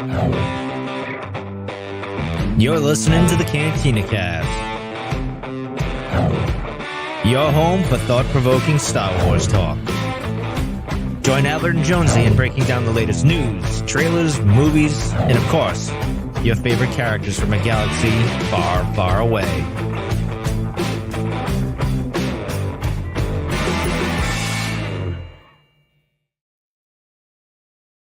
You're listening to the Cantina Cast, your home for thought-provoking Star Wars talk. Join Albert and Jonesy in breaking down the latest news, trailers, movies, and of course, your favorite characters from a galaxy far, far away.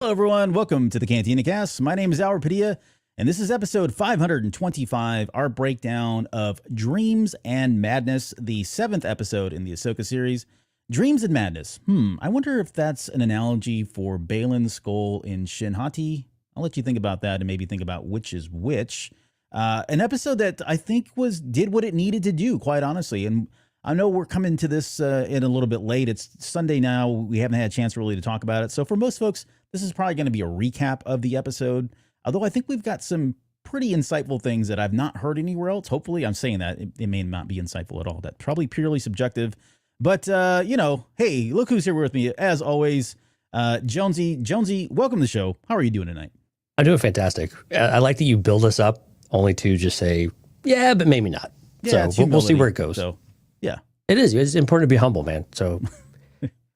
Hello, everyone. Welcome to the Cantina Cast. My name is Albert Padilla, and this is episode 525, our breakdown of Dreams and Madness, the 7th episode in the Ahsoka series. Dreams and Madness. I wonder if that's an analogy for Baylan Skoll in Shin Hati. I'll let you think about that and maybe think about which is which. An episode that I think did what it needed to do, quite honestly. And I know we're coming to this in a little bit late. It's Sunday now. We haven't had a chance really to talk about it. So for most folks, this is probably going to be a recap of the episode. Although I think we've got some pretty insightful things that I've not heard anywhere else. Hopefully, I'm saying that. It may not be insightful at all. That's probably purely subjective. But, hey, look who's here with me. As always, Jonesy. Jonesy, welcome to the show. How are you doing tonight? I'm doing fantastic. I like that you build us up only to just say, yeah, but maybe not. Yeah, so we'll see where it goes. So, yeah. It is. It's important to be humble, man. So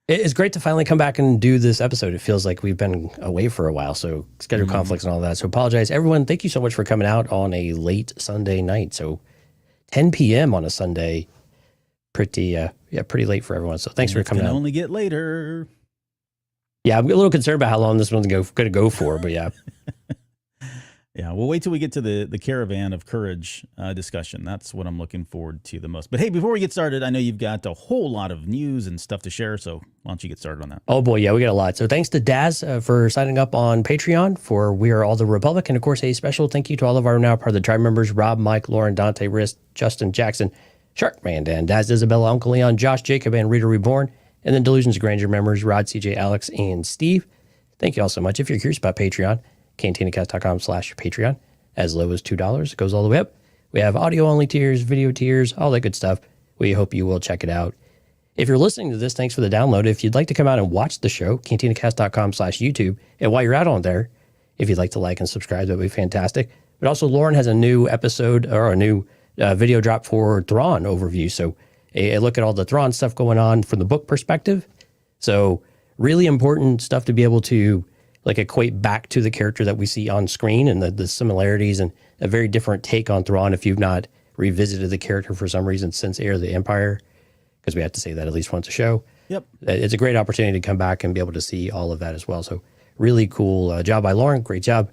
it's great to finally come back and do this episode. It feels like we've been away for a while, so schedule conflicts and all that. So apologize. Everyone, thank you so much for coming out on a late Sunday night. So 10 p.m. on a Sunday, pretty late for everyone. So thanks for coming out. Only get later. Yeah, I'm a little concerned about how long this one's going to go for, but yeah. Yeah, we'll wait till we get to the Caravan of Courage discussion. That's what I'm looking forward to the most. But hey, before we get started, I know you've got a whole lot of news and stuff to share, so why don't you get started on that? Oh boy, yeah, we got a lot. So thanks to Daz for signing up on Patreon for We Are All the Republic. And of course, a special thank you to all of our now part of the tribe members, Rob, Mike, Lauren, Dante, Rist, Justin, Jackson, Sharkman, Dan, Daz, Isabella, Uncle Leon, Josh, Jacob, and Reader Reborn. And then Delusions Granger members, Rod, CJ, Alex, and Steve. Thank you all so much. If you're curious about Patreon, cantinacast.com/Patreon. As low as $2. It goes all the way up. We have audio-only tiers, video tiers, all that good stuff. We hope you will check it out. If you're listening to this, thanks for the download. If you'd like to come out and watch the show, cantinacast.com/YouTube. And while you're out on there, if you'd like to like and subscribe, that would be fantastic. But also, Lauren has a new episode or a new video drop for Thrawn overview. So a look at all the Thrawn stuff going on from the book perspective. So really important stuff to be able to equate back to the character that we see on screen and the similarities, and a very different take on Thrawn if you've not revisited the character for some reason since Heir of the Empire, because we have to say that at least once a show. Yep. It's a great opportunity to come back and be able to see all of that as well. So really cool job by Lauren. Great job.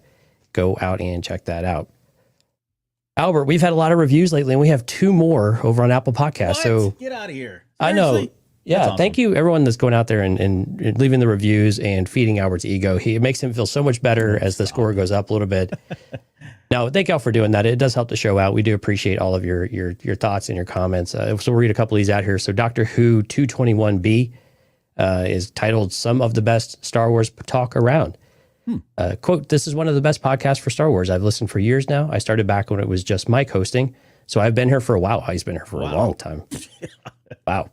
Go out and check that out. Albert, we've had a lot of reviews lately, and we have 2 more over on Apple Podcasts. What? So get out of here. Seriously? I know. Yeah, awesome. Thank you everyone that's going out there and leaving the reviews and feeding Albert's ego. It makes him feel so much better as the score goes up a little bit. Now, thank y'all for doing that. It does help the show out. We do appreciate all of your thoughts and your comments. So we'll read a couple of these out here. So Doctor Who 221B is titled "Some of the Best Star Wars Talk Around." Quote, "This is one of the best podcasts for Star Wars. I've listened for years now. I started back when it was just Mike hosting. So I've been here for a while." He's been here for a long time. Wow.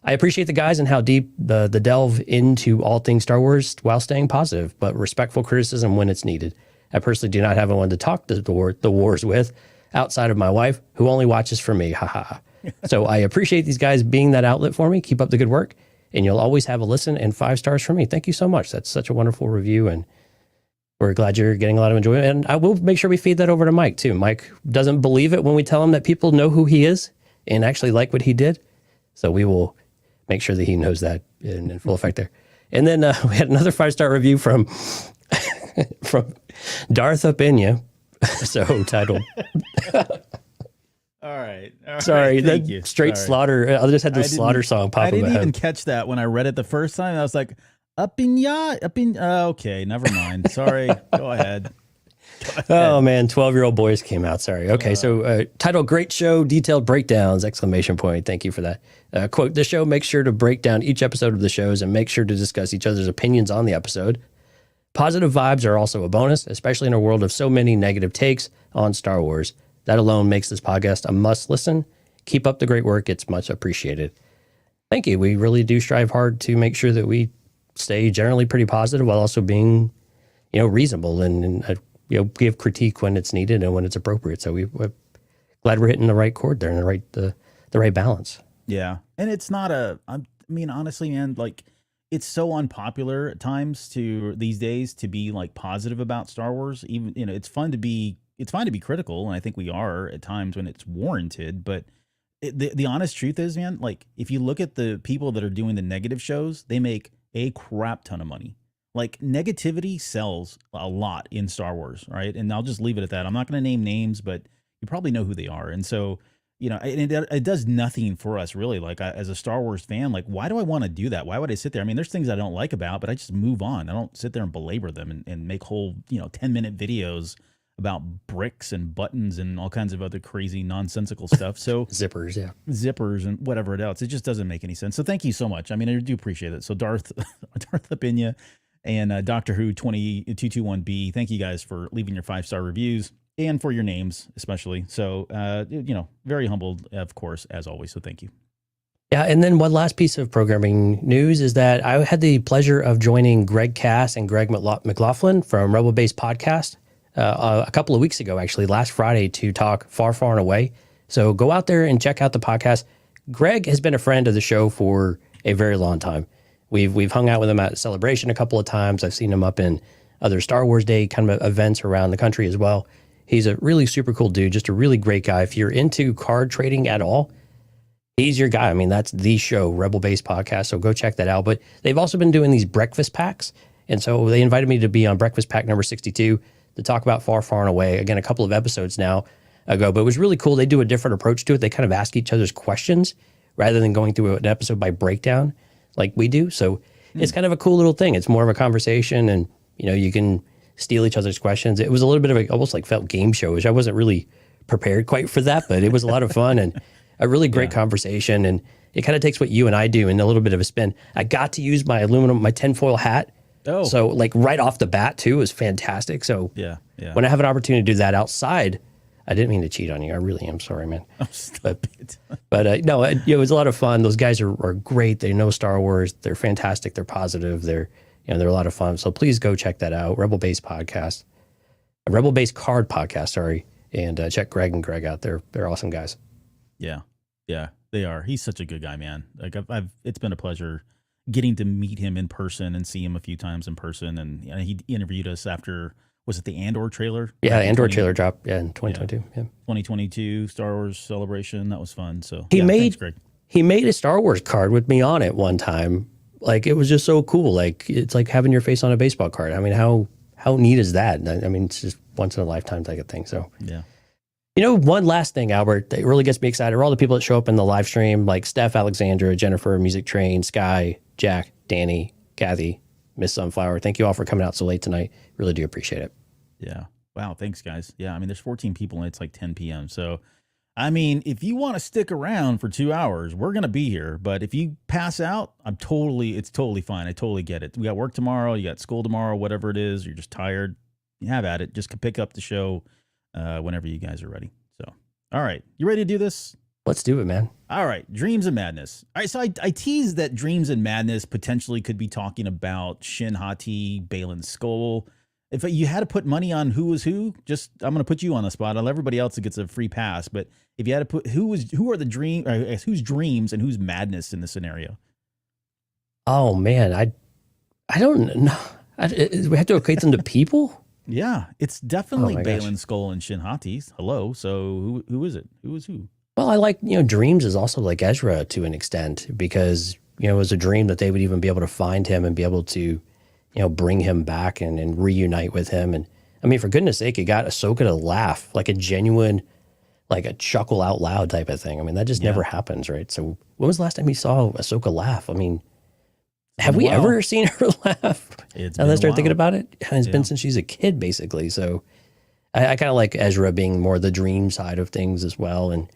"I appreciate the guys and how deep the delve into all things Star Wars while staying positive, but respectful criticism when it's needed. I personally do not have anyone to talk the wars with outside of my wife, who only watches for me. Haha. So I appreciate these guys being that outlet for me. Keep up the good work, and you'll always have a listen and 5 stars from me. Thank you so much. That's such a wonderful review, and we're glad you're getting a lot of enjoyment. And I will make sure we feed that over to Mike too. Mike doesn't believe it when we tell him that people know who he is and actually like what he did. So we will make sure that he knows that in full effect there. And then we had another 5-star review from Darth Upenya, so titled. All right. Sorry, Thank you. Straight Sorry. slaughter. I just had the slaughter song pop in my head. I didn't even catch that when I read it the first time. I was like, okay, never mind. Sorry. Go ahead. Oh man, 12-year-old boys came out. Sorry. Okay, so title: Great Show, Detailed Breakdowns! ! Thank you for that. Quote: "This show makes sure to break down each episode of the shows and make sure to discuss each other's opinions on the episode. Positive vibes are also a bonus, especially in a world of so many negative takes on Star Wars. That alone makes this podcast a must listen. Keep up the great work. It's much appreciated." Thank you. We really do strive hard to make sure that we stay generally pretty positive while also being, reasonable and give critique when it's needed and when it's appropriate. So we're glad we're hitting the right chord there and the right balance. Yeah. And it's not I mean, honestly, man, like it's so unpopular at times these days to be like positive about Star Wars. Even, it's fine to be critical. And I think we are at times when it's warranted, but the honest truth is, man, like if you look at the people that are doing the negative shows, they make a crap ton of money. Like negativity sells a lot in Star Wars, right? And I'll just leave it at that. I'm not going to name names, but you probably know who they are. And so, it does nothing for us really. Like as a Star Wars fan, like why do I want to do that? Why would I sit there? I mean, there's things I don't like about, but I just move on. I don't sit there and belabor them and make whole, 10-minute videos about bricks and buttons and all kinds of other crazy nonsensical stuff. So zippers and whatever else. It just doesn't make any sense. So thank you so much. I mean, I do appreciate it. So Darth Lapinia and Doctor Who 221B, thank you guys for leaving your 5-star reviews and for your names especially. So, very humbled, of course, as always. So thank you. Yeah, and then one last piece of programming news is that I had the pleasure of joining Greg Cass and Greg McLaughlin from Rebel Base Podcast a couple of weeks ago, actually, last Friday, to talk Far, Far and Away. So go out there and check out the podcast. Greg has been a friend of the show for a very long time. We've hung out with him at Celebration a couple of times. I've seen him up in other Star Wars Day kind of events around the country as well. He's a really super cool dude, just a really great guy. If you're into card trading at all, he's your guy. I mean, that's the show, Rebel Base Podcast. So go check that out. But they've also been doing these breakfast packs. And so they invited me to be on breakfast pack number 62 to talk about Far, Far and Away. Again, a couple of episodes now ago, but it was really cool. They do a different approach to it. They kind of ask each other's questions rather than going through an episode by breakdown like we do. So it's kind of a cool little thing. It's more of a conversation and, you can steal each other's questions. It was a little bit of almost like felt game showish. I wasn't really prepared quite for that, but it was a lot of fun and a really great conversation. And it kind of takes what you and I do in a little bit of a spin. I got to use my tinfoil hat. Oh. So like right off the bat too is fantastic. So when I have an opportunity to do that outside, I didn't mean to cheat on you. I really am sorry, man. But no, it was a lot of fun. Those guys are great. They know Star Wars. They're fantastic. They're positive. They're a lot of fun. So please go check that out. Rebel Base Podcast, Rebel Base Card Podcast. Sorry, and check Greg and Greg out. They're awesome guys. Yeah, they are. He's such a good guy, man. Like it's been a pleasure getting to meet him in person and see him a few times in person. And he interviewed us after, was it the Andor trailer? Yeah, Andor trailer dropped in 2022. Yeah. 2022 Star Wars Celebration. That was fun. So thanks, Greg. He made a Star Wars card with me on it one time. Like it was just so cool. Like it's like having your face on a baseball card. I mean, how neat is that? I mean, it's just once in a lifetime type of thing. So yeah. One last thing, Albert, that really gets me excited are all the people that show up in the live stream, like Steph, Alexandra, Jennifer, Music Train, Sky, Jack, Danny, Kathy, Miss Sunflower. Thank you all for coming out so late tonight. Really do appreciate it. Yeah. Wow. Thanks, guys. Yeah. I mean, there's 14 people and it's like 10 p.m. So, I mean, if you want to stick around for 2 hours, we're going to be here. But if you pass out, it's totally fine. I totally get it. We got work tomorrow. You got school tomorrow, whatever it is. You're just tired. You have at it. Just pick up the show whenever you guys are ready. So, all right. You ready to do this? Let's do it, man. All right. Dreams and Madness. All right. So I teased that Dreams and Madness potentially could be talking about Shin Hati, Baylan Skoll. If you had to put money on who was who, I'm going to put you on the spot. I'll everybody else that gets a free pass. But if you had to put whose dreams and whose madness in this scenario? Oh man, I don't know. We have to equate them to people. Yeah, it's definitely Baylan Skoll and Shin Hati. Hello. So who is it? Who is who? Well, I like, dreams is also like Ezra to an extent because, it was a dream that they would even be able to find him and be able to, bring him back and reunite with him. And I mean, for goodness sake, it got Ahsoka to laugh, like a genuine, like a chuckle out loud type of thing. I mean, that just never happens, right? So when was the last time you saw Ahsoka laugh? I mean, have we ever seen her laugh? It's now that I start thinking about it, it's been since she's a kid, basically. So I kind of like Ezra being more the dream side of things as well. And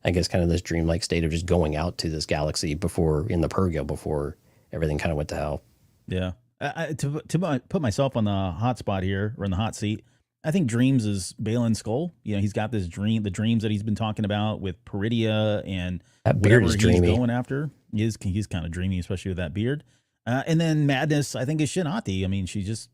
I guess kind of this dreamlike state of just going out to this galaxy in the Purgil before everything kind of went to hell. Yeah. To put myself on the hot spot here, or in the hot seat, I think Dreams is Baylan Skoll. He's got the dreams that he's been talking about with Peridia and that beard is dreamy. He's going after. He's kind of dreamy, especially with that beard. And then Madness, I think, is Shin Hati. I mean, she's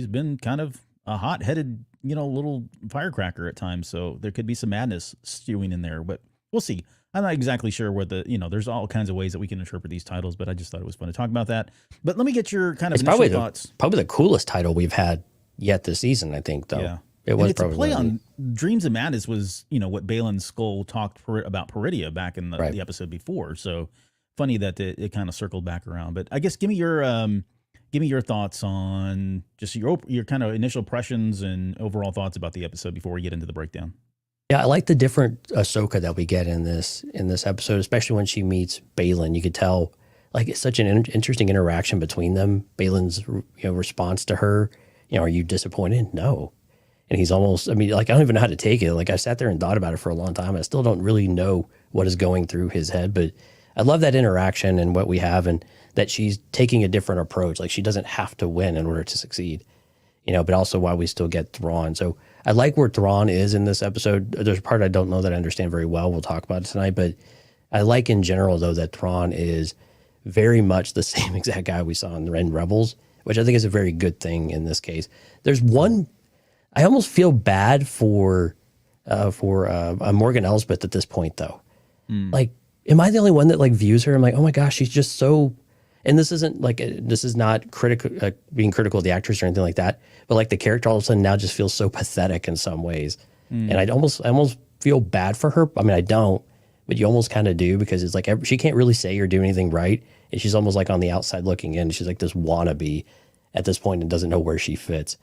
been kind of a hot-headed, little firecracker at times. So there could be some madness stewing in there, but we'll see. I'm not exactly sure what there's all kinds of ways that we can interpret these titles, but I just thought it was fun to talk about that. But let me get your kind of initial thoughts. Probably the coolest title we've had yet this season, I think, though. Yeah. It was probably a play on Dreams of Madness was, what Baylan Skoll talked about Peridia back in the episode before. So funny that it kind of circled back around. But I guess give me your thoughts on just your kind of initial impressions and overall thoughts about the episode before we get into the breakdown. Yeah, I like the different Ahsoka that we get in this episode, especially when she meets Baylan. You could tell, like, it's such an interesting interaction between them. Baylan's response to her, are you disappointed? No. And he's almost, I don't even know how to take it. Like, I sat there and thought about it for a long time. I still don't really know what is going through his head, but I love that interaction and what we have, and that she's taking a different approach. Like, she doesn't have to win in order to succeed, but also why we still get Thrawn. So I like where Thrawn is in this episode. There's a part I don't know that I understand very well. We'll talk about it tonight, but I like in general, though, that Thrawn is very much the same exact guy we saw in Rebels, which I think is a very good thing in this case. There's one, I almost feel bad for Morgan Elsbeth at this point, though. Like, am I the only one that views her? I'm like, oh my gosh, she's just so. And this isn't this is not critical, being critical of the actress or anything like that. But the character all of a sudden now just feels so pathetic in some ways, and I almost feel bad for her. I mean, I don't, but you almost kind of do, because it's she can't really say or do anything right, and she's almost on the outside looking in. She's this wannabe at this point and doesn't know where she fits.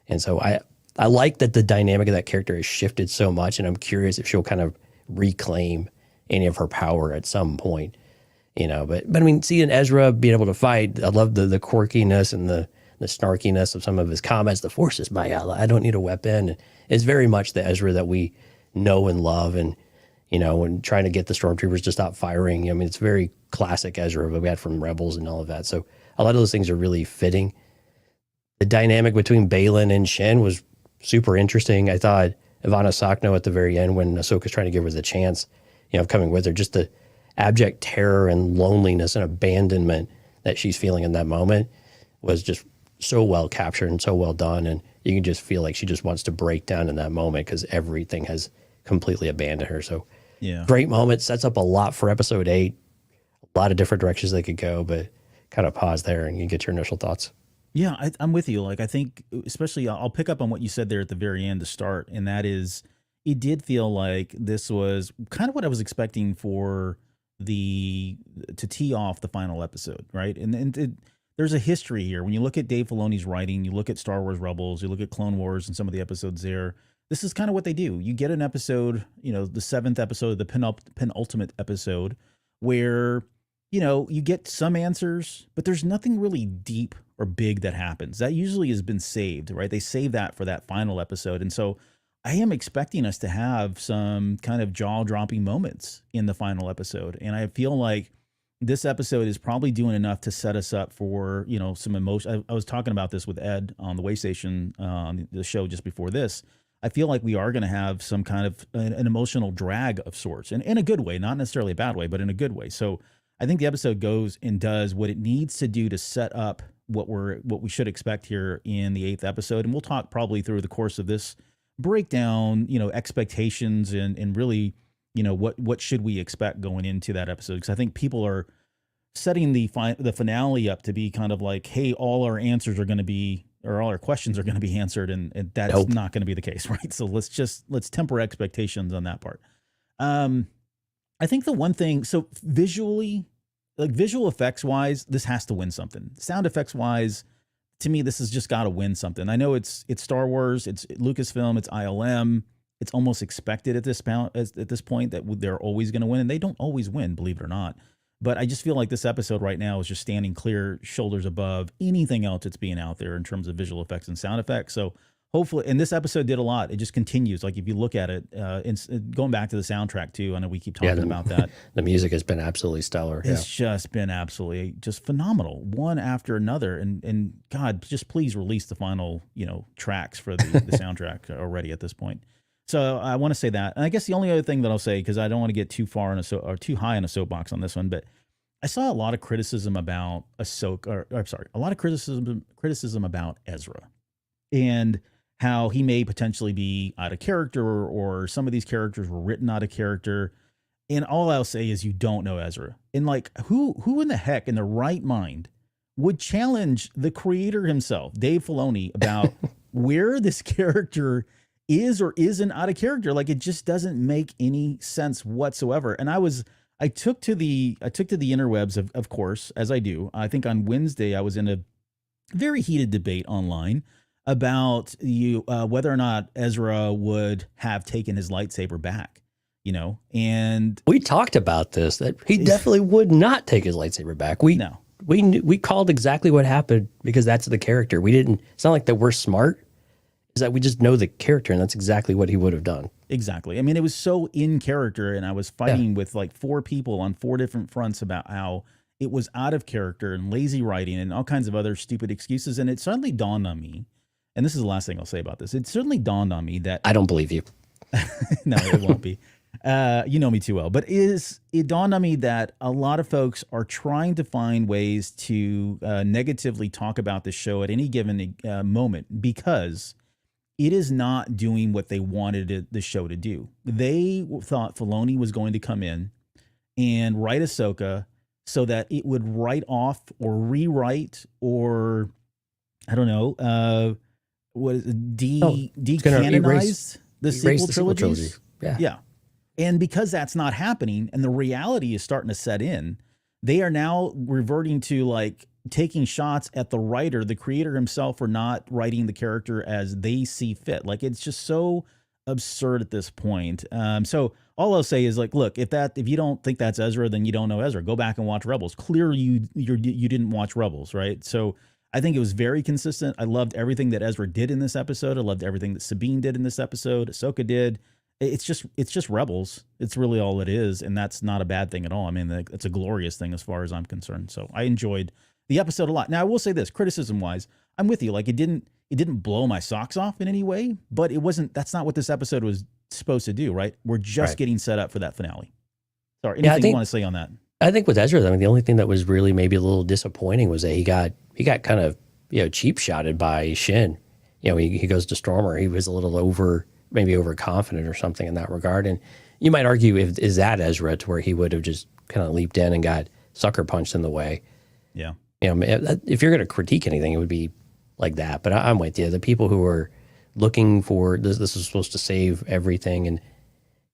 And so I like that the dynamic of that character has shifted so much, and I'm curious if she'll kind of reclaim any of her power at some point. But seeing Ezra being able to fight, I love the quirkiness and the snarkiness of some of his comments. The Force is my ally. I don't need a weapon. It's very much the Ezra that we know and love, and when trying to get the stormtroopers to stop firing. It's very classic Ezra that we had from Rebels and all of that. So a lot of those things are really fitting. The dynamic between Baylan and Shin was super interesting. I thought Ivana Sakno at the very end, when Ahsoka's trying to give her the chance, of coming with her, just the abject terror and loneliness and abandonment that she's feeling in that moment was just so well captured and so well done. And you can just feel like she just wants to break down in that moment because everything has completely abandoned her. So great moment, sets up a lot for episode 8, a lot of different directions they could go, but kind of pause there and you get your initial thoughts. Yeah, I'm with you. I think especially I'll pick up on what you said there at the very end to start. And that is, it did feel like this was kind of what I was expecting for to tee off the final episode, right? And there's a history here. When you look at Dave Filoni's writing, you look at Star Wars Rebels, you look at Clone Wars and some of the episodes there, this is kind of what they do. You get an episode, the 7th episode, the penultimate episode, where, you get some answers, but there's nothing really deep or big that happens. That usually has been saved, right? They save that for that final episode. And so I am expecting us to have some kind of jaw-dropping moments in the final episode. And I feel like this episode is probably doing enough to set us up for, some emotion. I was talking about this with Ed on the Way Station, on the show just before this. I feel like we are going to have some kind of an emotional drag of sorts, and in a good way, not necessarily a bad way, but in a good way. So I think the episode goes and does what it needs to do to set up what we should expect here in the 8th episode. And we'll talk probably through the course of this breakdown, expectations and really, what should we expect going into that episode? Because I think people are setting the finale up to be kind of like, hey, all our answers are going to be, or all our questions are going to be answered, and that's not going to be the case, right? So let's temper expectations on that part. I think the one thing, so visually, visual effects wise, this has to win something. Sound effects wise, to me, this has just got to win something. I know it's Star Wars, it's Lucasfilm, it's ILM. It's almost expected at this point that they're always going to win, and they don't always win, believe it or not. But I just feel like this episode right now is just standing clear, shoulders above anything else that's being out there in terms of visual effects and sound effects. So hopefully, and this episode did a lot. It just continues. Like if you look at it, going back to the soundtrack too. I know we keep talking about that. The music has been absolutely stellar. It's just been absolutely just phenomenal, one after another. And God, just please release the final, tracks for the soundtrack already at this point. So I want to say that. And I guess the only other thing that I'll say, because I don't want to get too far or too high in a soapbox on this one, but I saw a lot of criticism about a lot of criticism about Ezra and how he may potentially be out of character, or some of these characters were written out of character. And all I'll say is you don't know Ezra. And like, who in the heck in the right mind would challenge the creator himself, Dave Filoni, about where this character is or isn't out of character? Like, it just doesn't make any sense whatsoever. And I took to the interwebs, of course, as I do. I think on Wednesday I was in a very heated debate online about whether or not Ezra would have taken his lightsaber back. And we talked about this, that he definitely would not take his lightsaber back. We called exactly what happened because that's the character. It's not like that we're smart. Is that we just know the character, and that's exactly what he would have done. Exactly. I mean, it was so in character, and I was fighting with like 4 people on 4 different fronts about how it was out of character and lazy writing and all kinds of other stupid excuses. And it suddenly dawned on me, and this is the last thing I'll say about this. It certainly dawned on me that I don't believe you. No, it won't be. You know me too well, but it dawned on me that a lot of folks are trying to find ways to negatively talk about the show at any given moment because it is not doing what they wanted the show to do. They thought Filoni was going to come in and write Ahsoka so that it would write off or rewrite, or I don't know, decanonize the sequel trilogies. Yeah. And because that's not happening and the reality is starting to set in, they are now reverting to like taking shots at the writer, the creator himself, for not writing the character as they see fit. Like, it's just so absurd at this point. So all I'll say is like, look, if you don't think that's Ezra, then you don't know Ezra. Go back and watch Rebels. Clearly you didn't watch Rebels, right? So I think it was very consistent. I loved everything that Ezra did in this episode. I loved everything that Sabine did in this episode. Ahsoka did. It's just Rebels. It's really all it is, and that's not a bad thing at all. I mean, it's a glorious thing as far as I'm concerned. So I enjoyed the episode a lot. Now I will say this, criticism wise, I'm with you. Like, it didn't blow my socks off in any way, but that's not what this episode was supposed to do, right? We're just getting set up for that finale. Sorry, anything you want to say on that? I think with Ezra, I mean, the only thing that was really maybe a little disappointing was that he got kind of, cheap shotted by Shin. He goes to Stormer. He was a little maybe overconfident or something in that regard. And you might argue, is that Ezra, to where he would have just kind of leaped in and got sucker punched in the way. Yeah. If you're going to critique anything, it would be like that. But I'm with you. The people who are looking for this is supposed to save everything. And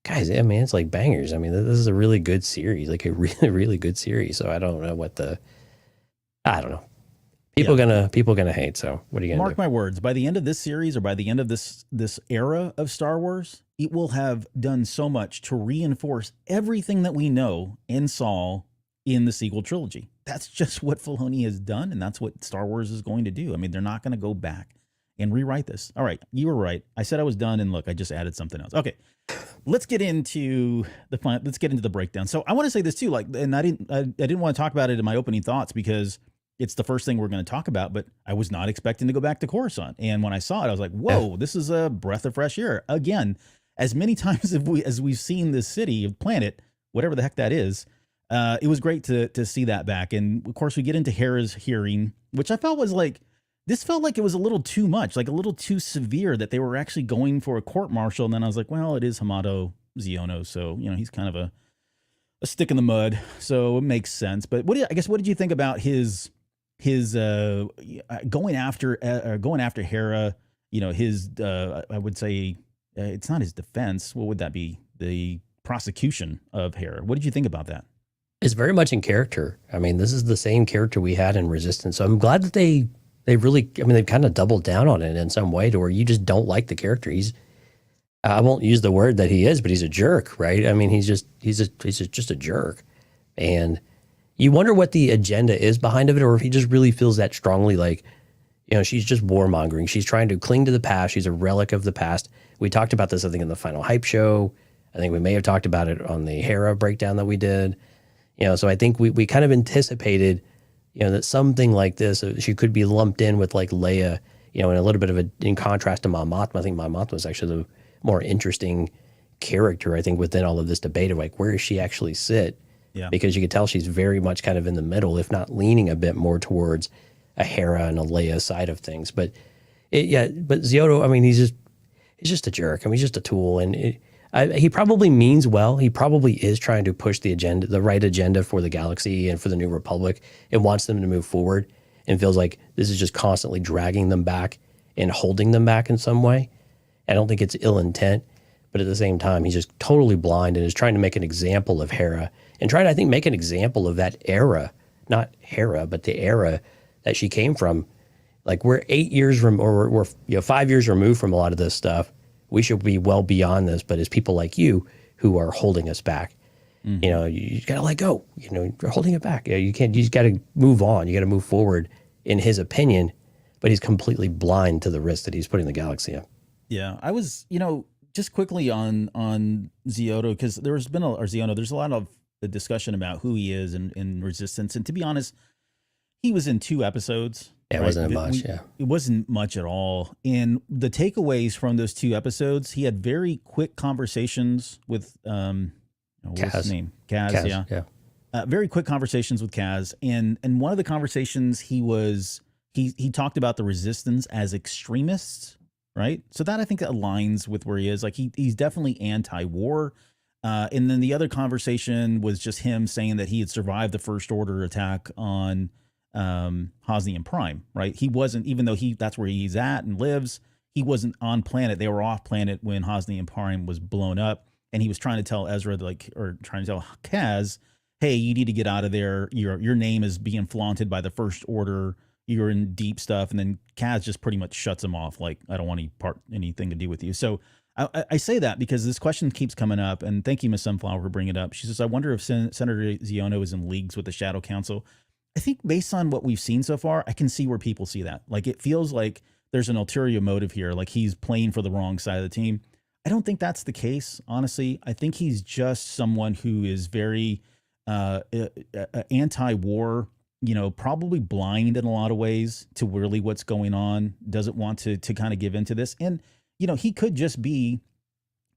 guys, I mean, it's like bangers. I mean, this is a really good series, like a really, really good series. So I don't know I don't know. People gonna hate. So what are you gonna Mark my words, by the end of this series, or by the end of this era of Star Wars, it will have done so much to reinforce everything that we know and saw in the sequel trilogy. That's just what Filoni has done, and that's what Star Wars is going to do. I mean, they're not going to go back and rewrite this. All right, you were right. I said I was done, and look, I just added something else. Okay, let's get into the breakdown. So I want to say this too, like, and I didn't want to talk about it in my opening thoughts because it's the first thing we're going to talk about, but I was not expecting to go back to Coruscant. And when I saw it, I was like, whoa, this is a breath of fresh air. Again, as many times as we've seen this city, planet, whatever the heck that is, it was great to see that back. And of course, we get into Hera's hearing, which I felt was like, this felt like it was a little too much, like a little too severe, that they were actually going for a court martial. And then I was like, well, it is Hamato Ziono, so he's kind of a stick in the mud, so it makes sense. But what did you think about his going after Hera? His I would say it's not his defense. What would that be? The prosecution of Hera. What did you think about that? It's very much in character. I mean, this is the same character we had in Resistance. So I'm glad that they really, I mean, they've kind of doubled down on it in some way to where you just don't like the character. I won't use the word that he is, but he's a jerk, right? I mean, he's just a jerk. And you wonder what the agenda is behind of it, or if he just really feels that strongly, like, she's just warmongering. She's trying to cling to the past. She's a relic of the past. We talked about this, I think, in the final hype show. I think we may have talked about it on the Hera breakdown that we did. So I think we kind of anticipated, that something like this, she could be lumped in with like Leia, and a little bit of in contrast to Mon Mothma. I think Mon Mothma was actually the more interesting character, I think, within all of this debate of like, where does she actually sit? Yeah. Because you could tell she's very much kind of in the middle, if not leaning a bit more towards a Hera and a Leia side of things. But But Zioto, I mean, he's just a jerk. I mean, he's just a tool, and he probably means well. He probably is trying to push the agenda, the right agenda for the galaxy and for the New Republic, and wants them to move forward, and feels like this is just constantly dragging them back and holding them back in some way. I don't think it's ill intent, but at the same time, he's just totally blind and is trying to make an example of Hera and trying to, I think, make an example of that era, not Hera, but the era that she came from. Like, we're 8 years or we're 5 years removed from a lot of this stuff. We should be well beyond this, but it's people like you who are holding us back. Mm-hmm. You got to let go. You're holding it back. You can't. You just got to move on. You got to move forward, in his opinion. But he's completely blind to the risk that he's putting the galaxy in. Yeah, I was, just quickly on Zioto, because there's a lot of the discussion about who he is in Resistance, and to be honest, he was in 2 episodes. Yeah, it wasn't much. It wasn't much at all. And the takeaways from those 2 episodes, he had very quick conversations with what's his name? Kaz. Yeah. Very quick conversations with Kaz, and one of the conversations he talked about the Resistance as extremists. Right. So that, I think, aligns with where he is. Like, he's definitely anti-war. And then the other conversation was just him saying that he had survived the First Order attack on Hosnian Prime. Right. He wasn't, even though that's where he's at and lives, he wasn't on planet. They were off planet when Hosnian Prime was blown up. And he was trying to tell Ezra, or trying to tell Kaz, hey, you need to get out of there. Your name is being flaunted by the First Order. You're in deep stuff. And then Kaz just pretty much shuts him off. Like, I don't want anything to do with you. So I say that because this question keeps coming up, and thank you, Ms. Sunflower, for bringing it up. She says, I wonder if Senator Ziono is in leagues with the Shadow Council. I think based on what we've seen so far, I can see where people see that. Like, it feels like there's an ulterior motive here. Like, he's playing for the wrong side of the team. I don't think that's the case, honestly. I think he's just someone who is very anti-war, probably blind in a lot of ways to really what's going on, doesn't want to kind of give into this. And, he could just be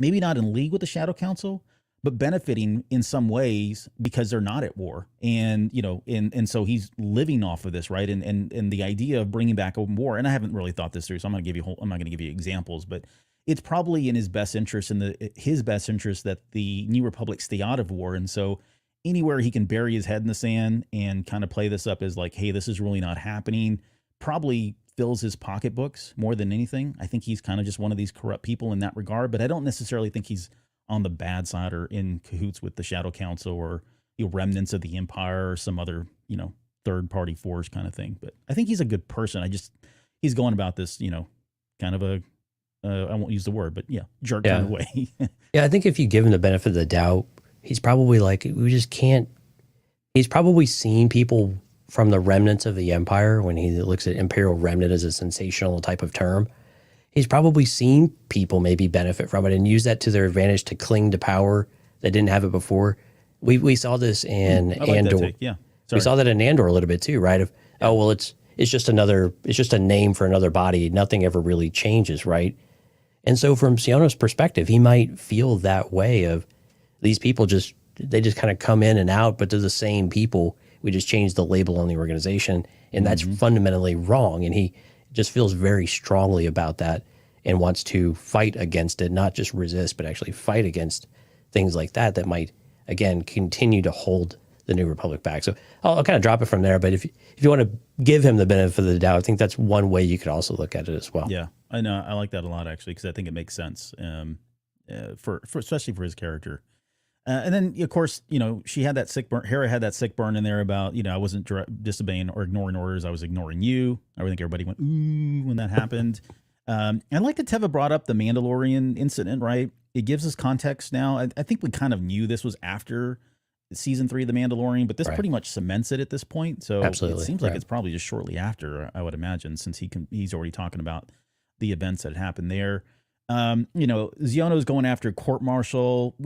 maybe not in league with the Shadow Council, but benefiting in some ways because they're not at war. And, and so he's living off of this, right? And the idea of bringing back open war, and I haven't really thought this through, so I'm not going to give you examples, but it's probably in his best interest that the New Republic stay out of war. And so anywhere he can bury his head in the sand and kind of play this up as like, hey, this is really not happening, probably fills his pocketbooks more than anything. I think he's kind of just one of these corrupt people in that regard, but I don't necessarily think he's on the bad side or in cahoots with the Shadow Council or remnants of the Empire or some other, third party force kind of thing. But I think he's a good person. He's going about this, kind of a, I won't use the word, but jerk kind of way. Yeah, I think if you give him the benefit of the doubt, he's probably like, we just can't. He's probably seen people from the remnants of the Empire when he looks at Imperial remnant as a sensational type of term. He's probably seen people maybe benefit from it and use that to their advantage to cling to power that didn't have it before. We saw this in Andor. We saw that in Andor a little bit too, right? It's just a name for another body. Nothing ever really changes, right? And so from Siono's perspective, he might feel that way of these people they just kind of come in and out, but they're the same people. We just changed the label on the organization, and that's fundamentally wrong. And he just feels very strongly about that and wants to fight against it, not just resist, but actually fight against things like that might, again, continue to hold the New Republic back. So I'll kind of drop it from there. But if you want to give him the benefit of the doubt, I think that's one way you could also look at it as well. Yeah, I know. I like that a lot, actually, because I think it makes sense for especially for his character. And then, of course, she had that sick burn. Hera had that sick burn in there about, I wasn't disobeying or ignoring orders. I was ignoring you. I think everybody went, ooh, when that happened. And like that Teva brought up the Mandalorian incident, right? It gives us context now. I think we kind of knew this was after season 3 of The Mandalorian, but this pretty much cements it at this point. So absolutely. It seems like it's probably just shortly after, I would imagine, since he's already talking about the events that happened there. Ziono's going after court-martial.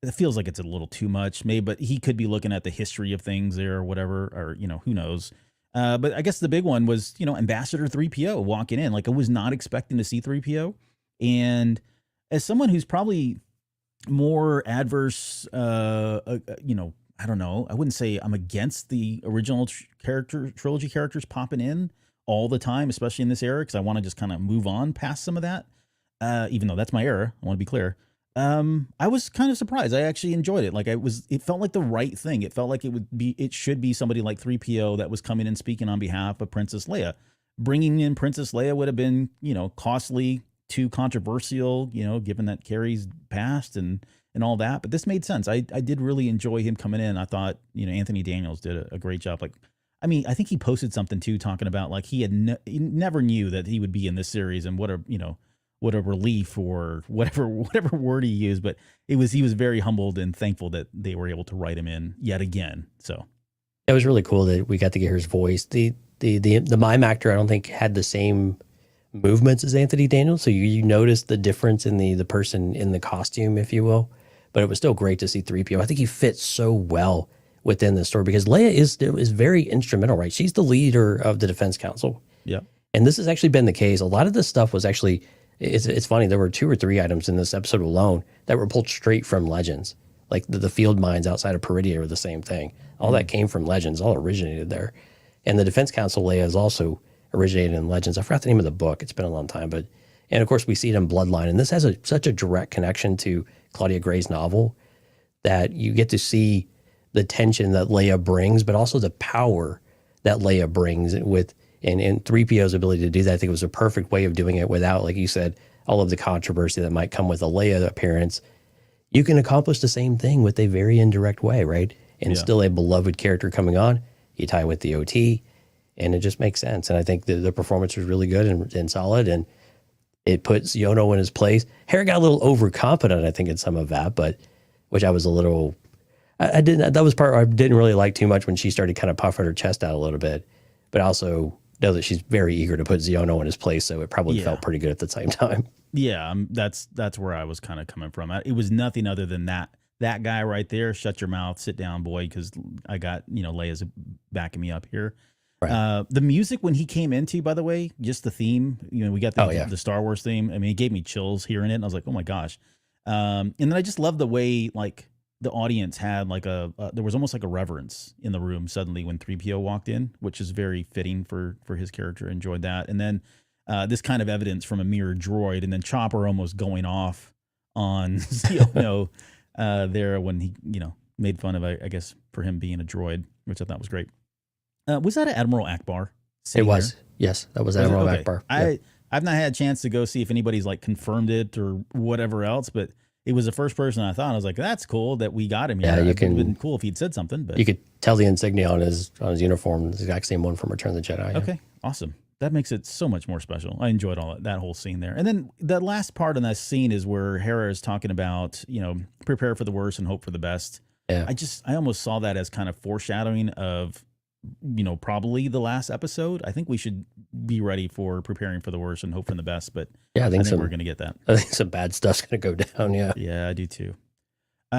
It feels like it's a little too much, maybe, but he could be looking at the history of things there or whatever, or, who knows. But I guess the big one was, Ambassador 3PO walking in. Like, I was not expecting to see 3PO. And as someone who's probably more adverse, I don't know, I wouldn't say I'm against the original trilogy characters popping in all the time, especially in this era, because I want to just kind of move on past some of that. Even though that's my era, I want to be clear. I was kind of surprised. I actually enjoyed it. Like it felt like the right thing. It felt like it should be somebody like 3PO that was coming and speaking on behalf of Princess Leia. Bringing in Princess Leia would have been, costly, too controversial, given that Carrie's past and all that. But this made sense. I did really enjoy him coming in. I thought, Anthony Daniels did a great job. Like, I mean, I think he posted something too, talking about like he never knew that he would be in this series, and what a relief, or whatever word he used. But he was very humbled and thankful that they were able to write him in yet again. So it was really cool that we got to hear his voice. The mime actor, I don't think, had the same movements as Anthony Daniels, so you noticed the difference in the person in the costume, if you will. But it was still great to see 3PO. I think he fits so well within the story, because Leia is very instrumental, right? She's the leader of the Defense Council. Yeah. And this has actually been the case. A lot of this stuff was actually, it's funny, there were 2 or 3 items in this episode alone that were pulled straight from Legends. Like the field mines outside of Peridia were the same thing. All that came from Legends, all originated there. And the Defense Council Leia is also originated in Legends. I forgot the name of the book. It's been a long time. And of course, we see it in Bloodline. And this has such a direct connection to Claudia Gray's novel that you get to see the tension that Leia brings, but also the power that Leia brings and 3PO's ability to do that. I think it was a perfect way of doing it without, like you said, all of the controversy that might come with a Leia appearance. You can accomplish the same thing with a very indirect way, right? And still a beloved character coming on. You tie with the OT, and it just makes sense. And I think the performance was really good and solid, and it puts Yono in his place. Hera got a little overconfident, I think, in some of that, but which I was a little, I didn't, that was part I didn't really like too much, when she started kind of puffing her chest out a little bit. But I also know that she's very eager to put Ziono in his place, so it probably felt pretty good at the same time. Yeah, that's where I was kind of coming from. It was nothing other than that guy right there. Shut your mouth, sit down, boy, because I got, Leia's backing me up here. Right. The music when he came into, by the way, just the theme, we got the Star Wars theme. I mean, it gave me chills hearing it, and I was like, oh my gosh. And then I just love the way, like, the audience had like there was almost like a reverence in the room suddenly when 3PO walked in, which is very fitting for his character. I enjoyed that. And then this kind of evidence from a mere droid, and then Chopper almost going off on Ziono there when he, made fun of, I guess, for him being a droid, which I thought was great. Was that Admiral Akbar? It was. There? Yes, that was Admiral Akbar. I've not had a chance to go see if anybody's like confirmed it or whatever else, but it was the first person I thought. I was like, that's cool that we got him here. Yeah, it would have been cool if he'd said something. But you could tell the insignia on his uniform, the exact same one from Return of the Jedi. Okay, yeah. Awesome. That makes it so much more special. I enjoyed that whole scene there. And then the last part in that scene is where Hera is talking about, prepare for the worst and hope for the best. Yeah. I almost saw that as kind of foreshadowing of, probably the last episode. I think we should be ready for preparing for the worst and hope for the best. But yeah, I think we're going to get that. I think some bad stuff's going to go down. Yeah. Yeah, I do too.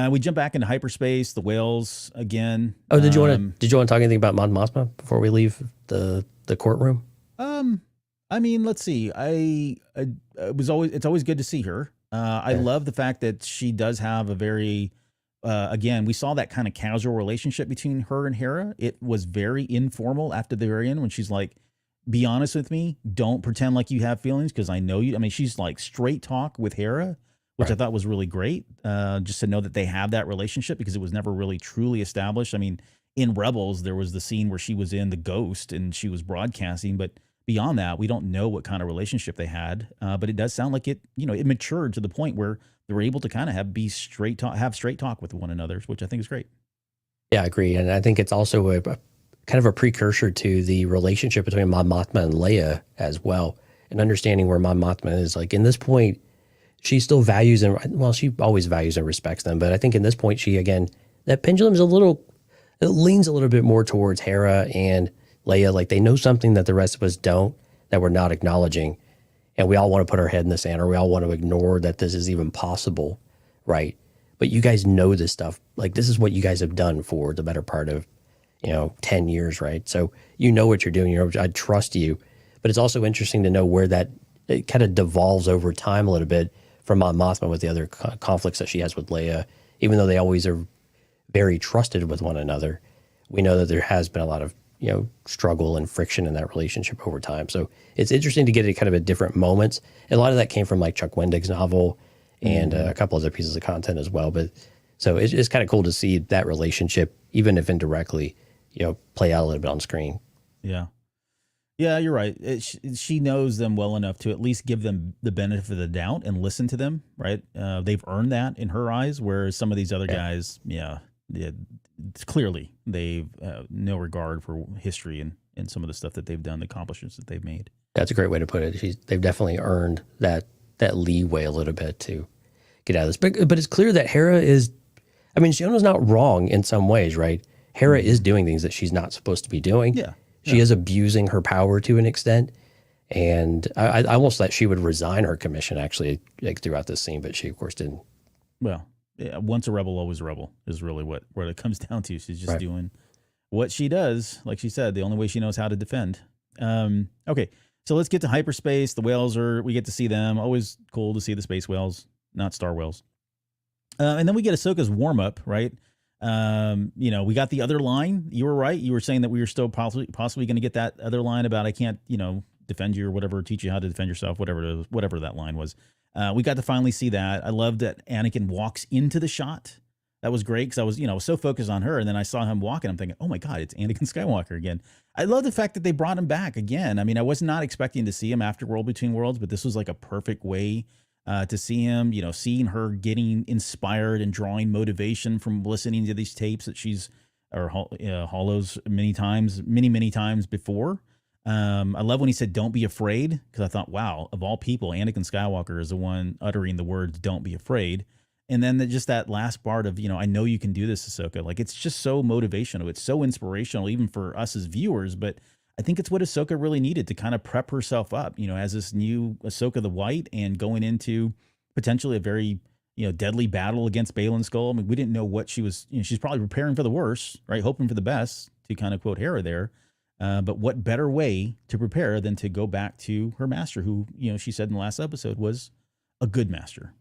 We jump back into hyperspace, the whales again. Oh, did you want to talk anything about Mon Mothma before we leave the courtroom? I mean, let's see. It's always good to see her. I love the fact that she does have a very, again, we saw that kind of casual relationship between her and Hera. It was very informal after the very end when she's like, be honest with me. Don't pretend like you have feelings because I know you. I mean, she's like straight talk with Hera, which I thought was really great. Just to know that they have that relationship because it was never really truly established. I mean, in Rebels, there was the scene where she was in the Ghost and she was broadcasting, but beyond that, we don't know what kind of relationship they had. But it does sound like it matured to the point where they were able to kind of have straight talk with one another, which I think is great. Yeah, I agree. And I think it's also a kind of a precursor to the relationship between Mon Mothma and Leia as well. And understanding where Mon Mothma is, like in this point, she still values she always values and respects them. But I think in this point, that pendulum's it leans a little bit more towards Hera and Leia. Like they know something that the rest of us don't, that we're not acknowledging. And we all want to put our head in the sand, or we all want to ignore that this is even possible, right? But you guys know this stuff. Like this is what you guys have done for the better part of, 10 years, right? So you know what you're doing. I trust you. But it's also interesting to know where it kind of devolves over time a little bit from Mon Mothma with the other conflicts that she has with Leia. Even though they always are very trusted with one another, we know that there has been a lot of struggle and friction in that relationship over time. So it's interesting to get it kind of at different moments. And a lot of that came from like Chuck Wendig's novel and a couple other pieces of content as well. But so it's kind of cool to see that relationship, even if indirectly, play out a little bit on screen. Yeah. Yeah, you're right. She knows them well enough to at least give them the benefit of the doubt and listen to them, right? They've earned that in her eyes, whereas some of these other guys, clearly they've no regard for history and some of the stuff that they've done, the accomplishments that they've made. That's a great way to put it. They've definitely earned that leeway a little bit to get out of this. But it's clear that Hera is, Shiona's not wrong in some ways, right? Hera is doing things that she's not supposed to be doing. Yeah. She is abusing her power to an extent. And I almost thought she would resign her commission, actually, like throughout this scene, but she, of course, didn't. Well, yeah, once a rebel, always a rebel is really what it comes down to. She's just doing what she does. Like she said, the only way she knows how to defend. Okay, so let's get to hyperspace. The whales we get to see them. Always cool to see the space whales, not star whales. And then we get Ahsoka's warm-up, right? We got the other line. You were right. You were saying that we were still possibly going to get that other line about I can't, defend you or whatever, teach you how to defend yourself, whatever that line was. We got to finally see that. I love that Anakin walks into the shot. That was great because I was, so focused on her, and then I saw him walking. I'm thinking, oh my God, it's Anakin Skywalker again. I love the fact that they brought him back again. I was not expecting to see him after World Between Worlds, but this was like a perfect way to see him, seeing her getting inspired and drawing motivation from listening to these tapes that she's hollows many times before. I love when he said, "Don't be afraid," because I thought, wow, of all people, Anakin Skywalker is the one uttering the words, "Don't be afraid." And then just that last part of, I know you can do this, Ahsoka. Like, it's just so motivational. It's so inspirational, even for us as viewers. But I think it's what Ahsoka really needed to kind of prep herself up, as this new Ahsoka the White and going into potentially a very, deadly battle against Baylan Skoll. We didn't know what she was, she's probably preparing for the worst, right? Hoping for the best, to kind of quote Hera there. But what better way to prepare than to go back to her master, who, she said in the last episode was a good master.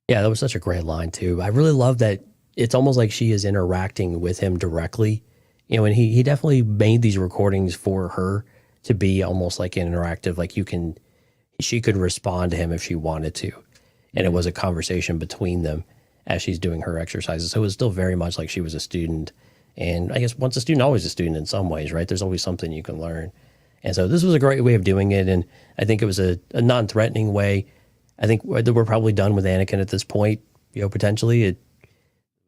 Yeah, that was such a great line too. I really love that it's almost like she is interacting with him directly. And he definitely made these recordings for her to be almost like an interactive, like she could respond to him if she wanted to. And it was a conversation between them as she's doing her exercises. So it was still very much like she was a student. And I guess once a student, always a student in some ways, right? There's always something you can learn. And so this was a great way of doing it. And I think it was a non-threatening way. I think we're probably done with Anakin at this point, potentially. We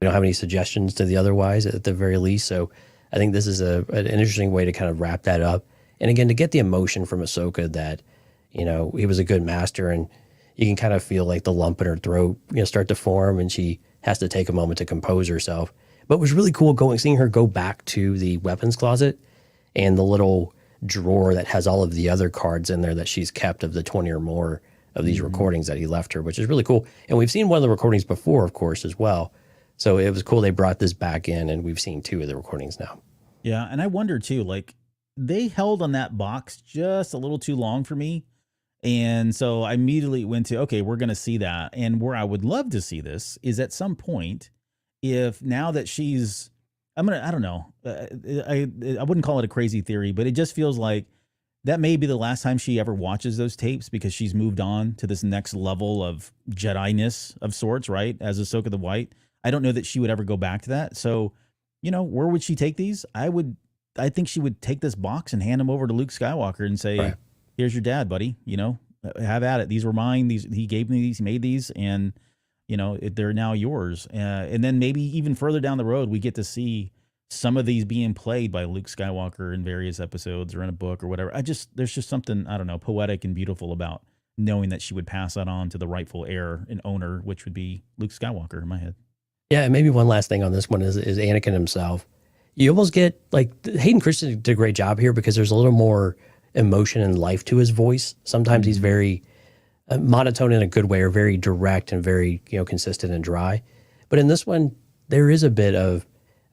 don't have any suggestions to the otherwise at the very least. So I think this is an interesting way to kind of wrap that up. And again, to get the emotion from Ahsoka that, he was a good master, and you can kind of feel like the lump in her throat, start to form, and she has to take a moment to compose herself. But it was really cool seeing her go back to the weapons closet and the little drawer that has all of the other cards in there that she's kept of the 20 or more of these recordings that he left her, which is really cool. And we've seen one of the recordings before, of course, as well. So it was cool they brought this back in, and we've seen 2 of the recordings now. Yeah, and I wonder too, like, they held on that box just a little too long for me. And so I immediately went to, okay, we're going to see that. And where I would love to see this is at some point, if now that she's, I don't know, I wouldn't call it a crazy theory, but it just feels like that may be the last time she ever watches those tapes, because she's moved on to this next level of Jedi-ness of sorts, right? As Ahsoka the White. I don't know that she would ever go back to that. So, where would she take these? I think she would take this box and hand them over to Luke Skywalker and say, right, here's your dad, buddy, have at it. These were mine. He gave me these, he made these, and they're now yours. And then maybe even further down the road, we get to see some of these being played by Luke Skywalker in various episodes or in a book or whatever. There's just something, I don't know, poetic and beautiful about knowing that she would pass that on to the rightful heir and owner, which would be Luke Skywalker in my head. Yeah, and maybe one last thing on this one is Anakin himself. You almost get, like, Hayden Christensen did a great job here because there's a little more emotion and life to his voice. Sometimes he's very monotone in a good way, or very direct and very, consistent and dry. But in this one, there is a bit of,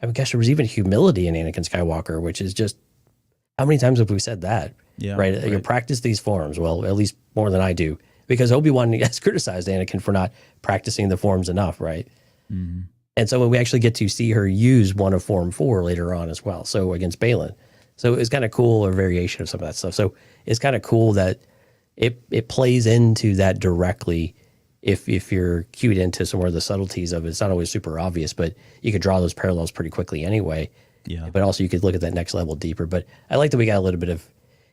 there was even humility in Anakin Skywalker, which is just, how many times have we said that? Yeah, right. You practice these forms. Well, at least more than I do, because Obi-Wan has criticized Anakin for not practicing the forms enough, right? Mm-hmm. And so when we actually get to see her use one of Form 4 later on as well, so against Baylan. So it's kind of cool, or variation of some of that stuff. So it's kind of cool that it plays into that directly. If you're cued into some more of the subtleties of it, it's not always super obvious, but you could draw those parallels pretty quickly anyway. Yeah. But also you could look at that next level deeper. But I like that we got a little bit of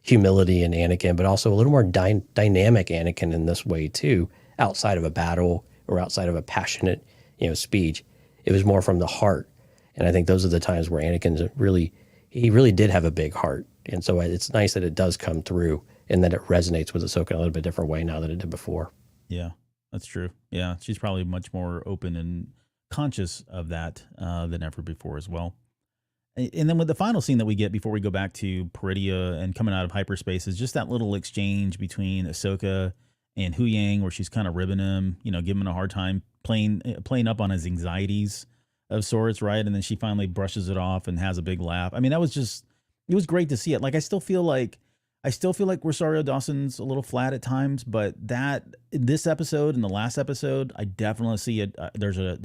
humility in Anakin, but also a little more dynamic Anakin in this way too, outside of a battle or outside of a passionate, speech. It was more from the heart. And I think those are the times where Anakin's really did have a big heart. And so it's nice that it does come through and that it resonates with Ahsoka in a little bit different way now than it did before. Yeah, that's true. Yeah, she's probably much more open and conscious of that than ever before as well. And then with the final scene that we get before we go back to Peridia and coming out of hyperspace is just that little exchange between Ahsoka and Hu Yang, where she's kind of ribbing him, giving him a hard time, playing up on his anxieties of sorts, right? And then she finally brushes it off and has a big laugh. I mean, it was great to see it. Like, I still feel like Rosario Dawson's a little flat at times, but this episode and the last episode, I definitely see it. There's a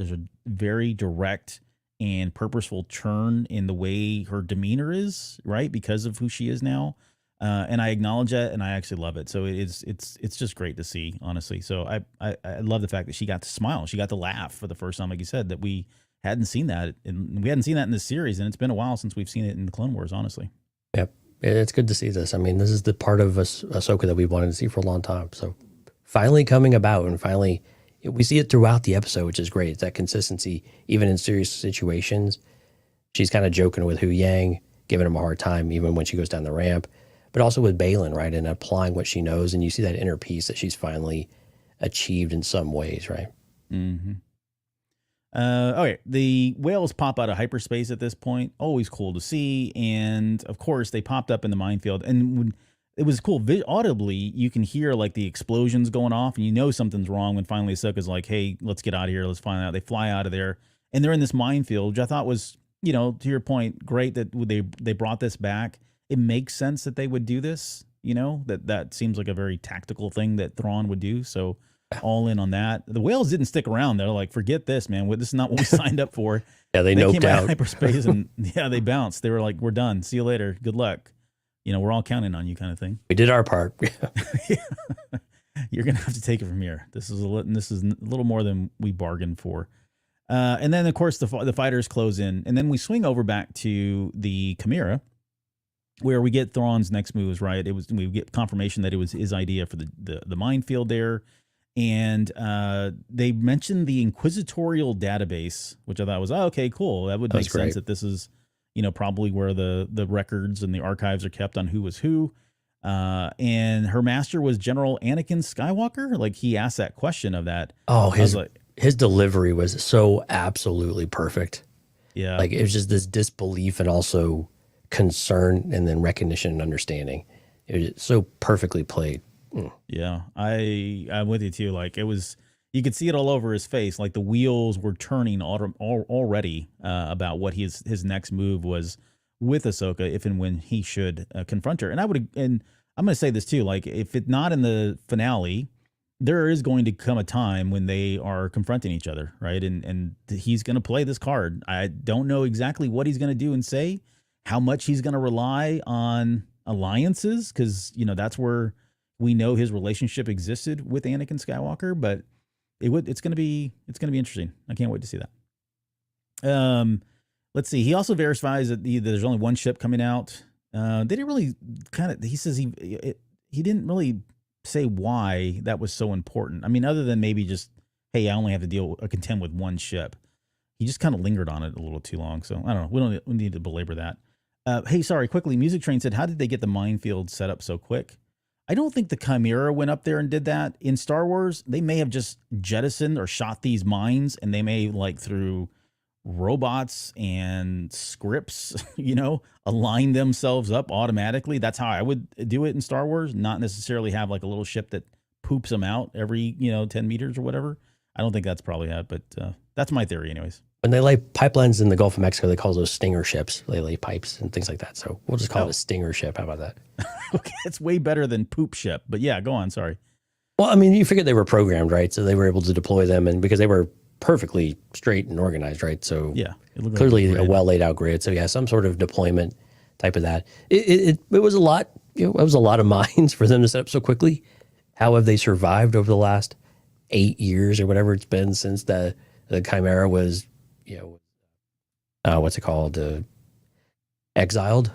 very direct and purposeful turn in the way her demeanor is, right? Because of who she is now. And I acknowledge that, and I actually love it. So it's just great to see, honestly. So I love the fact that she got to smile. She got to laugh for the first time, like you said, that we hadn't seen that. And we hadn't seen that in this series, and it's been a while since we've seen it in the Clone Wars, honestly. Yep. It's good to see this. I mean, this is the part of Ahsoka that we've wanted to see for a long time. So finally coming about, and finally we see it throughout the episode, which is great. It's that consistency, even in serious situations. She's kind of joking with Hu Yang, giving him a hard time, even when she goes down the ramp, but also with Baylan, right? And applying what she knows. And you see that inner peace that she's finally achieved in some ways, right? Mm-hmm. Okay, the whales pop out of hyperspace at this point. Always cool to see. And of course, they popped up in the minefield. And when it was cool, audibly, you can hear like the explosions going off, and something's wrong when finally Ahsoka's like, hey, let's get out of here. Let's find out. They fly out of there, and they're in this minefield, which I thought was, to your point, great that they brought this back. It makes sense that they would do this, that seems like a very tactical thing that Thrawn would do. So all in on that. The whales didn't stick around. They're like, forget this, man. This is not what we signed up for. Yeah, they noped came out out of hyperspace, and they bounced. They were like, we're done. See you later. Good luck. We're all counting on you, kind of thing. We did our part. Yeah. You're gonna have to take it from here. This is a little more than we bargained for. And then of course the fighters close in, and then we swing over back to the Chimera, where we get Thrawn's next moves. Right, we get confirmation that it was his idea for the minefield there, and they mentioned the Inquisitorial database, which I thought was okay, cool. That would make sense that this is probably where the records and the archives are kept on who was who. And her master was General Anakin Skywalker. Like, he asked that question of that. Oh, his delivery was so absolutely perfect. Yeah. Like, it was just this disbelief and also concern, and then recognition and understanding. It was so perfectly played. Yeah. I'm with you too. Like, you could see it all over his face. Like, the wheels were turning already about what his next move was with Ahsoka, if and when he should confront her. And I'm going to say this too, like, if it's not in the finale, there is going to come a time when they are confronting each other, right? And he's going to play this card. I don't know exactly what he's going to do and say, how much he's going to rely on alliances, because that's where we know his relationship existed with Anakin Skywalker, but it's going to be interesting. I can't wait to see that. Let's see. He also verifies that there's only one ship coming out. They didn't really he says he didn't really say why that was so important. I mean, other than maybe just, hey, I only have to contend with one ship. He just kind of lingered on it a little too long. So I don't know. We need to belabor that. Hey, sorry, quickly. Music Train said, how did they get the minefield set up so quick? I don't think the Chimera went up there and did that. In Star Wars, they may have just jettisoned or shot these mines, and they may, like, through robots and scripts, align themselves up automatically. That's how I would do it in Star Wars, not necessarily have like a little ship that poops them out every, 10 meters or whatever. I don't think that's probably it, but that's my theory anyways. When they lay pipelines in the Gulf of Mexico, they call those stinger ships. They lay pipes and things like that. So we'll just call it a stinger ship. How about that? Okay, it's way better than poop ship, but yeah, go on. Sorry. Well, I mean, you figured they were programmed, right? So they were able to deploy them, and because they were perfectly straight and organized, right? So yeah, clearly a well laid out grid. So yeah, some sort of deployment type of that. It was a lot. It was a lot of minds for them to set up so quickly. How have they survived over the last 8 years or whatever it's been since the Chimera was, what's it called, exiled?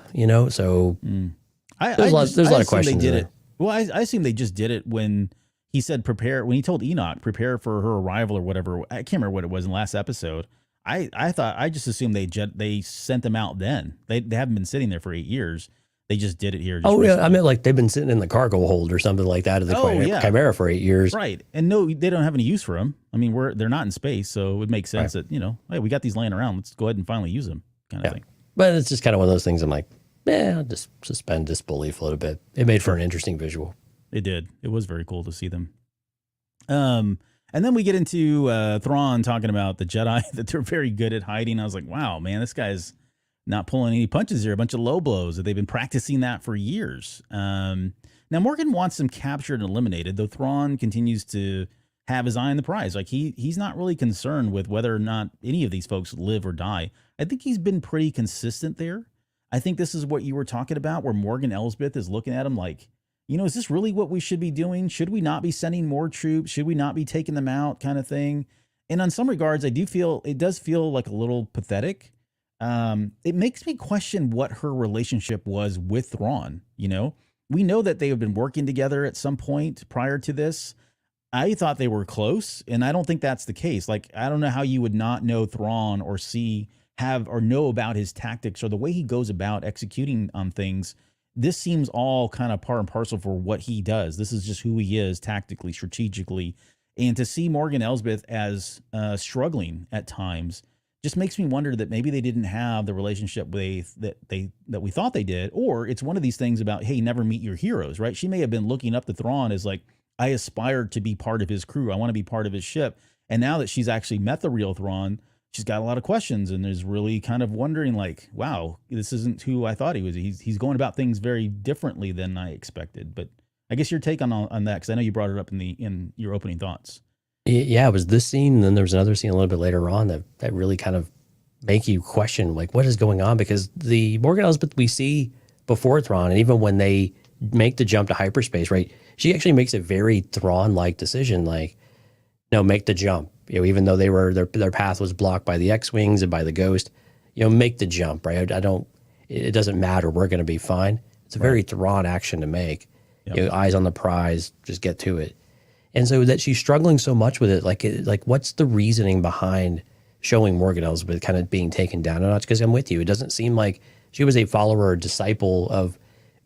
So there's a lot of questions. They did it. Well, I assume they just did it when he said prepare. When he told Enoch prepare for her arrival or whatever. I can't remember what it was in the last episode. I just assumed they sent them out then. They haven't been sitting there for 8 years. They just did it here. Recently. I meant like they've been sitting in the cargo hold or something like that of the Chimera for 8 years. Right. And no, they don't have any use for them. I mean, they're not in space, so it would make sense that, hey, we got these laying around. Let's go ahead and finally use them kind of thing. But it's just kind of one of those things I'm like, I'll just suspend disbelief a little bit. It made for an interesting visual. It did. It was very cool to see them. And then we get into Thrawn talking about the Jedi, that they're very good at hiding. I was like, wow, man, this guy's not pulling any punches here. A bunch of low blows. That they've been practicing that for years. Now, Morgan wants them captured and eliminated, though Thrawn continues to have his eye on the prize. Like he's not really concerned with whether or not any of these folks live or die. I think he's been pretty consistent there. I think this is what you were talking about, where Morgan Elsbeth is looking at him like, is this really what we should be doing? Should we not be sending more troops? Should we not be taking them out, kind of thing? And on some regards, it does feel like a little pathetic. It makes me question what her relationship was with Thrawn. We know that they have been working together at some point prior to this. I thought they were close, and I don't think that's the case. Like, I don't know how you would not know Thrawn or know about his tactics or the way he goes about executing on things. This seems all kind of part and parcel for what he does. This is just who he is tactically, strategically. And to see Morgan Elsbeth as struggling at times just makes me wonder that maybe they didn't have the relationship that we thought they did, or it's one of these things about, hey, never meet your heroes, right? She may have been looking up to Thrawn as like, I aspire to be part of his crew. I want to be part of his ship. And now that she's actually met the real Thrawn, she's got a lot of questions and is really kind of wondering like, wow, this isn't who I thought he was. He's going about things very differently than I expected. But I guess your take on that, because I know you brought it up in your opening thoughts. Yeah, it was this scene, and then there was another scene a little bit later on that really kind of make you question like what is going on, because the Morgan Elsbeth we see before Thrawn, and even when they make the jump to hyperspace, right, she actually makes a very Thrawn-like decision, like, no, make the jump. Even though their path was blocked by the X-Wings and by the Ghost, make the jump, right? It doesn't matter. We're going to be fine. It's a very Thrawn action to make. Yep. Eyes on the prize, just get to it. And so that she's struggling so much with it, like what's the reasoning behind showing Morgan Elsbeth kind of being taken down a notch? Because I'm with you. It doesn't seem like she was a follower or disciple of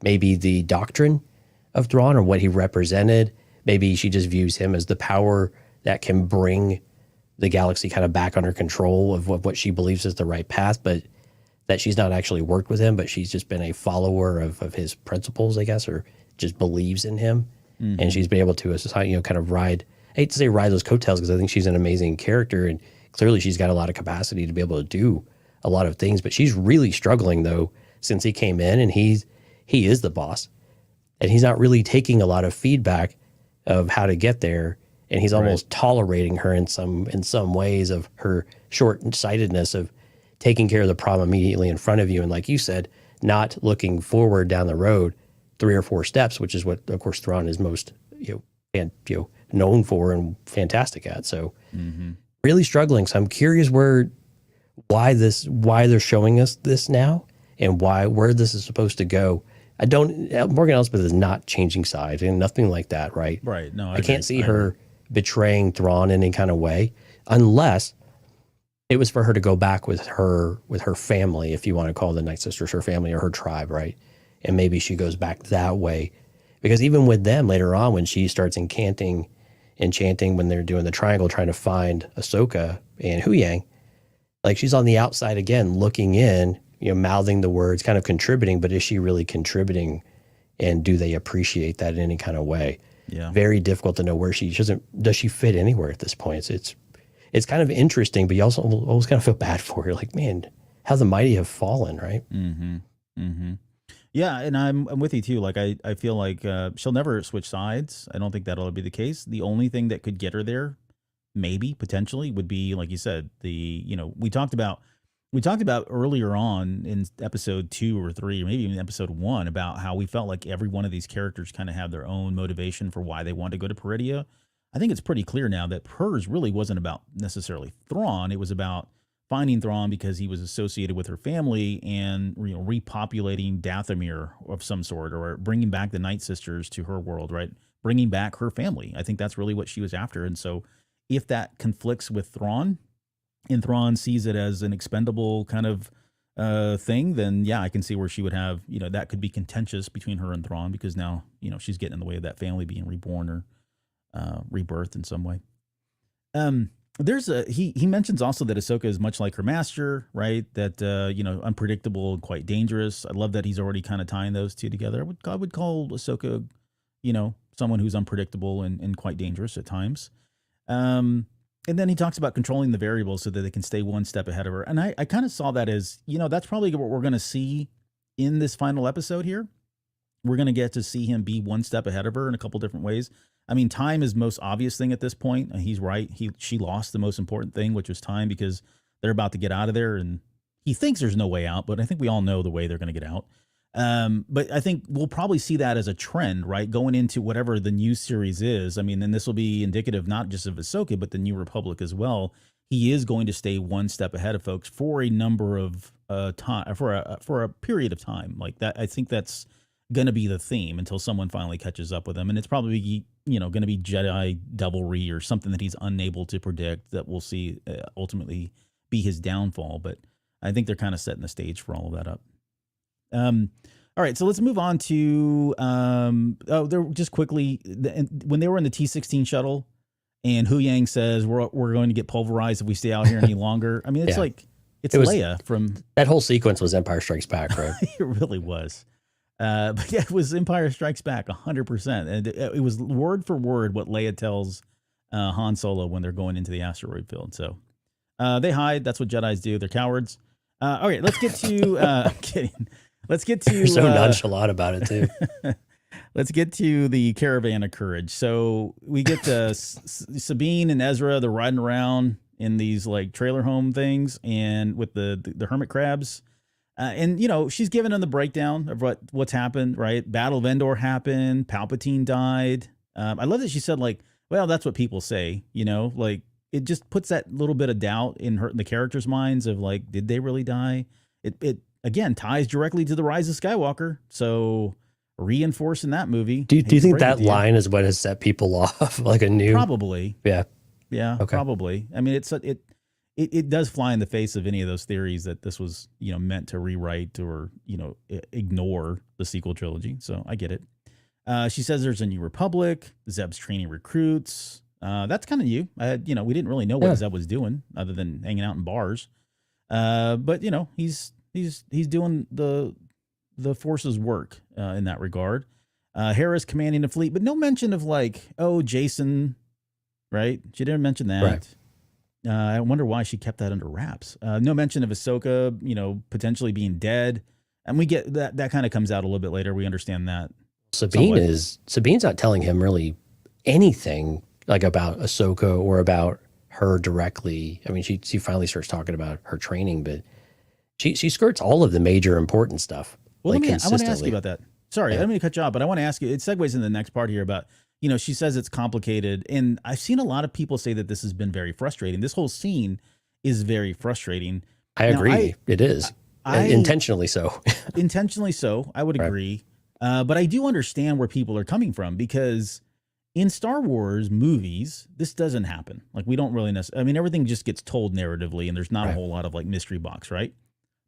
maybe the doctrine of Thrawn or what he represented. Maybe she just views him as the power that can bring the galaxy kind of back under control of what she believes is the right path, but that she's not actually worked with him, but she's just been a follower of his principles, I guess, or just believes in him. Mm-hmm. And she's been able to, kind of ride, I hate to say ride those coattails because I think she's an amazing character and clearly she's got a lot of capacity to be able to do a lot of things, but she's really struggling though since he came in, and he is the boss and he's not really taking a lot of feedback of how to get there. And he's almost tolerating her in some ways of her short-sightedness of taking care of the problem immediately in front of you. And like you said, not looking forward down the road 3 or 4 steps, which is what, of course, Thrawn is most known for and fantastic at. So really struggling. So I'm curious why they're showing us this now and where this is supposed to go. Morgan Elsbeth is not changing sides and nothing like that, right? Right. No, I can't see her betraying Thrawn in any kind of way, unless it was for her to go back with her family, if you want to call the Night Sisters her family or her tribe, right? And maybe she goes back that way. Because even with them later on, when she starts enchanting and chanting when they're doing the triangle, trying to find Ahsoka and Huyang, like she's on the outside again, looking in, mouthing the words, kind of contributing, but is she really contributing? And do they appreciate that in any kind of way? Yeah. Very difficult to know where does she fit anywhere at this point? It's kind of interesting, but you also always kind of feel bad for her. Like, man, how the mighty have fallen, right? Mm-hmm. Mm-hmm. Yeah, and I'm with you too. Like I feel like she'll never switch sides. I don't think that'll be the case. The only thing that could get her there, maybe potentially, would be like you said, we talked about we talked about earlier on in episode 2 or 3, or maybe even episode 1, about how we felt like every one of these characters kind of have their own motivation for why they want to go to Peridia. I think it's pretty clear now that hers really wasn't about necessarily Thrawn. It was about finding Thrawn because he was associated with her family and, you know, repopulating Dathomir of some sort, or bringing back the Night Sisters to her world, right? Bringing back her family. I think that's really what she was after. And so if that conflicts with Thrawn, and Thrawn sees it as an expendable kind of thing, then yeah, I can see where she would have, you know, that could be contentious between her and Thrawn, because now, you know, she's getting in the way of that family being reborn or rebirthed in some way. He mentions also that Ahsoka is much like her master, right? That, you know, unpredictable and quite dangerous. I love that he's already kind of tying those two together. I would call Ahsoka, you know, someone who's unpredictable and quite dangerous at times. And then he talks about controlling the variables so that they can stay one step ahead of her. And I kind of saw that as, you know, that's probably what we're going to see in this final episode here. We're going to get to see him be one step ahead of her in a couple different ways. I mean, time is most obvious thing at this point. And he's right. She lost the most important thing, which was time, because they're about to get out of there. And he thinks there's no way out, but I think we all know the way they're going to get out. But I think we'll probably see that as a trend, right? Going into whatever the new series is. I mean, and this will be indicative not just of Ahsoka, but the New Republic as well. He is going to stay one step ahead of folks for a number of time, for a period of time like that. I think that's going to be the theme until someone finally catches up with him. And it's probably, you know, going to be Jedi devilry or something that he's unable to predict that we'll see ultimately be his downfall. But I think they're kind of setting the stage for all of that up. All right, so let's move on to they're just quickly, when they were in the T-16 shuttle and Hu Yang says we're going to get pulverized if we stay out here any longer. I mean, it's like it's Leia from that whole sequence was Empire Strikes Back, right? It really was. But yeah, it was Empire Strikes Back 100%. And it was word for word what Leia tells Han Solo when they're going into the asteroid field. So they hide. That's what Jedis do. They're cowards. All right, let's get to I'm kidding. Let's get to... You're so nonchalant about it, too. Let's get to the Caravan of Courage. So we get Sabine and Ezra. They're riding around in these like trailer home things and with the hermit crabs. And, you know, she's giving them the breakdown of what's happened, right? Battle of Endor happened. Palpatine died. I love that she said, like, well, that's what people say, you know? Like, it just puts that little bit of doubt in the characters' minds of, like, did they really die? It again, ties directly to the Rise of Skywalker. So reinforcing that movie. Do you think that line is what has set people off? Like a new... Probably. Yeah. Yeah, okay. Probably. I mean, it does fly in the face of any of those theories that this was, you know, meant to rewrite or, you know, ignore the sequel trilogy. So I get it. She says there's a new republic. Zeb's training recruits. That's kind of new. You know, we didn't really know what Zeb was doing other than hanging out in bars. But, you know, he's doing the force's work in that regard. Hera's commanding the fleet, but no mention of like, oh, Jason, right? She didn't mention that. Right. I wonder why she kept that under wraps. No mention of Ahsoka, you know, potentially being dead. And we get that kind of comes out a little bit later. We understand that. Sabine's not telling him really anything like about Ahsoka or about her directly. I mean, she finally starts talking about her training, but she skirts all of the major important stuff. Well, I want to ask you about that. Sorry, I don't mean to cut you off, but I want to ask you, it segues into the next part here about, you know, she says it's complicated. And I've seen a lot of people say that this has been very frustrating. This whole scene is very frustrating. I agree. It is. Intentionally so. Intentionally so. I would agree. But I do understand where people are coming from, because in Star Wars movies, this doesn't happen. Like, we don't really necessarily, I mean, everything just gets told narratively and there's not a whole lot of like mystery box, right?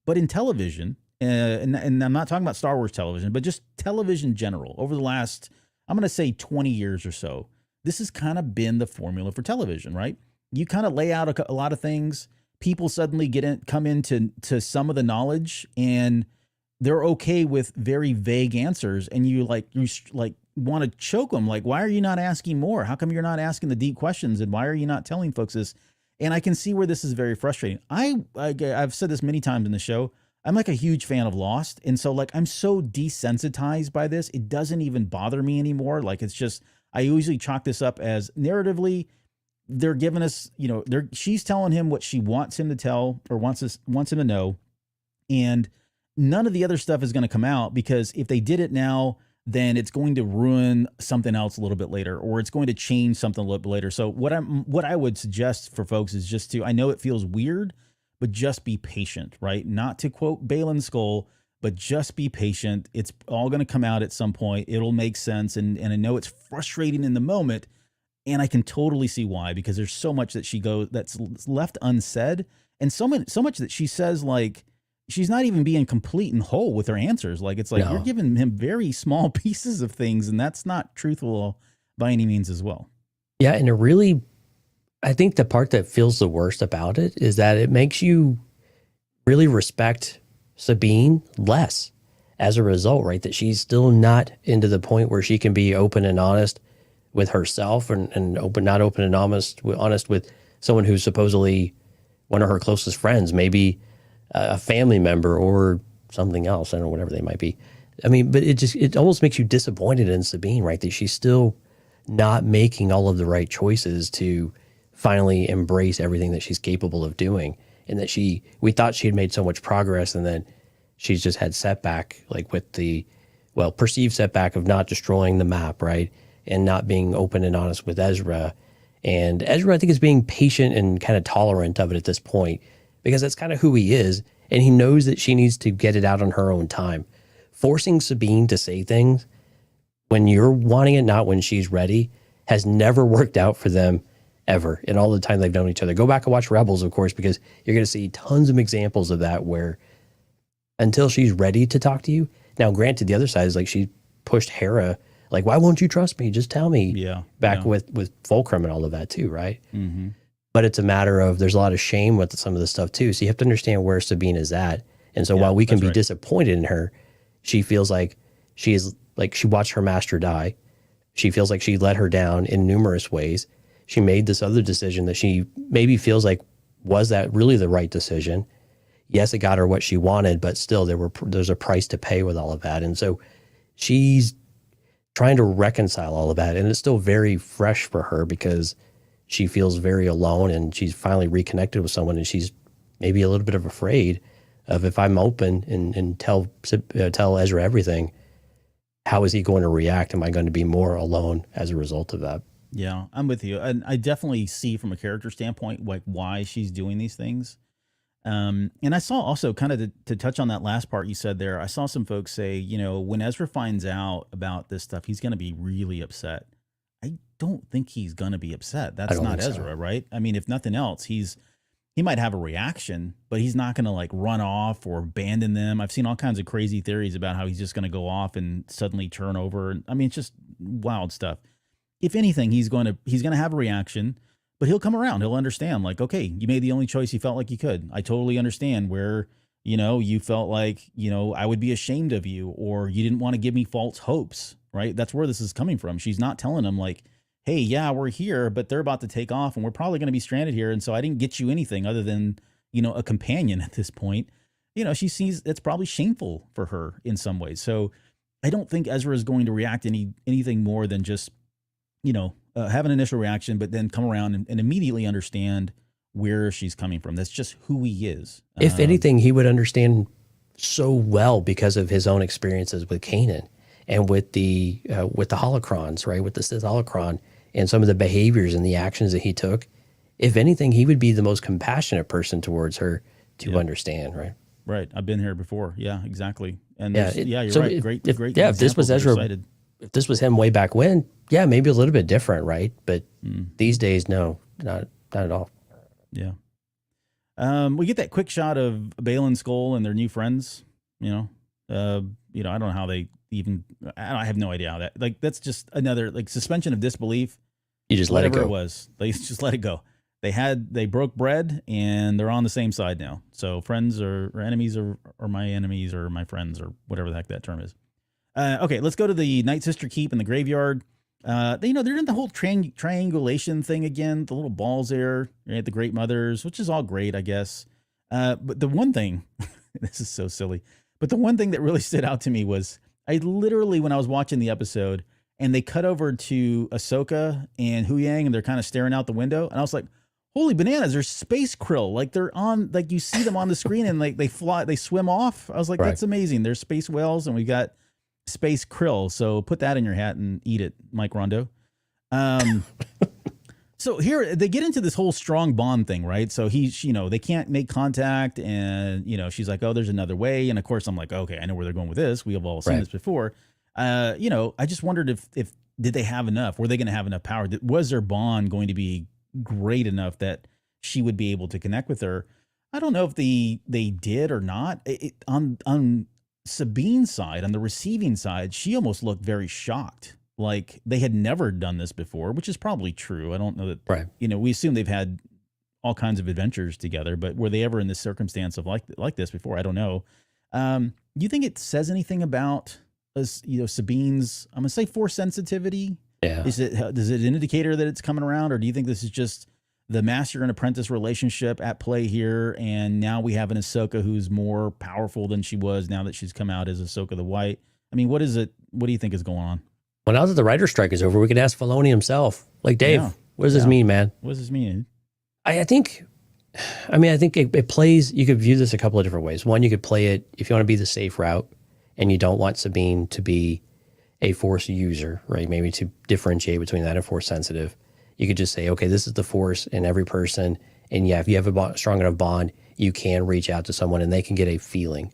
But in television, and I'm not talking about Star Wars television, but just television general, over the last, I'm going to say 20 years or so, this has kind of been the formula for television, right? You kind of lay out a lot of things. People suddenly come into some of the knowledge, and they're okay with very vague answers. And you want to choke them. Like, why are you not asking more? How come you're not asking the deep questions? And why are you not telling folks this? And I can see where this is very frustrating. I've said this many times in the show. I'm like a huge fan of Lost. And so like, I'm so desensitized by this. It doesn't even bother me anymore. Like, it's just, I usually chalk this up as narratively, they're giving us, she's telling him what she wants him to tell or wants him to know. And none of the other stuff is going to come out, because if they did it now, then it's going to ruin something else a little bit later, or it's going to change something a little bit later. So what I would suggest for folks is just I know it feels weird, but just be patient, right? Not to quote Baylan Skoll, but just be patient. It's all going to come out at some point. It'll make sense. And I know it's frustrating in the moment, and I can totally see why, because there's so much that's left unsaid, and so much that she says, like, she's not even being complete and whole with her answers. Like, it's like, No. you're giving him very small pieces of things, and that's not truthful by any means as well. Yeah. And I think the part that feels the worst about it is that it makes you really respect Sabine less as a result, right? That she's still not into the point where she can be open and honest with herself, and not open and honest with someone who's supposedly one of her closest friends, maybe a family member or something else. I don't know, whatever they might be. I mean, but it almost makes you disappointed in Sabine, right? That she's still not making all of the right choices to finally embrace everything that she's capable of doing. And that we thought she had made so much progress, and then she's just had setback, like with the, perceived setback of not destroying the map, right? And not being open and honest with Ezra. And Ezra, I think, is being patient and kind of tolerant of it at this point, because that's kind of who he is. And he knows that she needs to get it out on her own time. Forcing Sabine to say things when you're wanting it, not when she's ready, has never worked out for them ever in all the time they've known each other. Go back and watch Rebels, of course, because you're going to see tons of examples of that, where until she's ready to talk to you. Now, granted, the other side is like, she pushed Hera, like, why won't you trust me? Just tell me. Yeah. With Fulcrum and all of that too, right? Mm-hmm. But it's a matter of, there's a lot of shame with some of the stuff too. So you have to understand where Sabine is at. And so while we can be disappointed in her, she feels like she watched her master die. She feels like she let her down in numerous ways. She made this other decision that she maybe feels like, was that really the right decision? Yes, it got her what she wanted, but still there's a price to pay with all of that. And so she's trying to reconcile all of that. And it's still very fresh for her, because she feels very alone, and she's finally reconnected with someone, and she's maybe a little bit of afraid of, if I'm open and tell Ezra everything, how is he going to react? Am I going to be more alone as a result of that? Yeah, I'm with you. And I definitely see from a character standpoint, like, why she's doing these things. And I saw also, kind of to touch on that last part you said there, I saw some folks say, when Ezra finds out about this stuff, he's going to be really upset. I don't think he's going to be upset. That's not Ezra, right? I mean, if nothing else, he might have a reaction, but he's not going to, like, run off or abandon them. I've seen all kinds of crazy theories about how he's just going to go off and suddenly turn over. I mean, it's just wild stuff. If anything, he's going to have a reaction, but he'll come around. He'll understand, like, okay, you made the only choice you felt like you could. I totally understand where, you felt like, I would be ashamed of you, or you didn't want to give me false hopes, right? That's where this is coming from. She's not telling him, like, hey, yeah, we're here, but they're about to take off and we're probably going to be stranded here. And so I didn't get you anything other than, a companion at this point. She sees it's probably shameful for her in some ways. So I don't think Ezra is going to react anything more than just, have an initial reaction, but then come around and immediately understand where she's coming from. That's just who he is. If anything, he would understand so well because of his own experiences with Kanan and with the holocrons, right? With the Sith holocron and some of the behaviors and the actions that he took. If anything, he would be the most compassionate person towards her to understand, right? Right. I've been here before. Yeah, exactly. And you're so right. Great. If this was Ezra, if this was him way back when, maybe a little bit different, right? But these days, no, not at all. Yeah. We get that quick shot of Baylan Skoll and their new friends. I don't know how they even. I have no idea how that. Like, that's just another, like, suspension of disbelief. You just let it go. Whatever it was, they just let it go. They broke bread, and they're on the same side now. So friends or enemies or my enemies or my friends, or whatever the heck that term is. Okay, let's go to the Night Sister Keep in the graveyard. They're in the whole triangulation thing again. The little balls there, right? The Great Mothers, which is all great, I guess. But the one thing, this is so silly, but the one thing that really stood out to me was, I literally, when I was watching the episode, and they cut over to Ahsoka and Huyang, and they're kind of staring out the window. And I was like, holy bananas, there's space krill. Like they're on, like you see them on the screen and like they fly, they swim off. I was like, that's amazing. There's space whales and we got space krill. So put that in your hat and eat it, Mike Rondo. So here they get into this whole strong bond thing, right? So he's, they can't make contact, and she's like, oh, there's another way. And of course I'm like, okay, I know where they're going with this. We have all seen this before. I just wondered if did they have enough? Were they going to have enough power? Was their bond going to be great enough that she would be able to connect with her? I don't know if they did or not. On Sabine's side, on the receiving side, she almost looked very shocked. Like they had never done this before, which is probably true. I don't know that, we assume they've had all kinds of adventures together, but were they ever in this circumstance of like this before? I don't know. Do you think it says anything about Sabine's, I'm going to say, force sensitivity? Yeah. Is it an indicator that it's coming around, or do you think this is just the master and apprentice relationship at play here, and now we have an Ahsoka who's more powerful than she was now that she's come out as Ahsoka the White? I mean, what is it? What do you think is going on? Well, now that the writer's strike is over, we could ask Filoni himself. Like, Dave, what does this mean, man? What does this mean? I think it plays, you could view this a couple of different ways. One, you could play it, if you want to be the safe route and you don't want Sabine to be a force user, right? Maybe to differentiate between that and force sensitive. You could just say, okay, this is the force in every person. And yeah, if you have a strong enough bond, you can reach out to someone and they can get a feeling,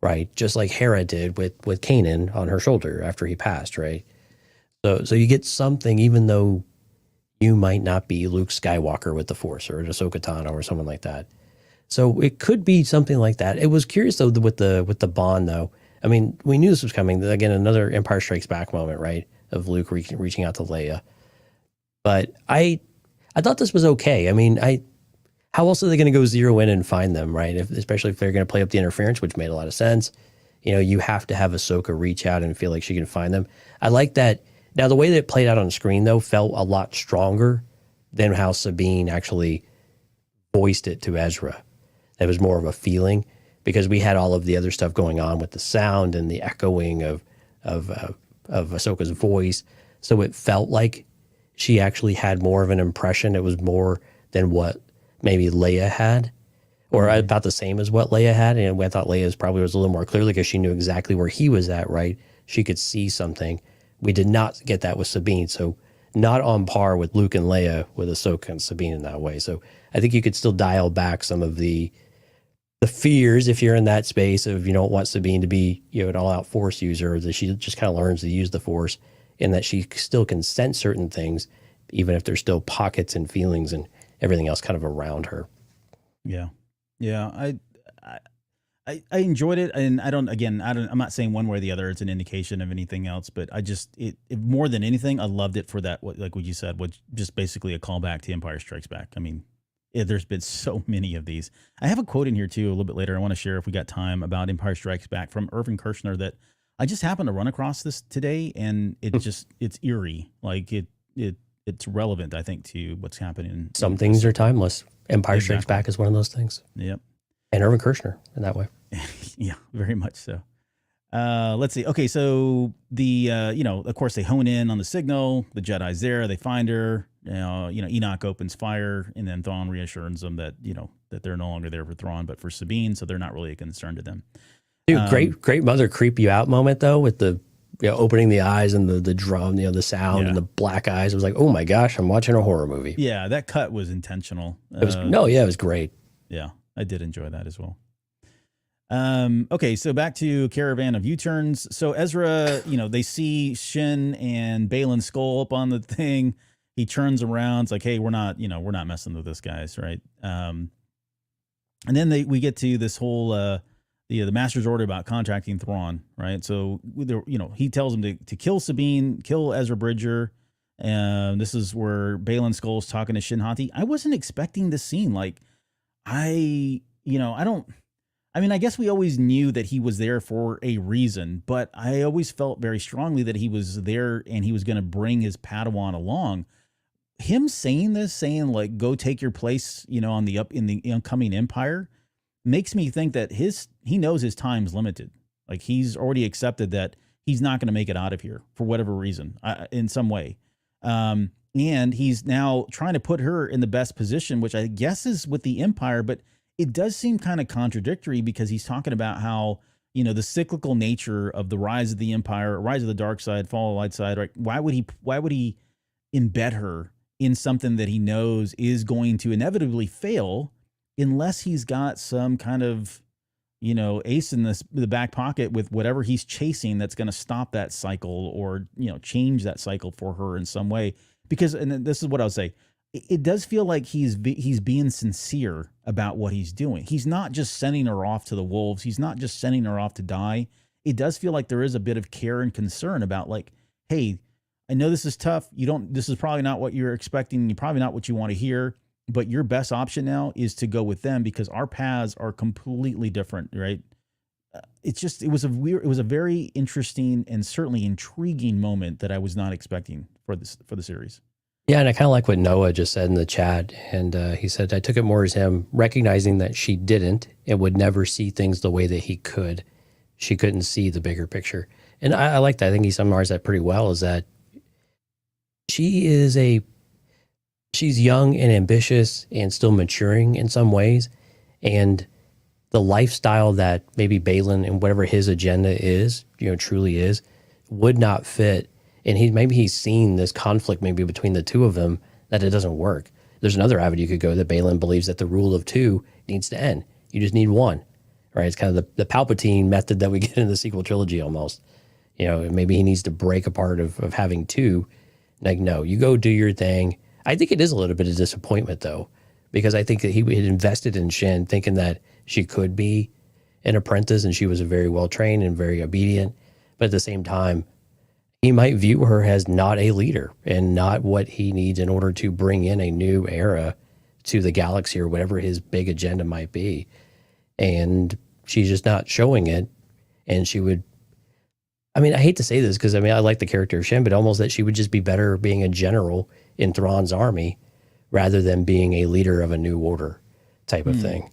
right? Just like Hera did with Kanan on her shoulder after he passed, right? So you get something, even though you might not be Luke Skywalker with the Force or Ahsoka Tano or someone like that. So it could be something like that. It was curious though with the bond though. I mean, we knew this was coming. Again, another Empire Strikes Back moment, right? Of Luke reaching out to Leia. But I thought this was okay. I mean, how else are they going to go zero in and find them, right? Especially if they're going to play up the interference, which made a lot of sense. You have to have Ahsoka reach out and feel like she can find them. I like that. Now, the way that it played out on screen, though, felt a lot stronger than how Sabine actually voiced it to Ezra. It was more of a feeling because we had all of the other stuff going on with the sound and the echoing of Ahsoka's voice. So it felt like she actually had more of an impression. It was more than what maybe Leia had, or about the same as what Leia had. And I thought Leia's probably was a little more clearly because she knew exactly where he was at, right? She could see something. We did not get that with Sabine, so not on par with Luke and Leia with Ahsoka and Sabine in that way. So I think you could still dial back some of the fears if you're in that space of you don't want Sabine to be an all-out Force user, or that she just kind of learns to use the Force, and that she still can sense certain things, even if there's still pockets and feelings and everything else kind of around her. Yeah, I enjoyed it, and I'm not saying one way or the other it's an indication of anything else, but it more than anything, I loved it for that, like what you said, was just basically a callback to Empire Strikes Back. I mean, there's been so many of these. I have a quote in here too a little bit later I want to share if we got time about Empire Strikes Back from Irvin Kershner that I just happened to run across this today, and it's eerie. Like it's relevant, I think, to what's happening. Some things are timeless. Empire Strikes Back is one of those things. Yep. And Irvin Kershner in that way. Yeah, very much so. Let's see. Okay, so the of course they hone in on the signal. The Jedi's there. They find her. Enoch opens fire, and then Thrawn reassures them that that they're no longer there for Thrawn, but for Sabine. So they're not really a concern to them. Dude, great mother creep you out moment though, with the opening the eyes and the drum, the sound and the black eyes. It was like, oh my gosh, I'm watching a horror movie. Yeah, that cut was intentional. It was great. Yeah, I did enjoy that as well. Okay, so back to Caravan of U-Turns. So Ezra, they see Shin and Baylan Skoll up on the thing. He turns around. It's like, hey, we're not messing with this, guys, right? And then we get to this whole the master's order about contracting Thrawn, right? So he tells him to kill Sabine, kill Ezra Bridger. And this is where Baylan Skoll's talking to Shin Hati. I wasn't expecting this scene. Like, I guess we always knew that he was there for a reason, but I always felt very strongly that he was there and he was going to bring his Padawan along. Him saying like, go take your place, in the incoming Empire, makes me think that he knows his time's limited. Like, he's already accepted that he's not going to make it out of here for whatever reason, in some way. And he's now trying to put her in the best position, which I guess is with the Empire, but it does seem kind of contradictory because he's talking about how, you know, the cyclical nature of the rise of the Empire, rise of the dark side, fall of the light side, right? Why would he embed her in something that he knows is going to inevitably fail unless he's got some kind of, you know, ace in the back pocket with whatever he's chasing that's going to stop that cycle or, you know, change that cycle for her in some way. Because, and this is what I'll say, it does feel like he's being sincere about what he's doing. He's not just sending her off to the wolves. He's not just sending her off to die. It does feel like there is a bit of care and concern about, like, hey, I know this is tough. This is probably not what you're expecting. You're probably not what you want to hear, but your best option now is to go with them because our paths are completely different, right? It was a very interesting and certainly intriguing moment that I was not expecting for the series. Yeah, and I kind of like what Noah just said in the chat. And he said, I took it more as him recognizing that she didn't and would never see things the way that he could. She couldn't see the bigger picture. And I like that. I think he summarized that pretty well, is that she's young and ambitious and still maturing in some ways. And the lifestyle that maybe Baylan and whatever his agenda is, you know, truly is, would not fit. And he's seen this conflict maybe between the two of them, that it doesn't work. There's another avenue you could go, that Baylan believes that the rule of two needs to end. You just need one, right? It's kind of the Palpatine method that we get in the sequel trilogy almost. You know, maybe he needs to break apart of having two. Like, no, you go do your thing. I think it is a little bit of disappointment, though, because I think that he had invested in Shin thinking that she could be an apprentice and she was a very well-trained and very obedient. But at the same time, he might view her as not a leader and not what he needs in order to bring in a new era to the galaxy or whatever his big agenda might be. And she's just not showing it. And she would, I mean, I hate to say this because, I mean, I like the character of Shin, but almost that she would just be better being a general in Thrawn's army rather than being a leader of a new order type of thing.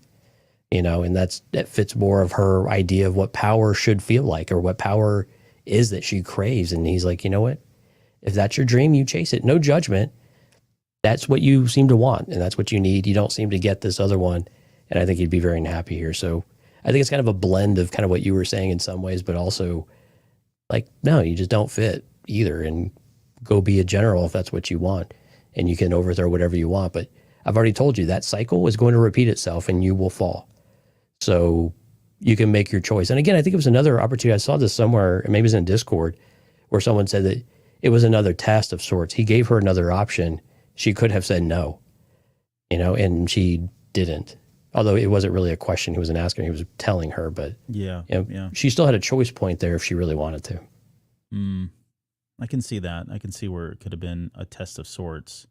You know, and that fits more of her idea of what power should feel like or what power is that she craves. And he's like, you know what? If that's your dream, you chase it. No judgment. That's what you seem to want, and that's what you need. You don't seem to get this other one, and I think you'd be very happy here. So I think it's kind of a blend of kind of what you were saying in some ways, but also like, no, you just don't fit either, and go be a general if that's what you want, and you can overthrow whatever you want. But I've already told you that cycle is going to repeat itself, and you will fall. So you can make your choice. And again, I think it was another opportunity. I saw this somewhere, and maybe it was in Discord, where someone said that it was another test of sorts. He gave her another option. She could have said no, you know, and she didn't. Although it wasn't really a question he wasn't asking, he was telling her. But yeah, you know, she still had a choice point there if she really wanted to. I can see that. I can see where it could have been a test of sorts.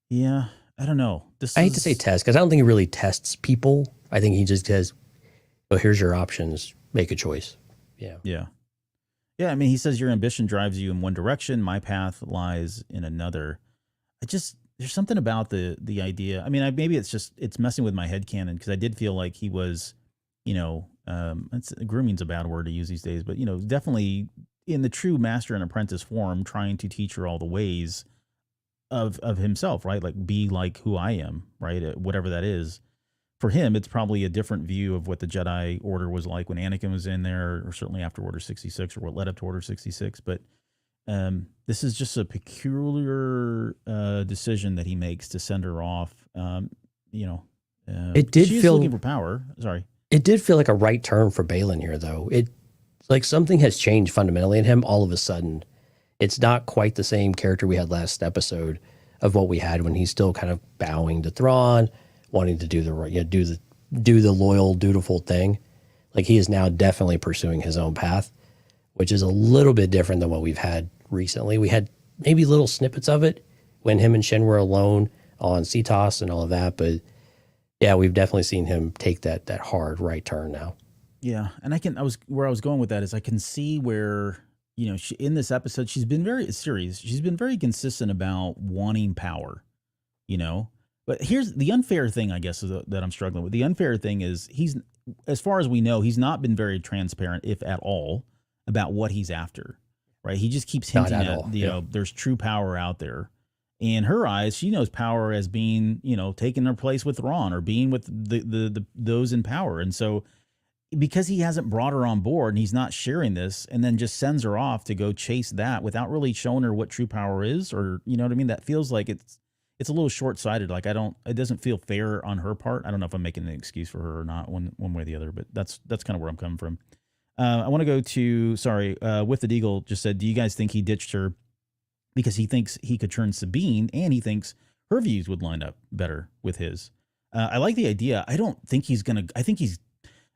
Yeah, I don't know. I hate to say test because I don't think he really tests people. I think he just says, "Oh, here's your options. Make a choice." Yeah. Yeah. Yeah. I mean, he says your ambition drives you in one direction. My path lies in another. There's something about the idea. I mean, maybe it's messing with my headcanon because I did feel like he was, you know, grooming's a bad word to use these days, but, you know, definitely in the true master and apprentice form, trying to teach her all the ways of himself, right? Like, be like who I am, right? Whatever that is. For him, it's probably a different view of what the Jedi Order was like when Anakin was in there, or certainly after Order 66, or what led up to Order 66. But this is just a peculiar decision that he makes to send her off. You know, it did feel looking for power. Sorry, it did feel like a right turn for Baylan here, though. It like something has changed fundamentally in him all of a sudden. It's not quite the same character we had last episode of what we had when he's still kind of bowing to Thrawn, wanting to do the right, do the loyal, dutiful thing. Like, he is now definitely pursuing his own path, which is a little bit different than what we've had recently. We had maybe little snippets of it when him and Shin were alone on Cetos and all of that, but yeah, we've definitely seen him take that hard right turn now. Yeah, and where I was going with that is I can see where, you know, in this episode she's been very consistent about wanting power, you know. But here's the unfair thing, I guess, that I'm struggling with. The unfair thing is as far as we know, he's not been very transparent, if at all, about what he's after, right? He just keeps Not hinting at at, all. you know, there's true power out there. In her eyes, she knows power as being, you know, taking her place with Thrawn or being with the those in power. And so because he hasn't brought her on board and he's not sharing this and then just sends her off to go chase that without really showing her what true power is, or, you know what I mean? That feels like it's a little short-sighted. Like it doesn't feel fair on her part. I don't know if I'm making an excuse for her or not, one way or the other, but that's kind of where I'm coming from. I want to go to, With the Deagle just said, do you guys think he ditched her because he thinks he could turn Sabine and he thinks her views would line up better with his? I like the idea. I don't think he's going to, I think he's,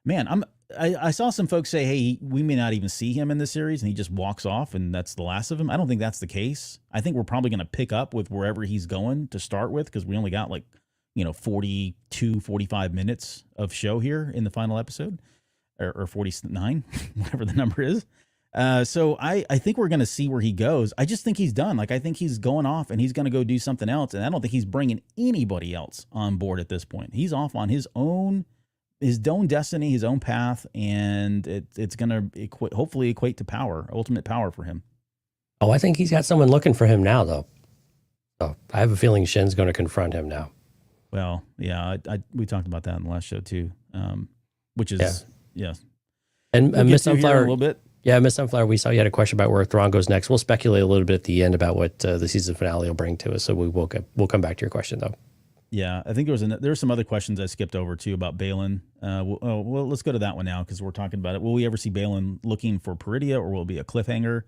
man, I saw some folks say, hey, we may not even see him in this series and he just walks off and that's the last of him. I don't think that's the case. I think we're probably going to pick up with wherever he's going to start with, because we only got 42, 45 minutes of show here in the final episode, or 49, whatever the number is. So I think we're going to see where he goes. I just think he's done. Like, I think he's going off and he's going to go do something else. And I don't think he's bringing anybody else on board at this point. He's off on his own destiny, his own path. And it's going to hopefully equate to power, ultimate power for him. Oh, I think he's got someone looking for him now, though. So I have a feeling Shin's going to confront him now. Well, yeah, we talked about that in the last show too, which is, yeah. And Miss Sunflower, a little bit. Yeah, Miss Sunflower, we saw you had a question about where Thrawn goes next. We'll speculate a little bit at the end about what the season finale will bring to us. So we'll come back to your question, though. Yeah, I think there were some other questions I skipped over too about Baylan. Well, let's go to that one now because we're talking about it. Will we ever see Baylan looking for Peridea, or will it be a cliffhanger?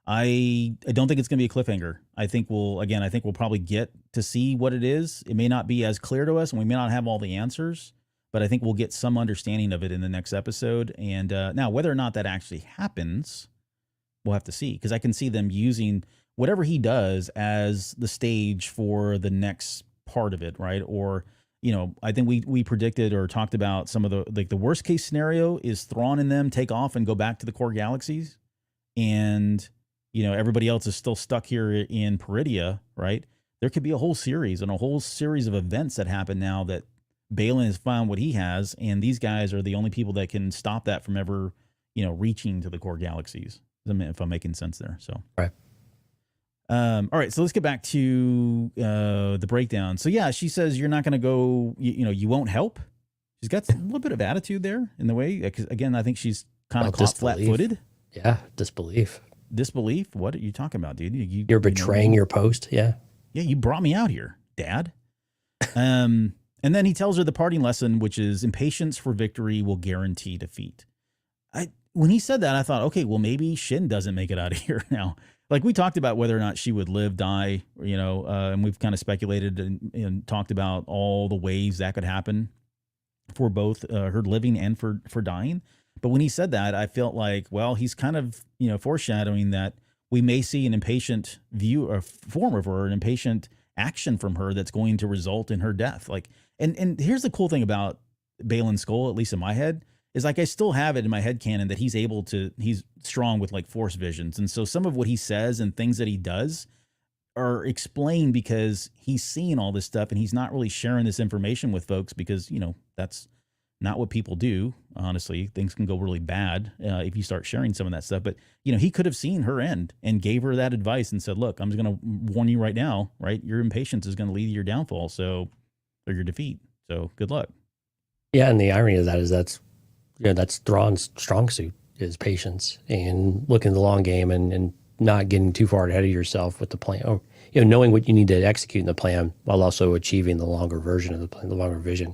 I don't think it's going to be a cliffhanger. I think we'll probably get to see what it is. It may not be as clear to us, and we may not have all the answers, but I think we'll get some understanding of it in the next episode. And now, whether or not that actually happens, we'll have to see, because I can see them using whatever he does as the stage for the next part of it, right? Or, I think we predicted or talked about some of the worst case scenario is Thrawn and them take off and go back to the core galaxies, and everybody else is still stuck here in Peridea, right? There could be a whole series of events that happen now that Baylan has found what he has, and these guys are the only people that can stop that from ever, reaching to the core galaxies. If I'm making sense there. So, right. All right. So let's get back to the breakdown. So yeah, she says you're not going to go. You won't help. She's got a little bit of attitude there in the way. Because again, I think she's kind of caught flat-footed. Yeah, disbelief. Disbelief? What are you talking about, dude? You're betraying your post. Yeah. Yeah, you brought me out here, Dad. And then he tells her the parting lesson, which is impatience for victory will guarantee defeat. When he said that, I thought, okay, well, maybe Shin doesn't make it out of here now. Like, we talked about whether or not she would live, die, and we've kind of speculated and talked about all the ways that could happen for both her living and for dying. But when he said that, I felt like, well, he's kind of, foreshadowing that we may see an impatient view or form of her, an impatient action from her that's going to result in her death. Like, and here's the cool thing about Baylan Skoll, at least in my head, is like I still have it in my head canon that he's strong with like force visions. And so some of what he says and things that he does are explained because he's seeing all this stuff and he's not really sharing this information with folks because, that's not what people do. Honestly, things can go really bad if you start sharing some of that stuff. But, he could have seen her end and gave her that advice and said, look, I'm just going to warn you right now, right? Your impatience is going to lead to your downfall. Or your defeat. So good luck. Yeah. And the irony of that is that's Thrawn's strong suit is patience and looking at the long game and not getting too far ahead of yourself with the plan, or, knowing what you need to execute in the plan while also achieving the longer version of the plan, the longer vision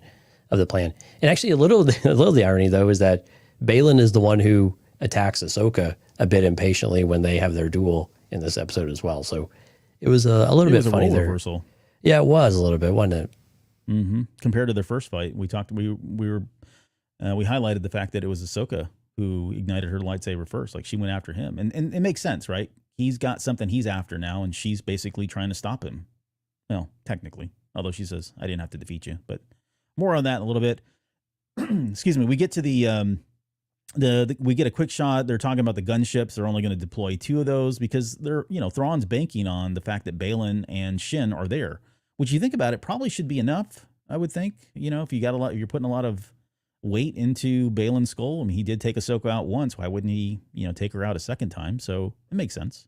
of the plan. And actually a little of the irony though, is that Baylan is the one who attacks Ahsoka a bit impatiently when they have their duel in this episode as well. So it was a little bit funny there. Reversal. Yeah, it was a little bit, wasn't it? Mm-hmm. Compared to their first fight, we highlighted the fact that it was Ahsoka who ignited her lightsaber first. Like, she went after him, and it makes sense, right? He's got something he's after now, and she's basically trying to stop him. Well, technically, although she says, "I didn't have to defeat you," but more on that in a little bit. Excuse me. We get to we get a quick shot. They're talking about the gunships. They're only going to deploy 2 of those because they're, Thrawn's banking on the fact that Baylan and Shin are there, which, you think about it, probably should be enough. I would think, if you got if you're putting a lot of weight into Baylan Skoll. I mean, he did take Ahsoka out once. Why wouldn't he, take her out a second time? So it makes sense.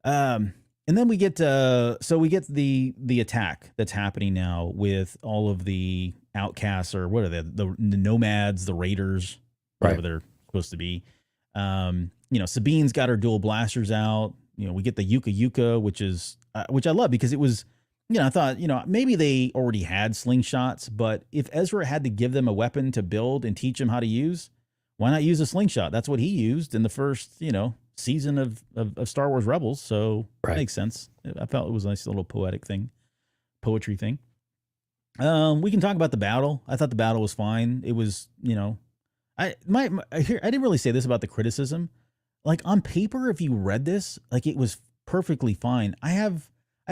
And then we get the attack that's happening now with all of the outcasts, or what are they? The nomads, the raiders, whatever they're supposed to be. Sabine's got her dual blasters out. We get the Yuka, which I love because it was, I thought, maybe they already had slingshots, but if Ezra had to give them a weapon to build and teach them how to use, why not use a slingshot? That's what he used in the first, season of Star Wars Rebels. So it makes sense. I felt it was a nice little poetry thing. We can talk about the battle. I thought the battle was fine. It was, I didn't really say this about the criticism. Like on paper, if you read this, like it was perfectly fine. I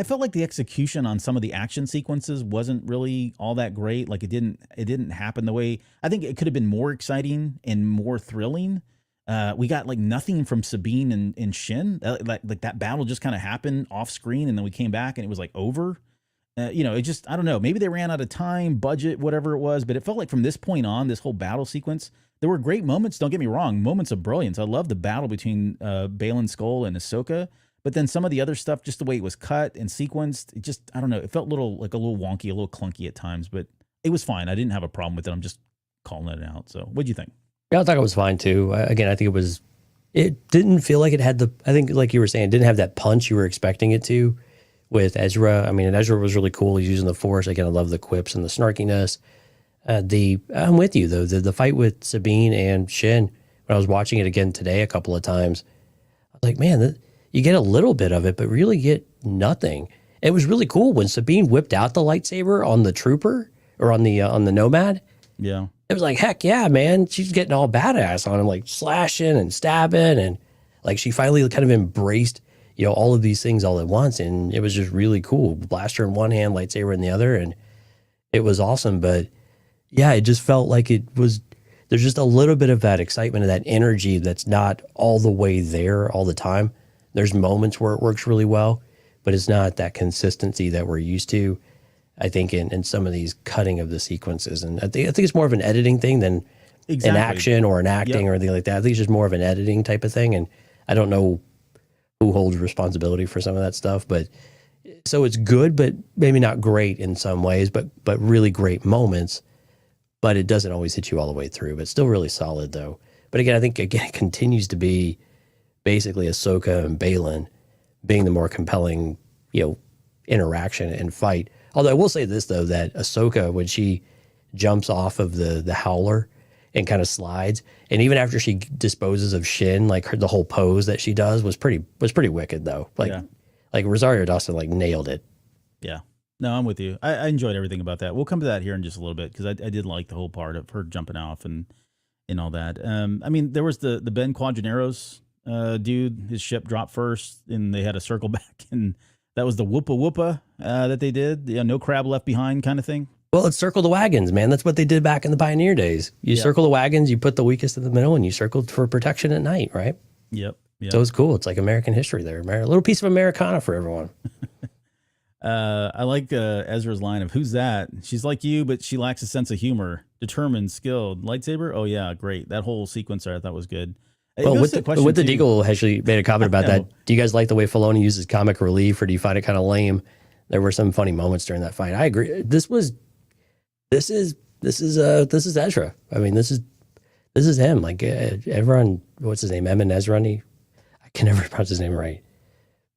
felt like the execution on some of the action sequences wasn't really all that great. Like it didn't happen the way I think it could have been more exciting and more thrilling. We got like nothing from Sabine and Shin. Like that battle just kind of happened off screen, and then we came back and it was like over. It just, I don't know. Maybe they ran out of time, budget, whatever it was. But it felt like from this point on, this whole battle sequence, there were great moments. Don't get me wrong, moments of brilliance. I love the battle between Baylan Skoll and Ahsoka. But then some of the other stuff, just the way it was cut and sequenced, it just, I don't know. It felt a little wonky, a little clunky at times, but it was fine. I didn't have a problem with it. I'm just calling it out. So what'd you think? Yeah, I thought it was fine too. Again, I think it didn't feel like it had I think like you were saying, it didn't have that punch you were expecting it to with Ezra. I mean, and Ezra was really cool. He's using the Force. Again, I love the quips and the snarkiness. I'm with you though. The fight with Sabine and Shin, when I was watching it again today a couple of times, I was like, man, you get a little bit of it, but really get nothing. It was really cool when Sabine whipped out the lightsaber on the trooper or on the nomad. Yeah. It was like, heck yeah, man. She's getting all badass on him, like slashing and stabbing. And like she finally kind of embraced, all of these things all at once. And it was just really cool. Blaster in one hand, lightsaber in the other. And it was awesome. But yeah, it just felt like there's just a little bit of that excitement and that energy that's not all the way there all the time. There's moments where it works really well, but it's not that consistency that we're used to, I think, in some of these cutting of the sequences. And I think it's more of an editing thing than an action or an acting or anything like that. I think it's just more of an editing type of thing. And I don't know who holds responsibility for some of that stuff, but so it's good, but maybe not great in some ways, but really great moments. But it doesn't always hit you all the way through, but still really solid though. But again, I think it continues to be basically Ahsoka and Baylan being the more compelling, interaction and fight. Although I will say this though, that Ahsoka, when she jumps off of the howler and kind of slides, and even after she disposes of Shin, like the whole pose that she does was pretty wicked though. Like Rosario Dawson nailed it. Yeah. No, I'm with you. I enjoyed everything about that. We'll come to that here in just a little bit because I did like the whole part of her jumping off and all that. I mean, there was the Ben Quadraneros dude. His ship dropped first, and they had to circle back, and that was the whoopa that they did. No crab left behind kind of thing. Well, it's circle the wagons, man. That's what they did back in the Pioneer days. You circle the wagons, you put the weakest in the middle, and you circled for protection at night, right? Yep. So it's cool. It's like American history there. A little piece of Americana for everyone. I like Ezra's line of, "Who's that? She's like you, but she lacks a sense of humor. Determined, skilled. Lightsaber? Oh, yeah, great." That whole sequence there I thought was good. Well, with the Deagle actually made a comment about that. Do you guys like the way Filoni uses comic relief, or do you find it kind of lame? There were some funny moments during that fight. I agree. This is Ezra. I mean, this is him. Like everyone, what's his name? Emin Ezrani. I can never pronounce his name right.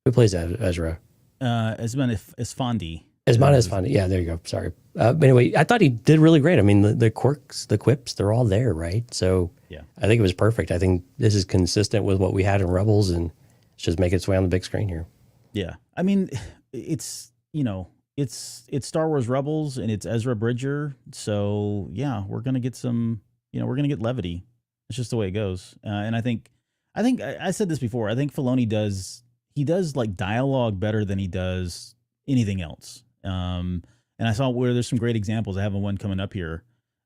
Who plays Ezra? Esmond Esfandi. Esmond Esfandi. Yeah, there you go. Sorry. But anyway, I thought he did really great. I mean, the quirks, the quips, they're all there, right? So yeah, I think it was perfect. I think this is consistent with what we had in Rebels, and it's just making its way on the big screen here. Yeah, I mean, it's Star Wars Rebels, and it's Ezra Bridger. So yeah, we're gonna get some. We're gonna get levity. It's just the way it goes. And I think I said this before. I think Filoni does like dialogue better than he does anything else. And I saw where there's some great examples. I have one coming up here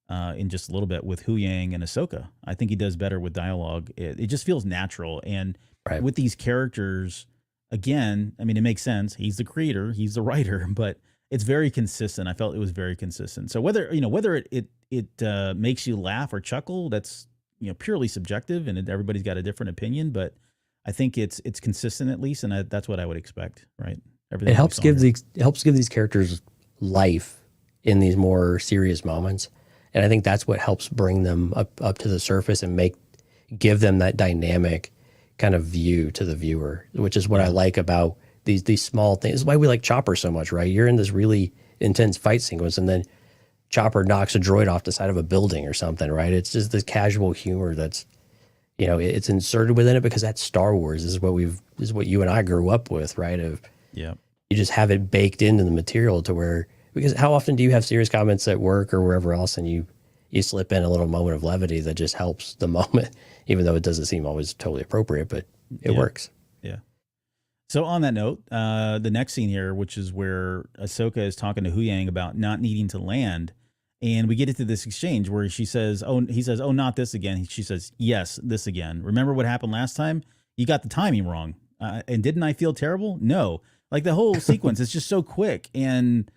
in just a little bit with Hu Yang and Ahsoka. I think he does better with dialogue. It just feels natural. And right. With these characters, again, I mean, it makes sense. He's the creator, he's the writer, but it's very consistent. I felt it was very consistent. So whether it makes you laugh or chuckle, that's purely subjective, and everybody's got a different opinion. But I think it's consistent at least, and that's what I would expect, right? Everything it helps give these characters life in these more serious moments, and I think that's what helps bring them up to the surface and give them that dynamic kind of view to the viewer, which is what I like about these small things. This is why we like Chopper so much, right? You're in this really intense fight sequence, and then Chopper knocks a droid off the side of a building or something, right? It's just this casual humor that's, it's inserted within it because that's Star Wars. This is what you and I grew up with, right? You just have it baked into the material to where, because how often do you have serious comments at work or wherever else, and you slip in a little moment of levity that just helps the moment, even though it doesn't seem always totally appropriate, but it works. Yeah. So on that note, the next scene here, which is where Ahsoka is talking to Huyang about not needing to land, and we get into this exchange where he says, "Oh, not this again." She says, "Yes, this again. Remember what happened last time? You got the timing wrong. And didn't I feel terrible? No." Like the whole sequence is just so quick, and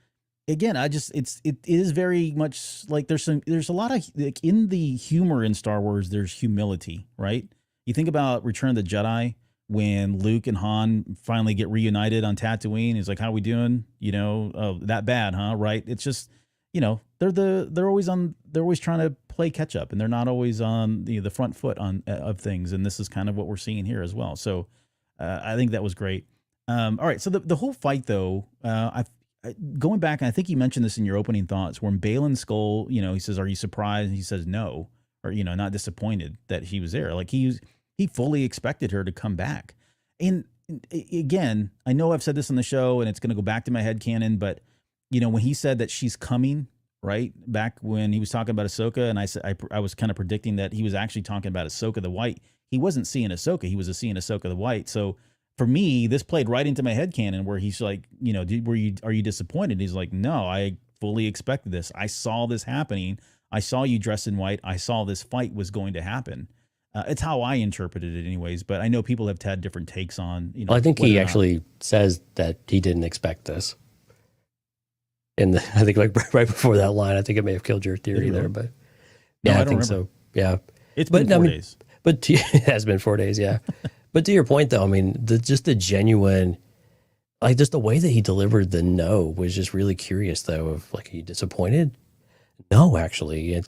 again, it is very much like there's a lot of, like, in the humor in Star Wars, there's humility, right? You think about Return of the Jedi, when Luke and Han finally get reunited on Tatooine. He's like, "How we doing? Oh, that bad, huh?" Right? It's just, they're always trying to play catch up, and they're not always on the front foot of things. And this is kind of what we're seeing here as well. So I think that was great. All right. So the whole fight though, going back, and I think you mentioned this in your opening thoughts, when Baylan Skoll, he says, "Are you surprised?" And he says no, or, not disappointed that he was there. Like he fully expected her to come back. And again, I know I've said this on the show and it's going to go back to my headcanon, but when he said that she's coming, right, back when he was talking about Ahsoka, and I said, I was kind of predicting that he was actually talking about Ahsoka the White. He wasn't seeing Ahsoka. He was seeing Ahsoka the White. So for me, this played right into my headcanon where he's like, are you disappointed? And he's like, "No, I fully expected this. I saw this happening. I saw you dressed in white. I saw this fight was going to happen." It's how I interpreted it anyways, but I know people have had different takes on, Well, I think he actually says that he didn't expect this. I think like right before that line, I think it may have killed your theory there, but yeah, I think so. Yeah. It's been 4 days. But it has been 4 days, yeah. But to your point though, I mean, just the genuine, like just the way that he delivered the no was just really curious though, of like, are you disappointed? No, actually,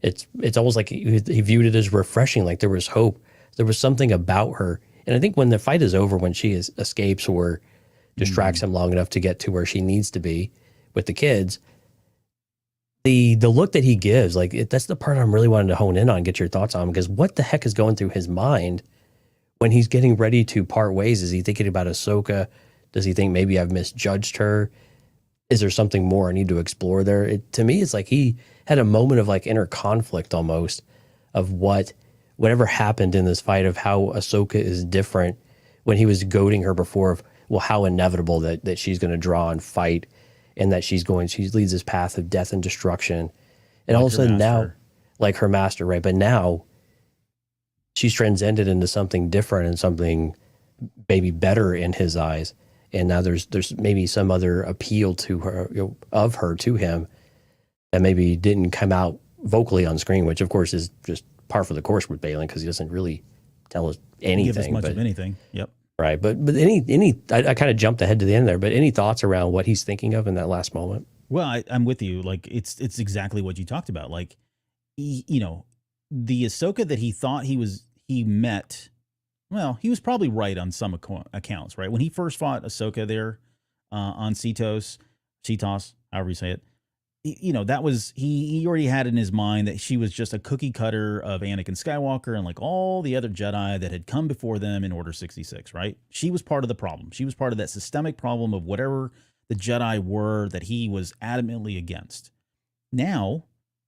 it's almost like he viewed it as refreshing. Like there was hope. There was something about her. And I think when the fight is over, when she escapes or distracts him long enough to get to where she needs to be with the kids, the look that he gives, like that's the part I'm really wanting to hone in on, get your thoughts on, because what the heck is going through his mind when he's getting ready to part ways? Is he thinking about Ahsoka? Does he think maybe I've misjudged her? Is there something more I need to explore there? To me, it's like he had a moment of like inner conflict almost of whatever happened in this fight, of how Ahsoka is different when he was goading her before, of, well, how inevitable that she's going to draw and fight, and that she leads this path of death and destruction. And like all of a sudden now, like her master, right? But now she's transcended into something different and something maybe better in his eyes. And now there's maybe some other appeal to her, of her to him, that maybe didn't come out vocally on screen, which of course is just par for the course with Baylan, because he doesn't really tell us anything. Give us much of anything. Yep. Right. But I kind of jumped ahead to the end there, but any thoughts around what he's thinking of in that last moment? Well, I'm with you. Like it's exactly what you talked about. Like, the Ahsoka that he thought he met, well, he was probably right on some accounts, right? When he first fought Ahsoka there on Cetos, however you say it, that was, he already had in his mind that she was just a cookie cutter of Anakin Skywalker and like all the other Jedi that had come before them in Order 66, right? She was part of the problem. She was part of that systemic problem of whatever the Jedi were that he was adamantly against. Now,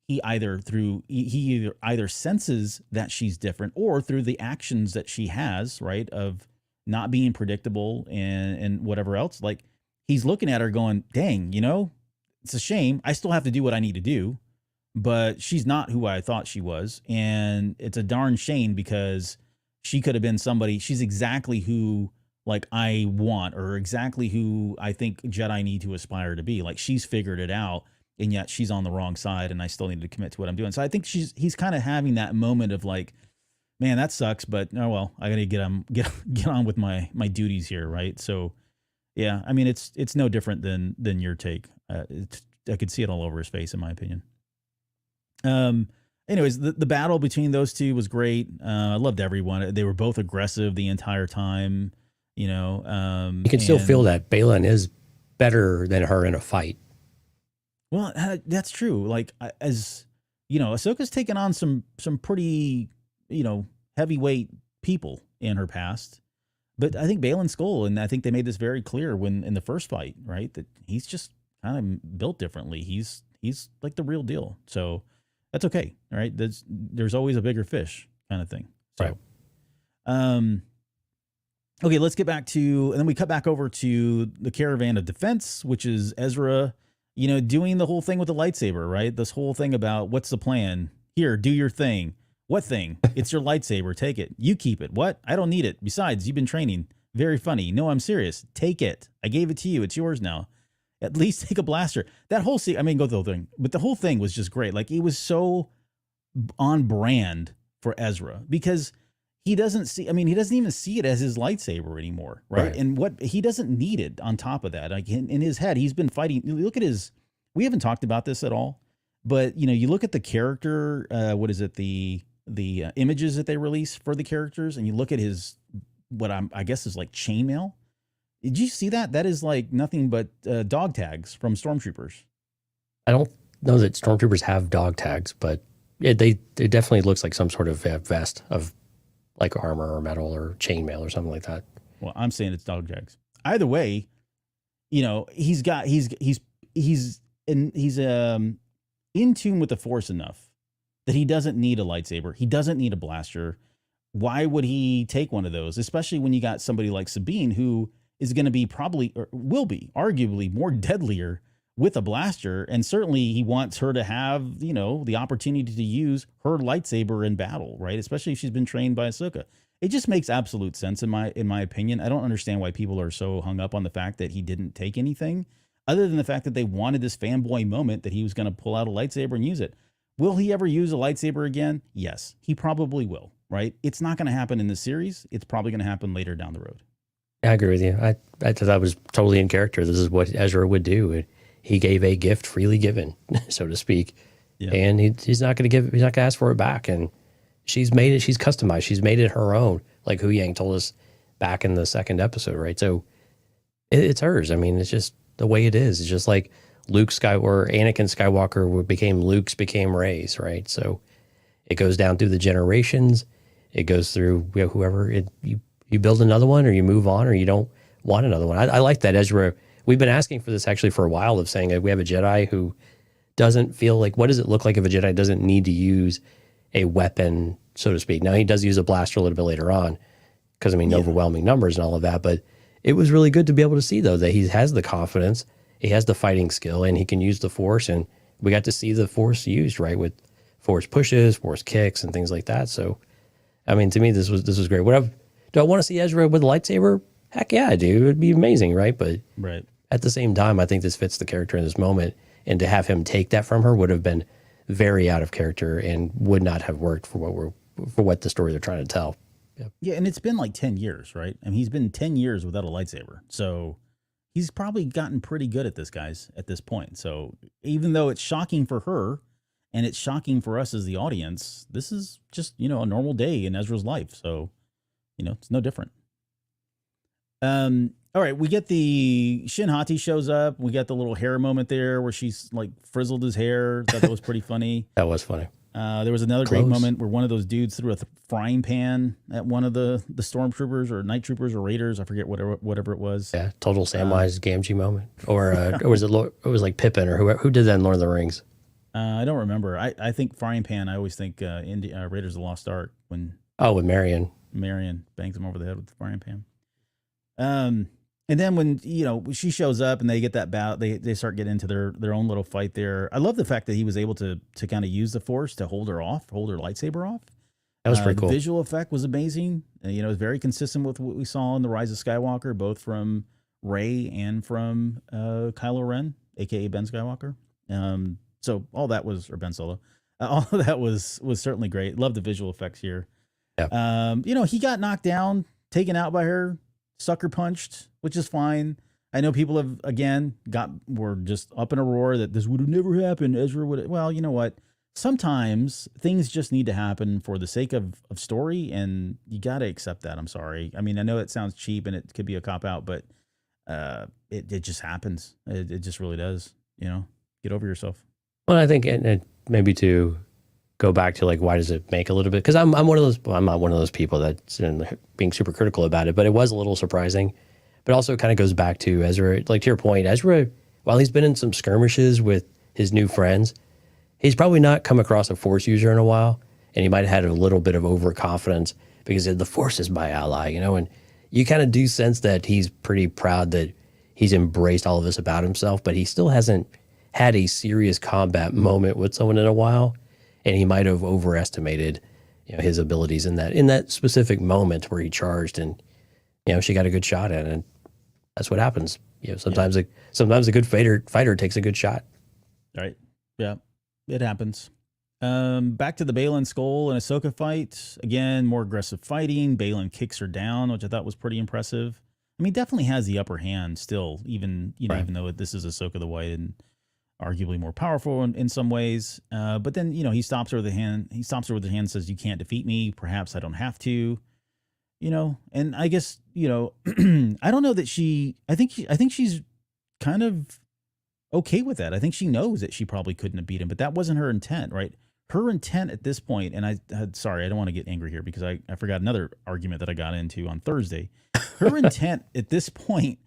he either senses that she's different, or through the actions that she has, right, of not being predictable and whatever else, like he's looking at her going, dang, it's a shame. I still have to do what I need to do, but she's not who I thought she was. And it's a darn shame, because she could have been somebody. She's exactly who like I want, or exactly who I think Jedi need to aspire to be. Like she's figured it out, and yet she's on the wrong side, and I still need to commit to what I'm doing. So I think he's kind of having that moment of like, man, that sucks, but oh well, I gotta get on with my duties here, right? So yeah, I mean it's no different than your take. I could see it all over his face, in my opinion. Anyways, the battle between those two was great. I loved everyone. They were both aggressive the entire time. You know, you can still feel that Baylan is better than her in a fight. Well, that's true. Like as you know, Ahsoka's taken on some pretty, you know, heavyweight people in her past. But I think Baylan Skoll, and I think they made this very clear when in the first fight, right? That he's just kind of built differently. He's like the real deal. So that's okay. All right. There's always a bigger fish kind of thing. So, right. Okay, let's get back to, and then we cut back over to the Caravan of Defense, which is Ezra, you know, doing the whole thing with the lightsaber, right? This whole thing about what's the plan? Here, do your thing. What thing? It's your lightsaber. Take it. You keep it. What? I don't need it. Besides, you've been training. Very funny. No, I'm serious. Take it. I gave it to you. It's yours now. At least take a blaster. That whole scene, I mean, go through the whole thing, but the whole thing was just great. Like, it was so on brand for Ezra because he doesn't even see it as his lightsaber anymore, right? And what he doesn't need it on top of that. Like in his head, he's been fighting. Look at we haven't talked about this at all, but you know, you look at the character, what is it? The images that they release for the characters, and you look at his, I guess is like chainmail. Did you see that? That is like nothing but dog tags from stormtroopers. I don't know that stormtroopers have dog tags, but it definitely looks like some sort of vest of like armor or metal or chainmail or something like that. Well, I'm saying it's dog tags. Either way, you know, he's in tune with the Force enough that he doesn't need a lightsaber. He doesn't need a blaster. Why would he take one of those? Especially when you got somebody like Sabine, who is going to be probably, or will be arguably more deadlier with a blaster. And certainly he wants her to have, you know, the opportunity to use her lightsaber in battle, right? Especially if she's been trained by Ahsoka. It just makes absolute sense in my opinion. I don't understand why people are so hung up on the fact that he didn't take anything, other than the fact that they wanted this fanboy moment that he was going to pull out a lightsaber and use it. Will he ever use a lightsaber again? Yes, he probably will, right? It's not going to happen in the series. It's probably going to happen later down the road. I agree with you. I thought that was totally in character. This is what Ezra would do. He gave a gift freely given, so to speak, and he's not going to ask for it back. And she's made it. She's customized. She's made it her own, like Hu Yang told us back in the second episode, right? So it's hers. I mean, it's just the way it is. It's just like Anakin Skywalker became Luke's, became Rey's, right? So it goes down through the generations. It goes through whoever. You build another one, or you move on, or you don't want another one. I like that Ezra. We've been asking for this actually for a while, of saying that we have a Jedi who doesn't feel like, what does it look like if a Jedi doesn't need to use a weapon, so to speak? Now, he does use a blaster a little bit later on because, I mean, overwhelming numbers and all of that. But it was really good to be able to see, though, that he has the confidence, he has the fighting skill, and he can use the Force. And we got to see the Force used, right, with Force pushes, Force kicks, and things like that. So, I mean, to me, this was great. Do I want to see Ezra with a lightsaber? Heck yeah, I do. It would be amazing, right? But at the same time, I think this fits the character in this moment. And to have him take that from her would have been very out of character and would not have worked for what the story they're trying to tell. Yeah, and it's been like 10 years, right? I mean, he's been 10 years without a lightsaber. So he's probably gotten pretty good at this, guys, at this point. So even though it's shocking for her and it's shocking for us as the audience, this is just, you know, a normal day in Ezra's life. So, you know, it's no different. All right, we get the Shin Hati shows up. We got the little hair moment there where she's like frizzled his hair. Thought that was pretty funny. That was funny. There was another great moment where one of those dudes threw a frying pan at one of the stormtroopers or night troopers or raiders. I forget whatever it was. Yeah, total Samwise Gamgee moment. Or was it like Pippin or who did that in Lord of the Rings? I don't remember. I think frying pan. I always think Raiders of the Lost Ark when with Marion bangs him over the head with the frying pan. And then when, you know, she shows up and they get that bout, they start getting into their own little fight there. I love the fact that he was able to kind of use the Force to hold her lightsaber off. That was pretty cool. The visual effect was amazing. You know, it's very consistent with what we saw in The Rise of Skywalker, both from Rey and from Kylo Ren, aka Ben Skywalker. So all that was, or Ben Solo, all of that was certainly great. Love the visual effects here. Yeah. You know, he got knocked down, taken out by her, sucker punched, which is fine. I know people have again were just up in a roar that this would have never happened. Ezra would. Well, you know what? Sometimes things just need to happen for the sake of story, and you got to accept that. I'm sorry. I mean, I know it sounds cheap and it could be a cop out, but it just happens. It just really does. You know, get over yourself. Well, I think and maybe to go back to like, why does it make a little bit? Because I'm one of those. Well, I'm not one of those people that's being super critical about it, but it was a little surprising. But also kind of goes back to Ezra. Like to your point, Ezra, while he's been in some skirmishes with his new friends, he's probably not come across a Force user in a while, and he might have had a little bit of overconfidence because the Force is my ally, you know. And you kind of do sense that he's pretty proud that he's embraced all of this about himself, but he still hasn't had a serious combat moment with someone in a while, and he might have overestimated, you know, his abilities in that specific moment where he charged, and you know she got a good shot at it. And that's what happens. You know, sometimes a good fighter takes a good shot. Right. Yeah. It happens. Back to the Baylan Skoll and Ahsoka fight. Again, more aggressive fighting. Baylan kicks her down, which I thought was pretty impressive. I mean, definitely has the upper hand still, even even though this is Ahsoka the White and arguably more powerful in some ways. But then, you know, he stops her with the hand. He stops her with the hand and says, "You can't defeat me. Perhaps I don't have to." You know, and I guess, you know, I don't know that I think she's kind of okay with that. I think she knows that she probably couldn't have beat him, but that wasn't her intent, right? Her intent at this point, and sorry, I don't want to get angry here because I forgot another argument that I got into on Thursday. Her intent at this point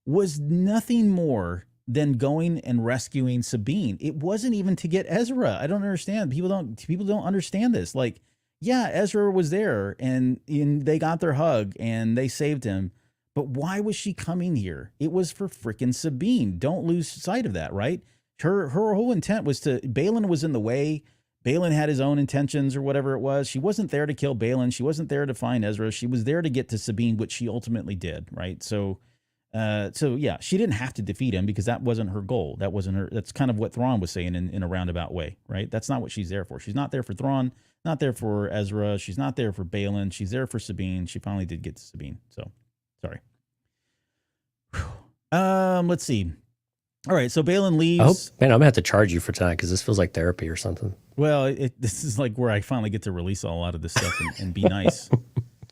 was nothing more than going and rescuing Sabine. It wasn't even to get Ezra. I don't understand. People don't understand this. Like, yeah, Ezra was there and they got their hug and they saved him. But why was she coming here? It was for freaking Sabine. Don't lose sight of that, right? Her whole intent was Baylan was in the way. Baylan had his own intentions or whatever it was. She wasn't there to kill Baylan. She wasn't there to find Ezra. She was there to get to Sabine, which she ultimately did, right? So yeah, she didn't have to defeat him because that wasn't her goal. That wasn't her. That's kind of what Thrawn was saying in a roundabout way, right? That's not what she's there for. She's not there for Thrawn, not there for Ezra. She's not there for Baylan. She's there for Sabine. She finally did get to Sabine. So, sorry. Let's see. All right, so Baylan leaves. Man, I'm gonna have to charge you for tonight because this feels like therapy or something. Well, this is like where I finally get to release a lot of this stuff and be nice.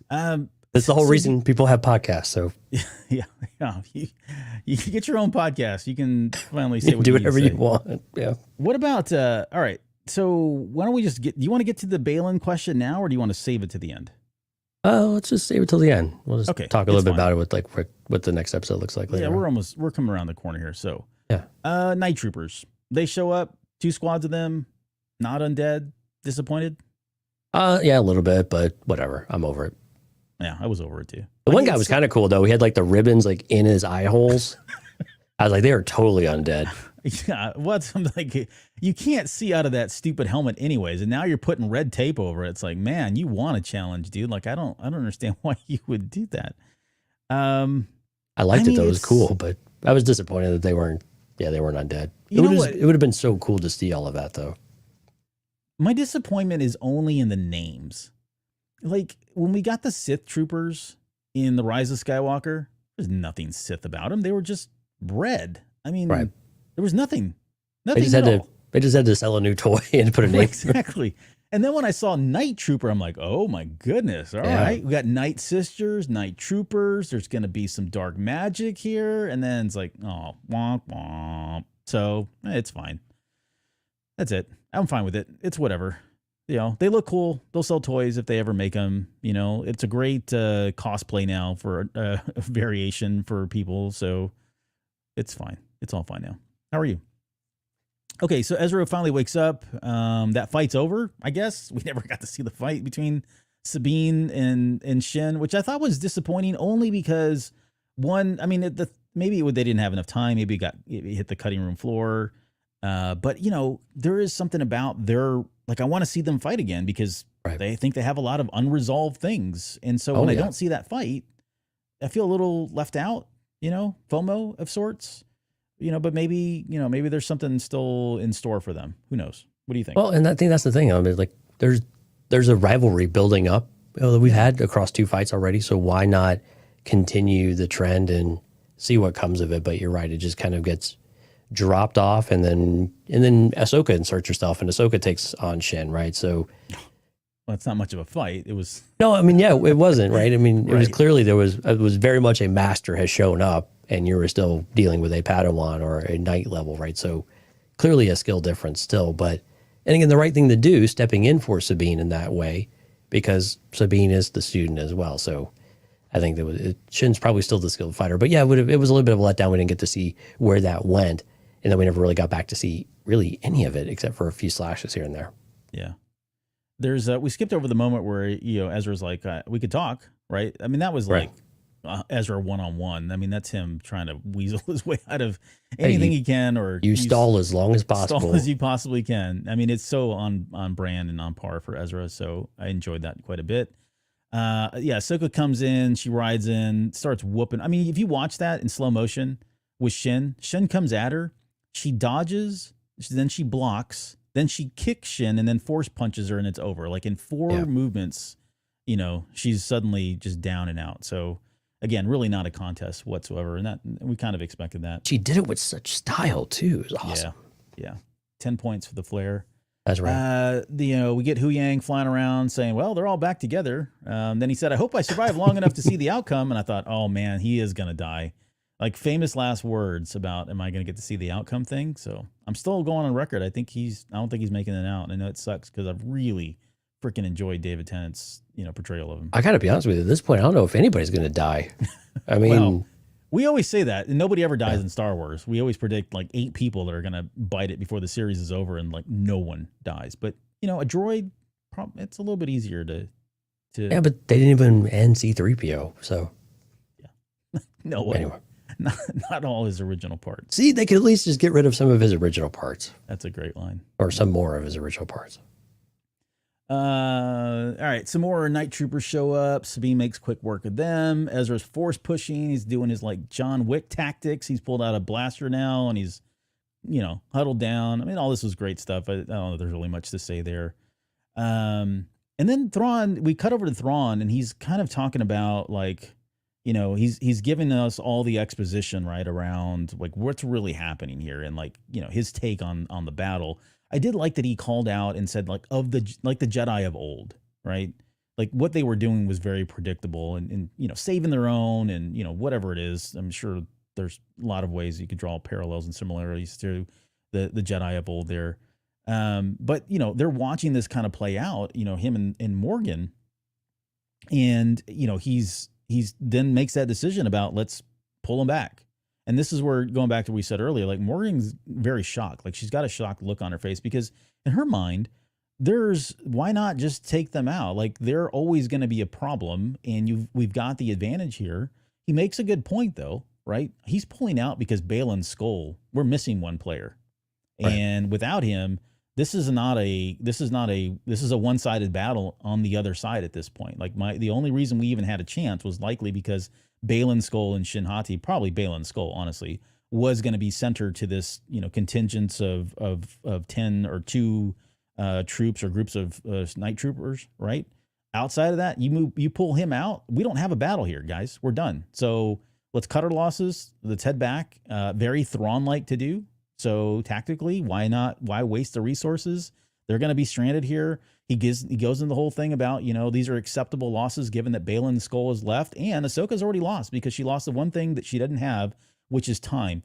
That's the whole reason people have podcasts. So yeah. You can get your own podcast. You can finally say what do you whatever need to you say. want. Yeah. What about? All right. So why don't we just do you want to get to the Baylan question now, or do you want to save it to the end? Let's just save it till the end. We'll just talk a little bit about it with like what the next episode looks like later. Yeah, we're coming around the corner here. So yeah. Night Troopers. They show up, 2 squads of them, not undead, disappointed? Yeah, a little bit, but whatever. I'm over it. Yeah, I was over it too. The one guy was kind of cool though. He had like the ribbons like in his eye holes. I was like, they are totally undead. Yeah, what's like you can't see out of that stupid helmet anyways, and now you're putting red tape over it. It's like, man, you want a challenge, dude. Like I don't understand why you would do that. I liked it though. It was cool, but I was disappointed that they weren't undead. It would have been so cool to see all of that though. My disappointment is only in the names. Like when we got the Sith troopers in The Rise of Skywalker, there's nothing Sith about them. They were just red. I mean, there was nothing. They just had to sell a new toy and put a name. Exactly. And then when I saw Night Trooper, I'm like, oh my goodness. All right. We got Night Sisters, Night Troopers. There's going to be some dark magic here. And then it's like, oh, womp, womp. So it's fine. That's it. I'm fine with it. It's whatever. You know, they look cool. They'll sell toys if they ever make them. You know, it's a great cosplay now for a variation for people. So it's fine. It's all fine now. How are you? Okay, so Ezra finally wakes up. That fight's over, I guess. We never got to see the fight between Sabine and Shin, which I thought was disappointing only because, one, I mean, maybe they didn't have enough time. Maybe it hit the cutting room floor. But, you know, there is something about I want to see them fight again because They think they have a lot of unresolved things. And so when I don't see that fight, I feel a little left out, FOMO of sorts, but maybe there's something still in store for them. Who knows? What do you think? Well, and I think that's the thing. I mean, like there's a rivalry building up that we've had across 2 fights already. So why not continue the trend and see what comes of it? But you're right. It just kind of gets dropped off, and then Ahsoka inserts herself, and Ahsoka takes on Shin, right? So, well, it's not much of a fight. It was no, I mean, yeah, it wasn't, right? I mean, it was clearly it was very much a master has shown up, and you were still dealing with a Padawan or a knight level, right? So clearly a skill difference still, but and again, the right thing to do, stepping in for Sabine in that way, because Sabine is the student as well. So I think Shin's probably still the skilled fighter, but yeah, it was a little bit of a letdown. We didn't get to see where that went. And then we never really got back to see really any of it except for a few slashes here and there. Yeah. There's we skipped over the moment where, Ezra's like, we could talk, right? I mean, that was like Ezra one-on-one. I mean, that's him trying to weasel his way out of anything he can, or you stall as long as possible. Stall as you possibly can. I mean, it's so on brand and on par for Ezra. So I enjoyed that quite a bit. Ahsoka comes in, she rides in, starts whooping. I mean, if you watch that in slow motion with Shin comes at her. She dodges, then she blocks, then she kicks Shin, and then force punches her, and it's over. Like in 4 movements, she's suddenly just down and out. So again, really not a contest whatsoever, and that we kind of expected that. She did it with such style too. It was awesome. Yeah. 10 points for the flare. That's right. We get Hu Yang flying around saying, well, they're all back together. Then he said, I hope I survive long enough to see the outcome. And I thought, oh man, he is going to die. Like famous last words about, am I going to get to see the outcome thing? So I'm still going on record. I don't think he's making it out. And I know it sucks because I've really freaking enjoyed David Tennant's, portrayal of him. I got to be honest with you. At this point, I don't know if anybody's going to die. I mean, well, we always say that, and nobody ever dies in Star Wars. We always predict like 8 people that are going to bite it before the series is over, and like no one dies. But a droid, it's a little bit easier to. Yeah, but they didn't even end C-3PO, so. Yeah. No way. Anyway. Not all his original parts. See, they could at least just get rid of some of his original parts. That's a great line. Or some more of his original parts. All right, some more night troopers show up. Sabine makes quick work of them. Ezra's force pushing. He's doing his like John Wick tactics. He's pulled out a blaster now, and he's, huddled down. I mean, all this was great stuff. I don't know if there's really much to say there. And then Thrawn, we cut over to Thrawn, and he's kind of talking about like, he's giving us all the exposition right around like what's really happening here, and like, his take on the battle. I did like that he called out and said like the Jedi of old, right? Like what they were doing was very predictable and saving their own and, whatever it is. I'm sure there's a lot of ways you could draw parallels and similarities to the Jedi of old there. But, they're watching this kind of play out, him and Morgan. And, he's then makes that decision about let's pull him back. And this is where, going back to what we said earlier, like Morgan's very shocked. Like she's got a shocked look on her face because in her mind, why not just take them out? Like they're always going to be a problem, and we've got the advantage here. He makes a good point though, right? He's pulling out because Baylan Skoll, we're missing one player. Right. And without him, this is a one-sided battle on the other side at this point. Like the only reason we even had a chance was likely because Baylan Skoll and Shin Hati, probably Baylan Skoll, honestly, was going to be centered to this, contingents of 10 or 2 troops or groups of night troopers, right? Outside of that, you pull him out. We don't have a battle here, guys. We're done. So let's cut our losses. Let's head back. Very Thrawn-like to do. So tactically, why waste the resources? They're going to be stranded here. He goes into the whole thing about, these are acceptable losses given that Baylan Skoll is left, and Ahsoka's already lost because she lost the one thing that she doesn't have, which is time.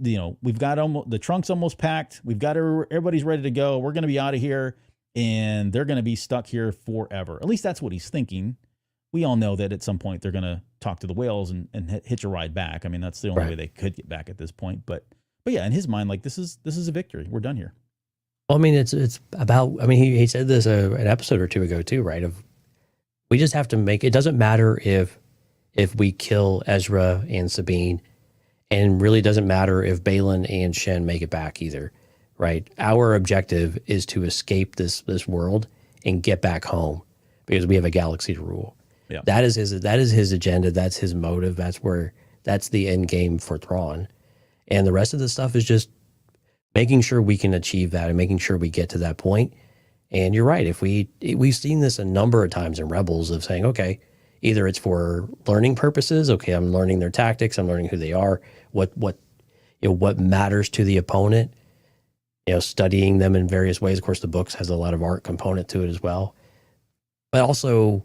We've got the trunk's almost packed. We've got everybody's ready to go. We're going to be out of here, and they're going to be stuck here forever. At least that's what he's thinking. We all know that at some point they're going to talk to the whales and hitch a ride back. I mean, that's the only way they could get back at this point. But yeah, in his mind, like this is a victory. We're done here. Well, I mean, it's about, I mean, he said this an episode or two ago too, right? We just have to it doesn't matter if we kill Ezra and Sabine, and really doesn't matter if Baylan and Shin make it back either, right? Our objective is to escape this world and get back home. because we have a galaxy to rule. Yeah. That is his agenda. That's his motive. That's the end game for Thrawn. And the rest of the stuff is just making sure we can achieve that and making sure we get to that point. And you're right. If we've seen this a number of times in Rebels of saying, okay, either it's for learning purposes. Okay, I'm learning their tactics. I'm learning who they are. What matters to the opponent. Studying them in various ways. Of course, the books has a lot of art component to it as well. But also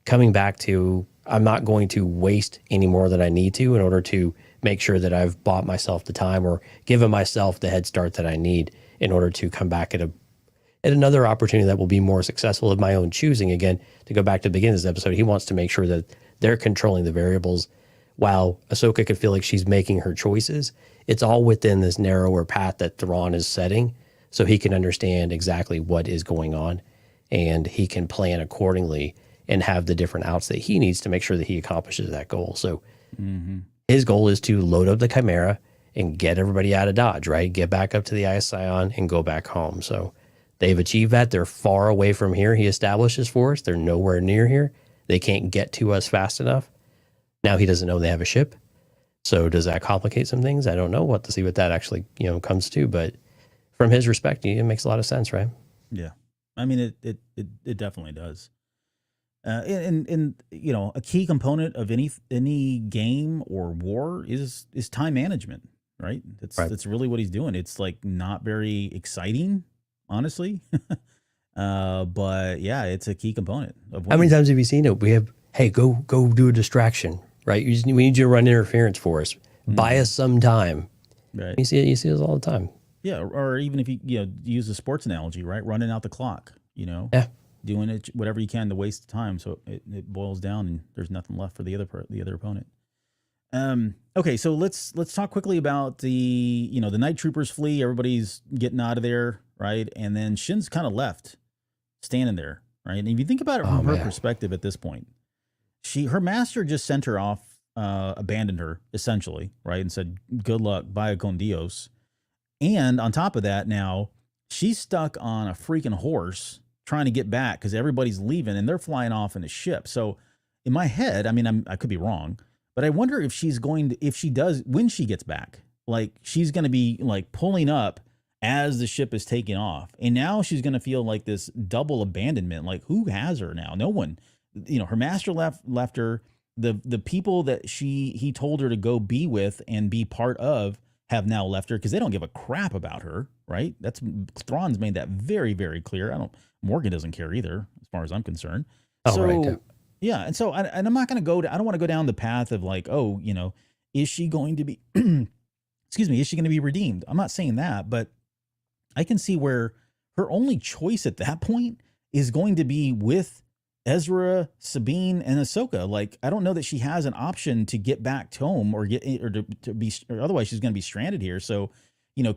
coming back to, I'm not going to waste any more than I need to in order to make sure that I've bought myself the time or given myself the head start that I need in order to come back at another opportunity that will be more successful of my own choosing. Again, to go back to the beginning of this episode, he wants to make sure that they're controlling the variables. While Ahsoka could feel like she's making her choices, it's all within this narrower path that Thrawn is setting, so he can understand exactly what is going on, and he can plan accordingly and have the different outs that he needs to make sure that he accomplishes that goal. So his goal is to load up the Chimera and get everybody out of Dodge, right? Get back up to the Eye of Sion and go back home. So they've achieved that. They're far away from here. He establishes for us. They're nowhere near here. They can't get to us fast enough. Now he doesn't know they have a ship. So does that complicate some things? I don't know. What to see what that actually, comes to. But from his perspective, it makes a lot of sense, right? Yeah. I mean, it definitely does. And a key component of any game or war is time management, right? That's really what he's doing. It's like not very exciting, honestly. But yeah, it's a key component of how many times have you seen it? We have, hey, go do a distraction, right? We need you to run interference for us. Buy us some time. Right. You see it all the time. Yeah, or even if you use a sports analogy, right? Running out the clock, Yeah. Doing it whatever you can to waste time, so it boils down and there's nothing left for the other opponent. Okay, so let's talk quickly about the the night troopers flee. Everybody's getting out of there, right? And then Shin's kind of left, standing there, right? And if you think about it from her perspective at this point, her master just sent her off, abandoned her essentially, right, and said, "Good luck, vaya con Dios." And on top of that, now she's stuck on a freaking horse trying to get back because everybody's leaving and they're flying off in a ship. So in my head, I mean, I could be wrong, but I wonder if when she gets back, like she's going to be like pulling up as the ship is taking off. And now she's going to feel like this double abandonment. Like who has her now? No one, her master left her. The people that he told her to go be with and be part of have now left her because they don't give a crap about her, right? Thrawn's made that very, very clear. Morgan doesn't care either, as far as I'm concerned. Right. Yeah. And so, I'm not going to I don't want to go down the path of like, is she going to be, excuse me, is she going to be redeemed? I'm not saying that, but I can see where her only choice at that point is going to be with Ezra, Sabine, and Ahsoka. Like, I don't know that she has an option to get back home or otherwise she's going to be stranded here. So,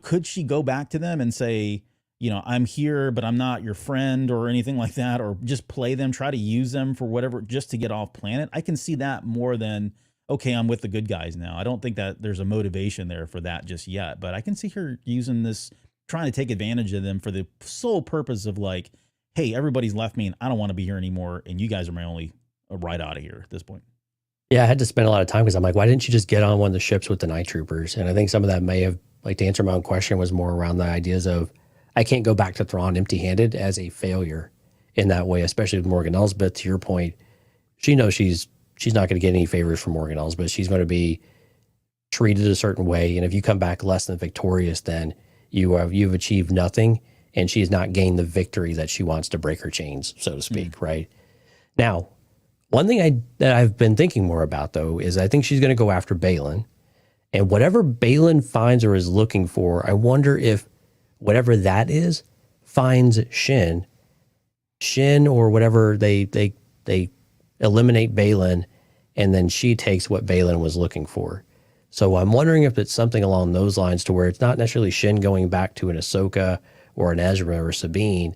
could she go back to them and say, I'm here, but I'm not your friend or anything like that, or just play them, try to use them for whatever, just to get off planet? I can see that more than, okay, I'm with the good guys now. I don't think that there's a motivation there for that just yet, but I can see her using this, trying to take advantage of them for the sole purpose of like, hey, everybody's left me and I don't want to be here anymore. And you guys are my only ride out of here at this point. Yeah, I had to spend a lot of time because I'm like, why didn't you just get on one of the ships with the night troopers? And I think some of that may have, like, to answer my own question, was more around the ideas of, I can't go back to Thrawn empty-handed as a failure in that way, especially with Morgan Elsbeth. To your point, she knows she's not going to get any favors from Morgan Elsbeth. She's going to be treated a certain way. And if you come back less than victorious, then you've achieved nothing. And she has not gained the victory that she wants to break her chains, so to speak, right? Now, one thing that I've been thinking more about, though, is I think she's going to go after Baylan. And whatever Baylan finds or is looking for, I wonder if whatever that is finds Shin, or whatever, they eliminate Baylan, and then she takes what Baylan was looking for. So I'm wondering if it's something along those lines, to where it's not necessarily Shin going back to an Ahsoka or an Ezra or Sabine.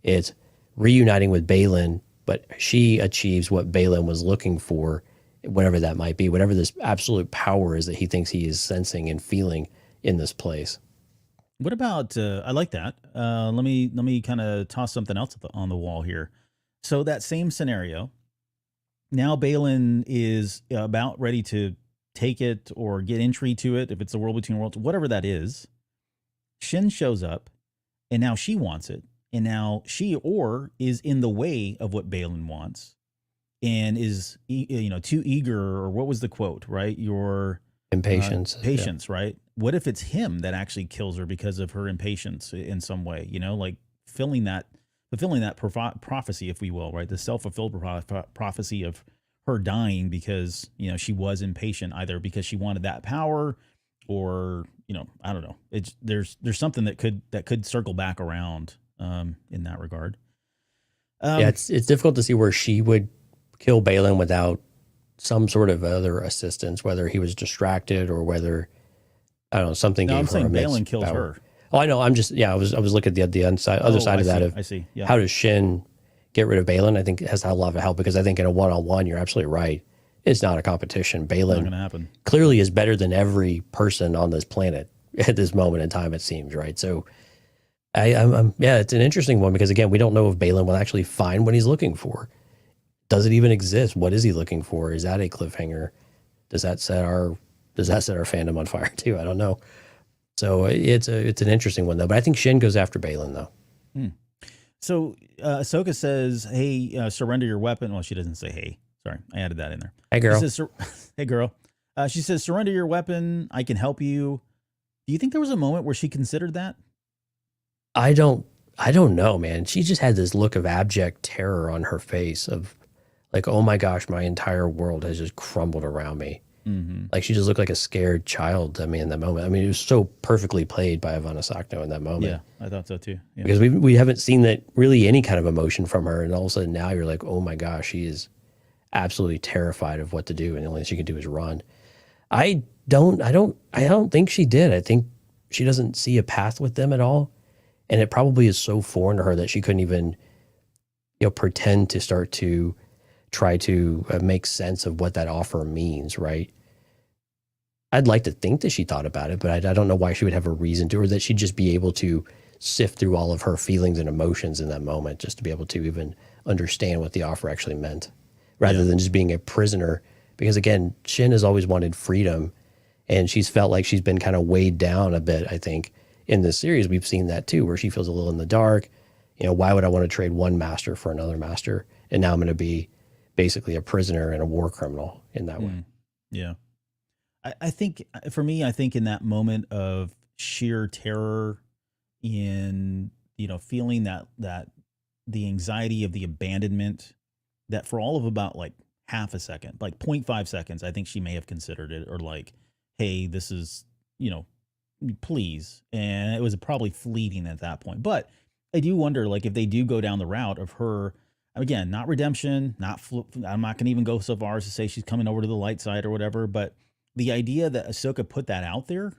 It's reuniting with Baylan, but she achieves what Baylan was looking for, whatever that might be, whatever this absolute power is that he thinks he is sensing and feeling in this place. What about, I like that. Let me kind of toss something else on the wall here. So that same scenario, now Baylan is about ready to take it or get entry to it, if it's the world between worlds, whatever that is. Shin shows up, and now she wants it. And now she is in the way of what Baylan wants and is, too eager, or what was the quote, right? Your Impatience. Patience, right? What if it's him that actually kills her because of her impatience in some way, like fulfilling that prophecy, if we will, right? The self-fulfilled prophecy of her dying because, she was impatient, either because she wanted that power or, I don't know. There's something that could circle back around in that regard. It's difficult to see where she would kill Baylan without some sort of other assistance, whether he was distracted or whether, I don't know, something. No, gave I'm saying her Baylan kills power. her. Oh, I know. I was looking at the other side of that. I see. Yeah. How does Shin get rid of Baylan? I think it has a lot of help, because I think in a one-on-one, you're absolutely right. It's not a competition. Baylan Not gonna happen. clearly is better than every person on this planet at this moment in time, it seems, right? So it's an interesting one, because again, we don't know if Baylan will actually find what he's looking for. Does it even exist? What is he looking for? Is that a cliffhanger? Does that set our fandom on fire too? I don't know. So it's an interesting one though. But I think Shin goes after Baylan though. So Ahsoka says, "Hey, surrender your weapon." Well, she doesn't say "Hey." Sorry, I added that in there. Hey girl. She says, "Hey girl." She says, "Surrender your weapon. I can help you." Do you think there was a moment where she considered that? I don't know, man. She just had this look of abject terror on her face of like, oh my gosh, my entire world has just crumbled around me. Mm-hmm. Like she just looked like a scared child to me in that moment. I mean, it was so perfectly played by Ivana Sakno in that moment. Yeah, I thought so too. Yeah. Because we haven't seen that really any kind of emotion from her, and all of a sudden now you're like, oh my gosh, she is absolutely terrified of what to do, and the only thing she can do is run. I don't think she did. I think she doesn't see a path with them at all, and it probably is so foreign to her that she couldn't even, pretend to start to try to make sense of what that offer means, right? I'd like to think that she thought about it, but I don't know why she would have a reason to, or that she'd just be able to sift through all of her feelings and emotions in that moment just to be able to even understand what the offer actually meant, rather than just being a prisoner. Because again, Shin has always wanted freedom, and she's felt like she's been kind of weighed down a bit. I think in this series, we've seen that too, where she feels a little in the dark. Why would I want to trade one master for another master? And now I'm going to be basically a prisoner and a war criminal in that way. Yeah. I think for me, in that moment of sheer terror in, feeling that the anxiety of the abandonment, that for all of about like half a second, like 0.5 seconds, I think she may have considered it, or like, hey, this is, please. And it was probably fleeting at that point. But I do wonder, like, if they do go down the route of her, again, not redemption, I'm not going to even go so far as to say she's coming over to the light side or whatever, but the idea that Ahsoka put that out there,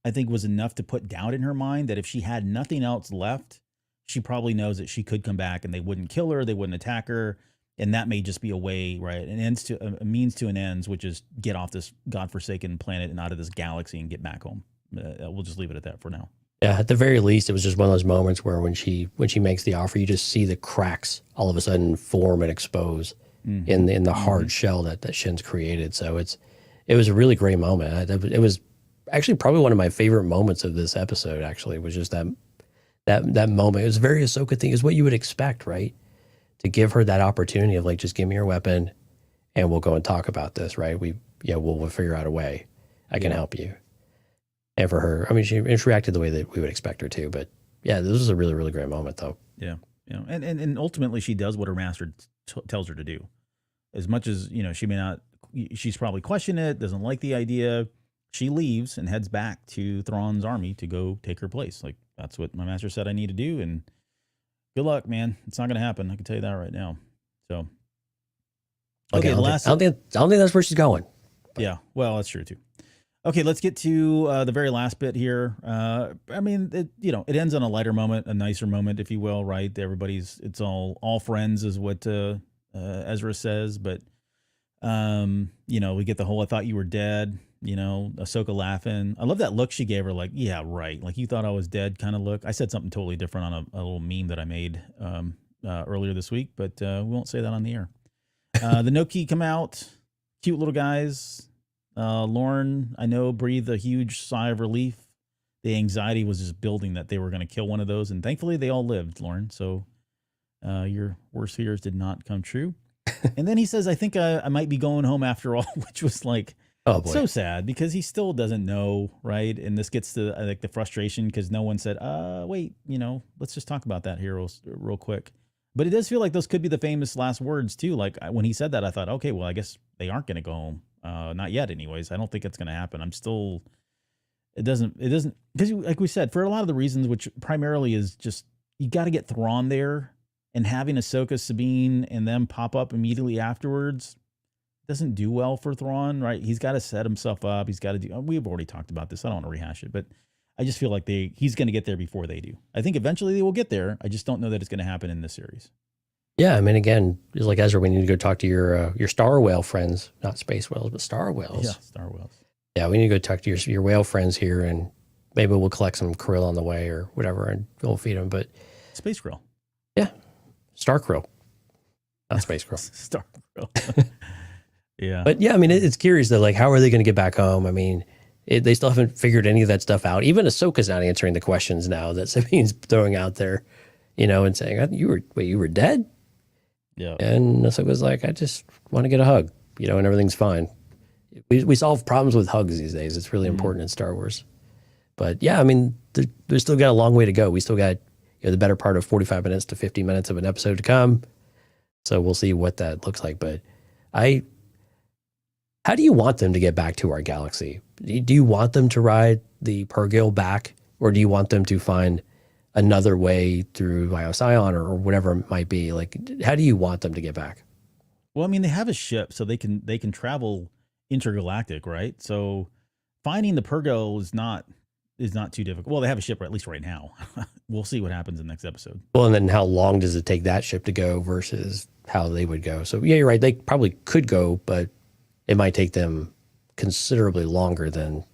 I think was enough to put doubt in her mind that if she had nothing else left, she probably knows that she could come back and they wouldn't kill her, they wouldn't attack her, and that may just be a way, right? A means to an ends, which is get off this godforsaken planet and out of this galaxy and get back home. We'll just leave it at that for now. Yeah, at the very least, it was just one of those moments where when she makes the offer, you just see the cracks all of a sudden form and expose in the hard shell that Shin's created. So it was a really great moment. It was actually probably one of my favorite moments of this episode. Actually, was just that moment. It was very Ahsoka thing. Is what you would expect, right? To give her that opportunity of like, just give me your weapon, and we'll go and talk about this, right? We'll figure out a way. I can help you. And for her, I mean, she reacted the way that we would expect her to. But yeah, this was a really, really great moment, though. Yeah, and ultimately, she does what her master tells her to do. As much as she may not, she's probably questioned it, doesn't like the idea. She leaves and heads back to Thrawn's army to go take her place. Like, that's what my master said I need to do, and good luck, man. It's not going to happen. I can tell you that right now. So, okay, I don't think that's where she's going. Yeah, well, that's true too. Okay, let's get to the very last bit here. I mean, it ends on a lighter moment, a nicer moment, if you will, right? It's all friends is what Ezra says, but we get the whole "I thought you were dead," Ahsoka laughing. I love that look she gave her, like, yeah, right, like you thought I was dead kind of look. I said something totally different on a little meme that I made earlier this week, but we won't say that on the air. The Noki come out, cute little guys. Lauren, I know, breathed a huge sigh of relief. The anxiety was just building that they were going to kill one of those, and thankfully they all lived, Lauren. So your worst fears did not come true. And then he says, I think I might be going home after all, which was like, oh boy, so sad because he still doesn't know, right? And this gets to like the frustration because no one said, wait, let's just talk about that here real quick. But it does feel like those could be the famous last words too. Like when he said that, I thought, okay, well, I guess they aren't going to go home. Not yet anyways. I don't think it's going to happen. It doesn't, because like we said, for a lot of the reasons, which primarily is just, you got to get Thrawn there, and having Ahsoka, Sabine, and them pop up immediately afterwards doesn't do well for Thrawn, right? He's got to set himself up. He's got to do, we've already talked about this. I don't want to rehash it, but I just feel like he's going to get there before they do. I think eventually they will get there. I just don't know that it's going to happen in this series. Yeah, I mean, again, it's like Ezra, we need to go talk to your star whale friends, not space whales, but star whales. Yeah, star whales. Yeah, we need to go talk to your whale friends here, and maybe we'll collect some krill on the way or whatever, and we'll feed them. But space krill. Yeah, star krill, not space krill. Star krill. Yeah. But yeah, I mean, it's curious though. Like, how are they going to get back home? I mean, they still haven't figured any of that stuff out. Even Ahsoka's not answering the questions now that Sabine's throwing out there, and saying, you were dead? Yeah. And Ahsoka's like, I just want to get a hug, and everything's fine. We solve problems with hugs these days. It's really important in Star Wars. But yeah, I mean, there's still got a long way to go. We still got the better part of 45 minutes to 50 minutes of an episode to come. So we'll see what that looks like. But how do you want them to get back to our galaxy? Do you want them to ride the Purrgil back, or do you want them to find another way through Sion or whatever it might be? Like, how do you want them to get back? Well, I mean, they have a ship, so they can travel intergalactic, right? So finding the Purrgil is not too difficult. Well, they have a ship, at least right now. We'll see what happens in the next episode. Well, and then how long does it take that ship to go versus how they would go? So yeah, you're right. They probably could go, but it might take them considerably longer than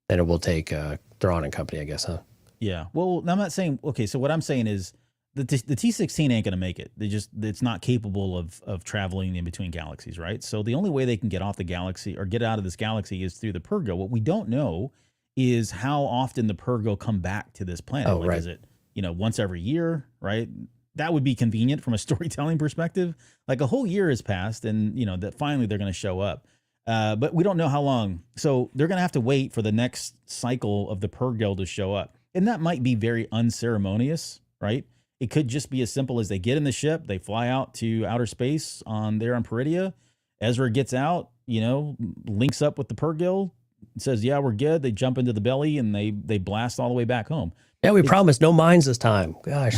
it will take Thrawn and company, I guess, huh? Yeah. Well, I'm not saying, okay, so what I'm saying is the T-16 ain't going to make it. It's not capable of traveling in between galaxies, right? So the only way they can get off the galaxy or get out of this galaxy is through the Purrgil. What we don't know is how often the Purrgil come back to this planet. Oh, right. Is it, once every year, right? That would be convenient from a storytelling perspective. Like a whole year has passed and, that finally they're going to show up. But we don't know how long. So they're going to have to wait for the next cycle of the Purrgil to show up. And that might be very unceremonious, right? It could just be as simple as they get in the ship, they fly out to outer space on Peridia. Ezra gets out, links up with the Purrgil, says, yeah, we're good. They jump into the belly and they blast all the way back home. Yeah, we promised no mines this time. Gosh.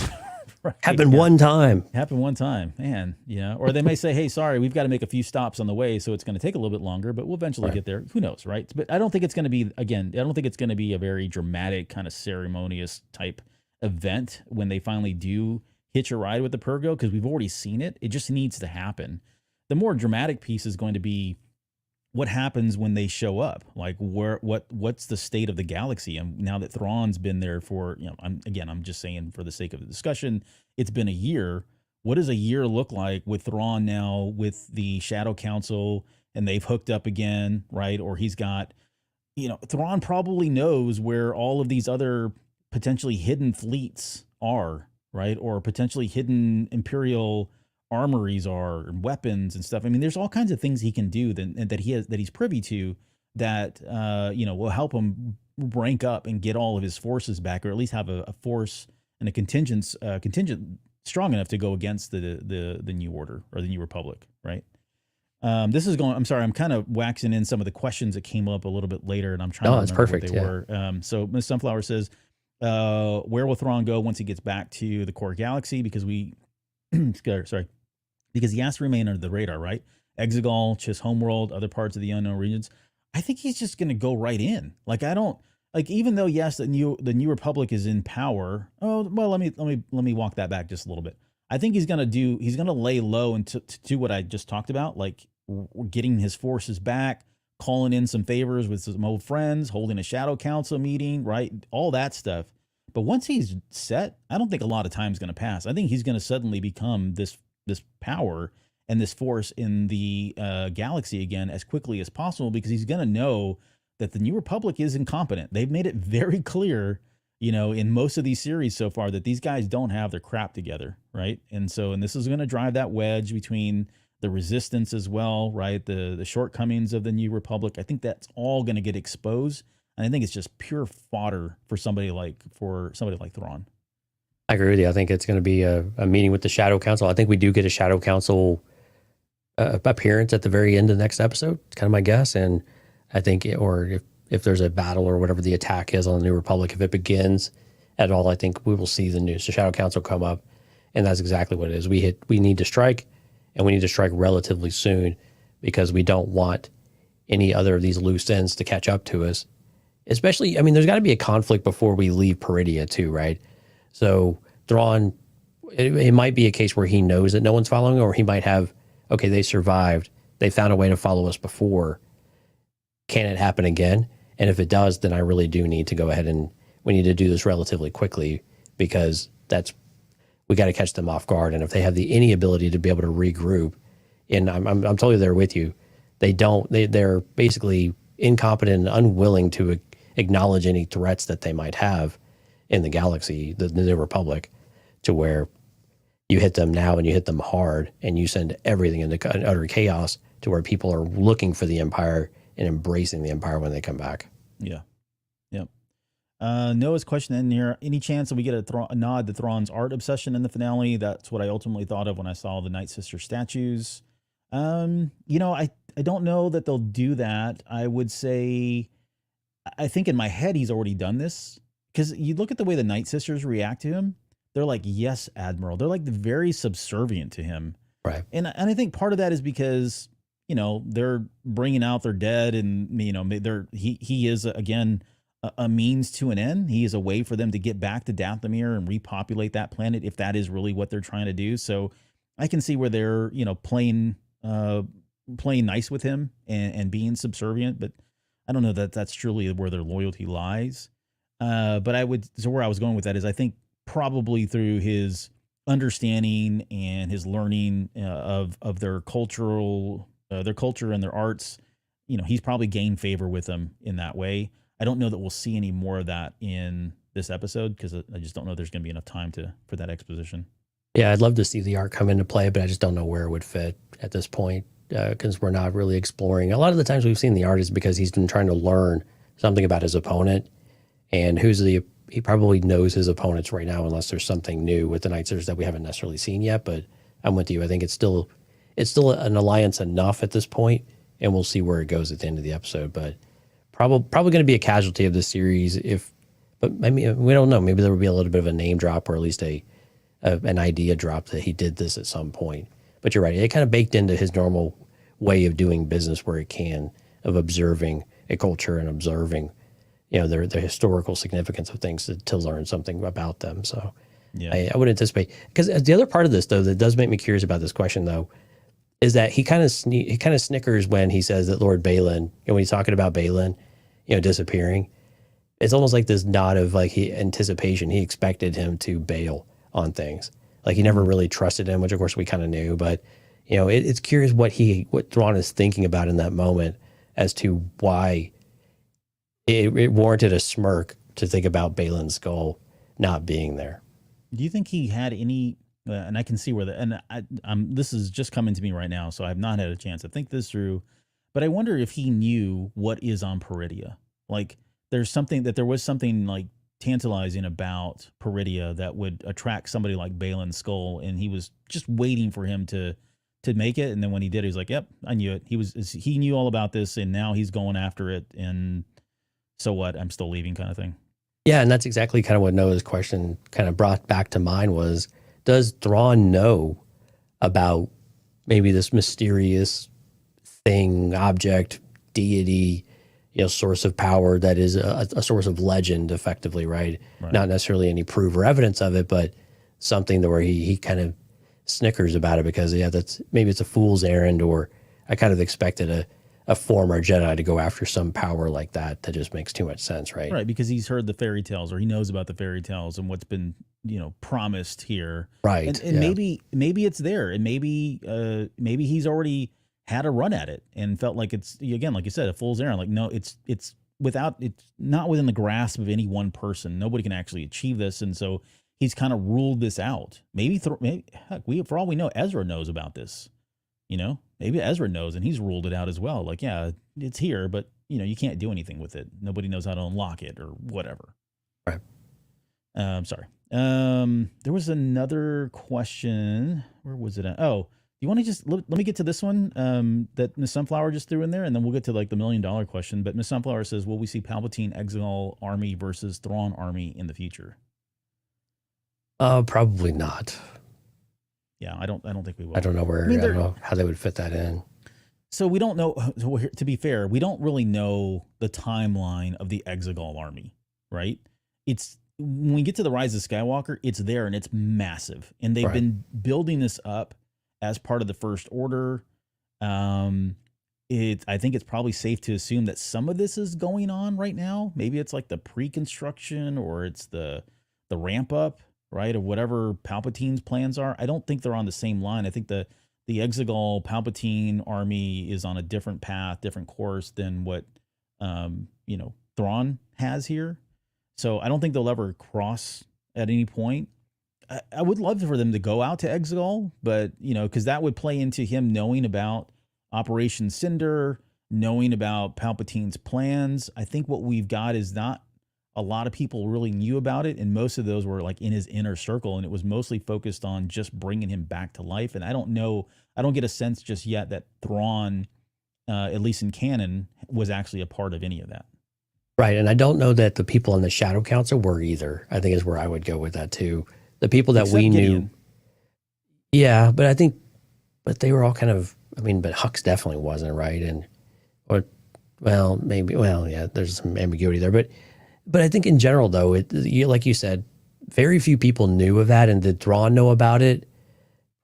Right. Happened one time, man. Or they may say, hey, sorry, we've got to make a few stops on the way, so it's going to take a little bit longer, but we'll eventually get there. Who knows, right? But I don't think it's going to be, a very dramatic kind of ceremonious type event when they finally do hitch a ride with the Purrgil, because we've already seen it. It just needs to happen. The more dramatic piece is going to be what happens when they show up. Like what's the state of the galaxy? And now that Thrawn's been there for, I'm just saying for the sake of the discussion, it's been a year. What does a year look like with Thrawn now with the Shadow Council and they've hooked up again, right? Or he's got, Thrawn probably knows where all of these other potentially hidden fleets are, right? Or potentially hidden Imperial armories are and weapons and stuff. I mean, there's all kinds of things he can do that he's privy to that will help him rank up and get all of his forces back, or at least have a force and a contingent strong enough to go against the New Order or the New Republic, right? I'm sorry, I'm kind of waxing in some of the questions that came up a little bit later, and I'm trying to remember what they were. So Ms. Sunflower says, where will Thrawn go once he gets back to the core galaxy? Because because he has to remain under the radar, right? Exegol, Chiss homeworld, other parts of the unknown regions. I think he's just going to go right in. Even though, yes, the New Republic is in power. Oh, well, let me walk that back just a little bit. I think he's going to lay low and to do what I just talked about, like getting his forces back, calling in some favors with some old friends, holding a Shadow Council meeting, right? All that stuff. But once he's set, I don't think a lot of time's going to pass. I think he's going to suddenly become this power and this force in the galaxy again as quickly as possible, because he's going to know that the New Republic is incompetent. They've made it very clear, in most of these series so far, that these guys don't have their crap together, right? And this is going to drive that wedge between the resistance as well, right? The shortcomings of the New Republic. I think that's all going to get exposed, and I think it's just pure fodder for somebody like Thrawn. I agree with you. I think it's going to be a meeting with the Shadow Council. I think we do get a Shadow Council appearance at the very end of the next episode. It's kind of my guess, and I think, if there's a battle or whatever the attack is on the New Republic, if it begins at all, I think we will see the Shadow Council come up, and that's exactly what it is. We need to strike, and we need to strike relatively soon, because we don't want any other of these loose ends to catch up to us. Especially, there's got to be a conflict before we leave Peridia too, right? So Thrawn, it might be a case where he knows that no one's following, or he might have, okay, they survived, they found a way to follow us before. Can it happen again? And if it does, then I really do need to go ahead and we need to do this relatively quickly, because we got to catch them off guard. And if they have any ability to be able to regroup, and I'm totally there with you, they're basically incompetent and unwilling to acknowledge any threats that they might have in the galaxy, the New Republic, to where you hit them now and you hit them hard and you send everything into utter chaos, to where people are looking for the Empire and embracing the Empire when they come back. Yeah. Yep. Noah's question in here: any chance that we get a nod to Thrawn's art obsession in the finale? That's what I ultimately thought of when I saw the Night Sister statues. I don't know that they'll do that. I would say, I think in my head he's already done this, because you look at the way the Night Sisters react to him. They're like, "Yes, Admiral." They're like very subservient to him, right? And I think part of that is because they're bringing out their dead, and he is again a means to an end. He is a way for them to get back to Dathomir and repopulate that planet, if that is really what they're trying to do. So I can see where they're playing nice with him and being subservient, but I don't know that that's truly where their loyalty lies. But where I was going with that is, I think probably through his understanding and his learning of their culture and their arts, he's probably gained favor with them in that way. I don't know that we'll see any more of that in this episode, because I just don't know there's going to be enough time for that exposition. Yeah, I'd love to see the art come into play, but I just don't know where it would fit at this point, because we're not really exploring. A lot of the times we've seen the art is because he's been trying to learn something about his opponent, and he probably knows his opponents right now, unless there's something new with the Night Sisters that we haven't necessarily seen yet. But I'm with you. I think it's still an alliance enough at this point, and we'll see where it goes at the end of the episode. But probably going to be a casualty of the series. But we don't know. Maybe there will be a little bit of a name drop, or at least an idea drop that he did this at some point. But you're right. It kind of baked into his normal way of doing business, where it can, of observing a culture and observing, the historical significance of things to learn something about them. So yeah, I would anticipate, because the other part of this, though, that does make me curious about this question, though, is that he kind of snickers when he says that Lord Baylan, when he's talking about Baylan, disappearing. It's almost like this nod of anticipation. He expected him to bail on things. Like he never really trusted him, which of course we kind of knew. But it's curious what Thrawn is thinking about in that moment, as to why it warranted a smirk to think about Baylan Skoll not being there. Do you think he had any? And I can see where this is just coming to me right now, so I have not had a chance to think this through. But I wonder if he knew what is on Peridia. Like there was something like tantalizing about Peridia that would attract somebody like Baylan Skoll, and he was just waiting for him to make it. And then when he did, he was like, "Yep, I knew it." He knew all about this, and now he's going after it. And so what? I'm still leaving, kind of thing. Yeah, and that's exactly kind of what Noah's question kind of brought back to mind was, does Thrawn know about maybe this mysterious thing, object, deity, source of power that is a source of legend, effectively, right? Not necessarily any proof or evidence of it, but something where he kind of snickers about it, because that's maybe it's a fool's errand, or I kind of expected a former Jedi to go after some power like that just makes too much sense, right? Right, because he's heard the fairy tales, or he knows about the fairy tales and what's been, promised here. Right. And maybe it's there, and maybe he's already had a run at it and felt like it's, again, like you said, a fool's errand. Like, no, it's not within the grasp of any one person. Nobody can actually achieve this, and so he's kind of ruled this out. Maybe heck, for all we know, Ezra knows about this. Maybe Ezra knows and he's ruled it out as well. Like, yeah, it's here, but you can't do anything with it. Nobody knows how to unlock it or whatever. Right. Sorry. There was another question. Where was it at? Oh, you want to just let me get to this one that Miss Sunflower just threw in there, and then we'll get to like the $1 million question. But Miss Sunflower says, will we see Palpatine Exegol army versus Thrawn army in the future? Probably not. Yeah, I don't think we will. I don't know where. I don't know how they would fit that in. So we don't know. To be fair, we don't really know the timeline of the Exegol army, right? It's when we get to the Rise of Skywalker, it's there and it's massive, and they've been building this up as part of the First Order. I think it's probably safe to assume that some of this is going on right now. Maybe it's like the pre-construction, or it's the ramp up, right, of whatever Palpatine's plans are. I don't think they're on the same line. I think the Exegol Palpatine army is on a different path, different course than what Thrawn has here. So I don't think they'll ever cross at any point. I would love for them to go out to Exegol, but because that would play into him knowing about Operation Cinder, knowing about Palpatine's plans. I think what we've got is not a lot of people really knew about it, and most of those were like in his inner circle, and it was mostly focused on just bringing him back to life. And I don't get a sense just yet that Thrawn, at least in canon, was actually a part of any of that. Right, and I don't know that the people in the Shadow Council were either. I think is where I would go with that too. The people that we knew, yeah, but they were all kind of. I mean, but Hux definitely wasn't, right, yeah, there's some ambiguity there, but I think in general, though, like you said, very few people knew of that, and did Thrawn know about it?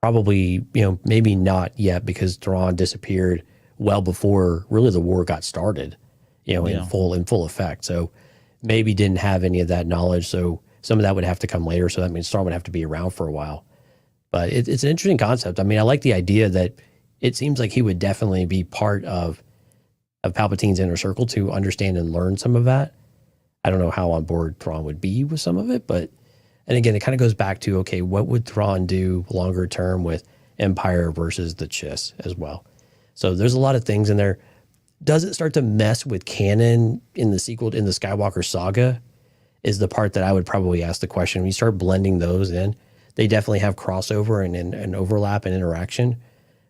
Probably, maybe not yet, because Thrawn disappeared well before really the war got started, in full effect. So maybe didn't have any of that knowledge. So some of that would have to come later. So that means Thrawn would have to be around for a while. But it's an interesting concept. I mean, I like the idea that it seems like he would definitely be part of Palpatine's inner circle to understand and learn some of that. I don't know how on board Thrawn would be with some of it, and again, it kind of goes back to, okay, what would Thrawn do longer term with Empire versus the Chiss as well? So there's a lot of things in there. Does it start to mess with canon in the sequel, in the Skywalker saga, is the part that I would probably ask the question. When you start blending those in, they definitely have crossover and overlap and interaction.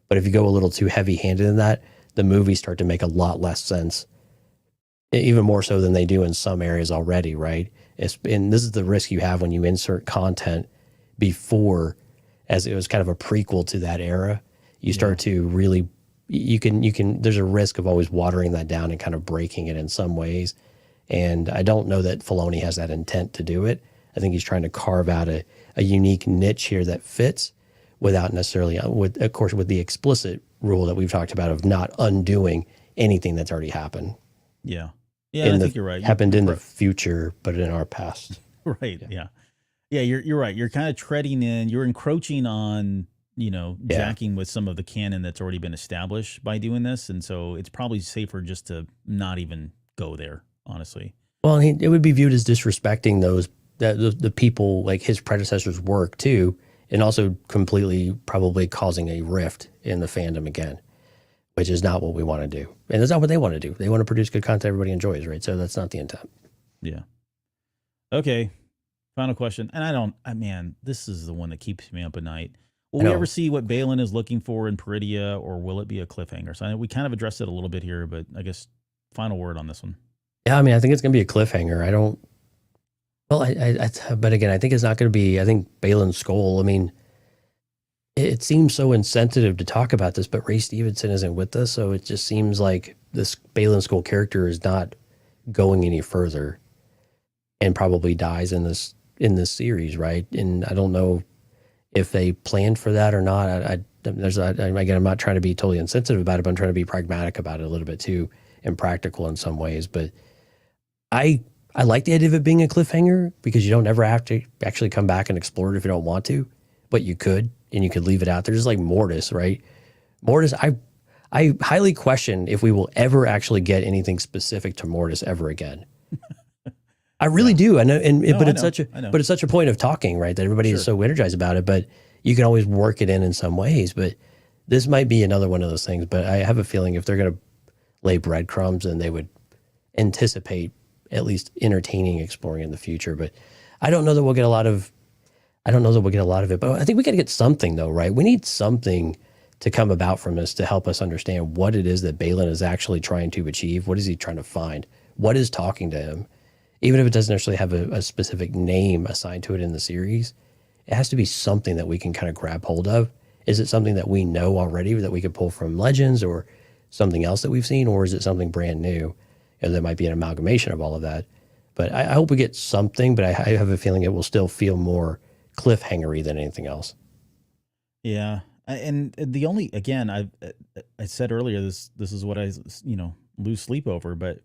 But if you go a little too heavy-handed in that, the movies start to make a lot less sense, even more so than they do in some areas already, right? And this is the risk you have when you insert content before, as it was kind of a prequel to that era. You start to really, you can. There's a risk of always watering that down and kind of breaking it in some ways. And I don't know that Filoni has that intent to do it. I think he's trying to carve out a unique niche here that fits, without necessarily, of course, with the explicit rule that we've talked about of not undoing anything that's already happened. Yeah. Yeah, I think you're right. Happened in the future, but in our past. Right. Yeah. You're right. You're kind of treading in. You're encroaching on, jacking with some of the canon that's already been established by doing this, and so it's probably safer just to not even go there. Honestly. Well, it would be viewed as disrespecting the people, like his predecessors' work too, and also completely probably causing a rift in the fandom again, which is not what we want to do. And that's not what they want to do. They want to produce good content everybody enjoys, right? So that's not the intent. Yeah. Okay. Final question. And this is the one that keeps me up at night. Will we ever see what Baylan is looking for in Peridia, or will it be a cliffhanger? So we kind of addressed it a little bit here, but I guess final word on this one. Yeah, I mean, I think it's going to be a cliffhanger. But again, I think it's not going to be, I think Baylan Skoll, I mean, it seems so insensitive to talk about this, but Ray Stevenson isn't with us, so it just seems like this Baylan Skoll character is not going any further, and probably dies in this series, right? And I don't know if they planned for that or not. again, I'm not trying to be totally insensitive about it, but I'm trying to be pragmatic about it a little bit too, and practical in some ways. But I like the idea of it being a cliffhanger because you don't ever have to actually come back and explore it if you don't want to, but you could, and you could leave it out there. Just like Mortis, right? Mortis, I highly question if we will ever actually get anything specific to Mortis ever again. I really do. I know, but it's such a point of talking, right? That everybody is so energized about it, but you can always work it in some ways. But this might be another one of those things. But I have a feeling if they're going to lay breadcrumbs, then they would anticipate at least entertaining exploring in the future. But I don't know that we'll get a lot of. I don't know that we'll get a lot of it. But I think we got to get something though, right? We need something to come about from this to help us understand what it is that Baylan is actually trying to achieve. What is he trying to find? What is talking to him? Even if it doesn't necessarily have a specific name assigned to it in the series, it has to be something that we can kind of grab hold of. Is it something that we know already that we could pull from Legends or something else that we've seen, or is it something brand new? And there might be an amalgamation of all of that. But I hope we get something, but I have a feeling it will still feel more cliffhangery than anything else. Yeah. And the only, again, I said earlier, this is what I, lose sleep over, but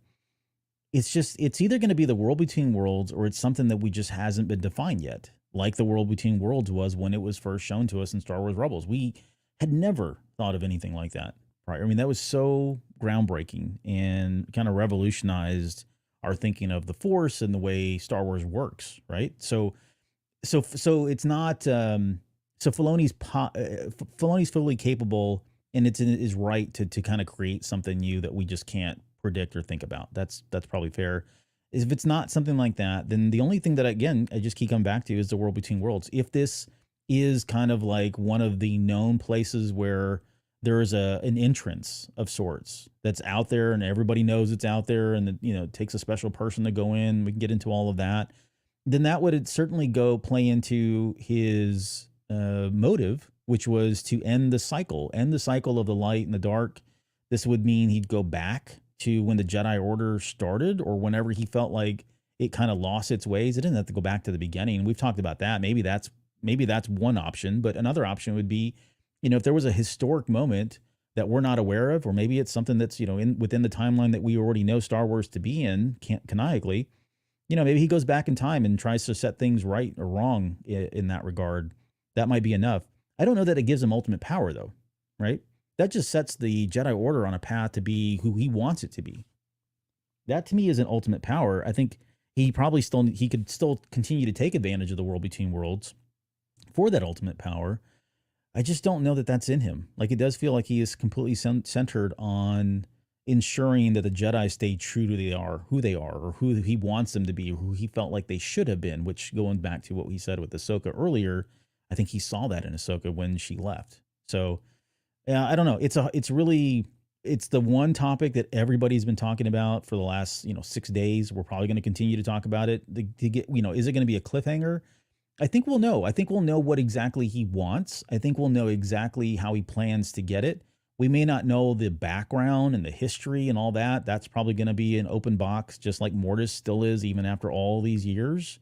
it's either going to be the world between worlds or it's something that we just hasn't been defined yet. Like the world between worlds was when it was first shown to us in Star Wars Rebels. We had never thought of anything like that prior. I mean, that was so groundbreaking and kind of revolutionized our thinking of the Force and the way Star Wars works. Right. So it's not, so Filoni's fully capable, and it's in his right to kind of create something new that we just can't predict or think about. That's probably fair. If it's not something like that, then the only thing that, again, I just keep coming back to is the world between worlds. If this is kind of like one of the known places where there is an entrance of sorts that's out there and everybody knows it's out there, and it takes a special person to go in, we can get into all of that, then that would certainly play into his motive, which was to end the cycle of the light and the dark. This would mean he'd go back to when the Jedi Order started, or whenever he felt like it kind of lost its ways. It didn't have to go back to the beginning. We've talked about that. Maybe that's one option, but another option would be, if there was a historic moment that we're not aware of, or maybe it's something that's, within the timeline that we already know Star Wars to be in canonically, maybe he goes back in time and tries to set things right or wrong in that regard. That might be enough. I don't know that it gives him ultimate power, though, right? That just sets the Jedi Order on a path to be who he wants it to be. That, to me, isn't ultimate power. I think he could still continue to take advantage of the world between worlds for that ultimate power. I just don't know that that's in him. Like, it does feel like he is completely centered on ensuring that the Jedi stay true to who they are, or who he wants them to be, or who he felt like they should have been, which, going back to what we said with Ahsoka earlier, I think he saw that in Ahsoka when she left. So, yeah, I don't know. It's the one topic that everybody's been talking about for the last 6 days. We're probably going to continue to talk about it. To get, is it going to be a cliffhanger? I think we'll know. I think we'll know what exactly he wants. I think we'll know exactly how he plans to get it. We may not know the background and the history and all that. That's probably going to be an open box, just like Mortis still is, even after all these years.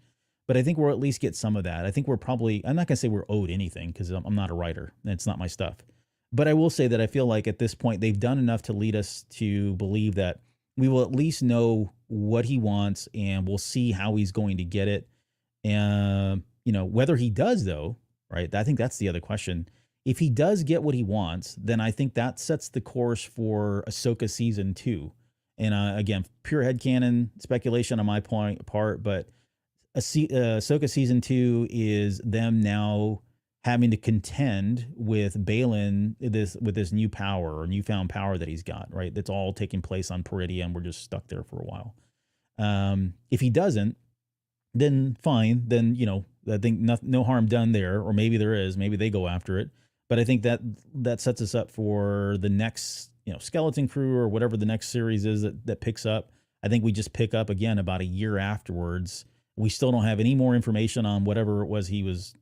But I think we'll at least get some of that. I think I'm not going to say we're owed anything, because I'm not a writer and it's not my stuff. But I will say that I feel like at this point, they've done enough to lead us to believe that we will at least know what he wants, and we'll see how he's going to get it. And, whether he does, though, right? I think that's the other question. If he does get what he wants, then I think that sets the course for Ahsoka season 2. And again, pure headcanon speculation on my part, but Ahsoka season 2 is them now having to contend with Baylan with this new power, or newfound power that he's got, right? That's all taking place on Peridium. We're just stuck there for a while. If he doesn't, then fine. Then, I think no harm done there, or maybe there is. Maybe they go after it. But I think that sets us up for the next, Skeleton Crew, or whatever the next series is that picks up. I think we just pick up again about a year afterwards. We still don't have any more information on whatever it was he was,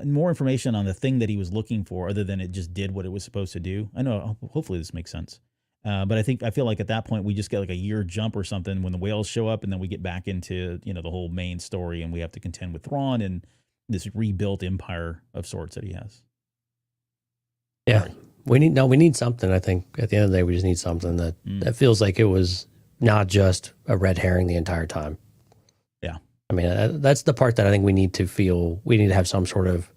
more information on the thing that he was looking for, other than it just did what it was supposed to do. I know, hopefully this makes sense. But I feel like at that point we just get like a year jump or something when the whales show up, and then we get back into, the whole main story, and we have to contend with Thrawn and this rebuilt empire of sorts that he has. Yeah. Sorry. We need something. I think at the end of the day, we just need something that feels like it was not just a red herring the entire time. Yeah. I mean, that's the part that I think we need to feel, we need to have some sort of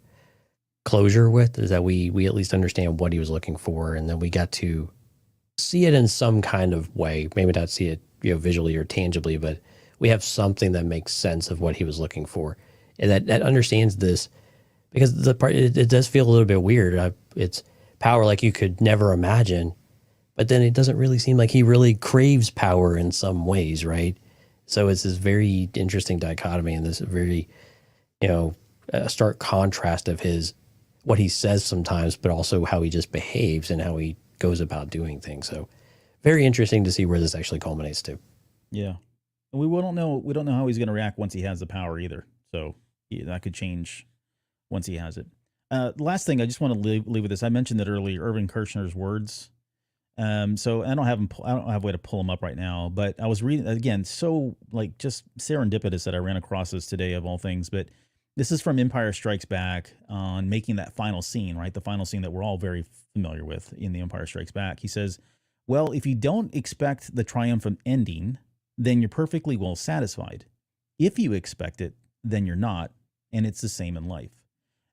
closure with, is that we at least understand what he was looking for. And then we got to see it in some kind of way, maybe not see it, visually or tangibly, but we have something that makes sense of what he was looking for and that understands this, because the part, it does feel a little bit weird. It's power like you could never imagine, but then it doesn't really seem like he really craves power in some ways, right? So it's this very interesting dichotomy and this very, stark contrast of what he says sometimes, but also how he just behaves and how he goes about doing things. So very interesting to see where this actually culminates to. Yeah. And we don't know how he's going to react once he has the power either. So that could change once he has it. Last thing, I just want to leave with this. I mentioned it earlier, Irvin Kershner's words. So I don't have a way to pull them up right now, but I was reading again, so like just serendipitous that I ran across this today of all things, but this is from Empire Strikes Back on making that final scene, right? The final scene that we're all very familiar with in The Empire Strikes Back. He says, well, if you don't expect the triumphant ending, then you're perfectly well satisfied. If you expect it, then you're not. And it's the same in life.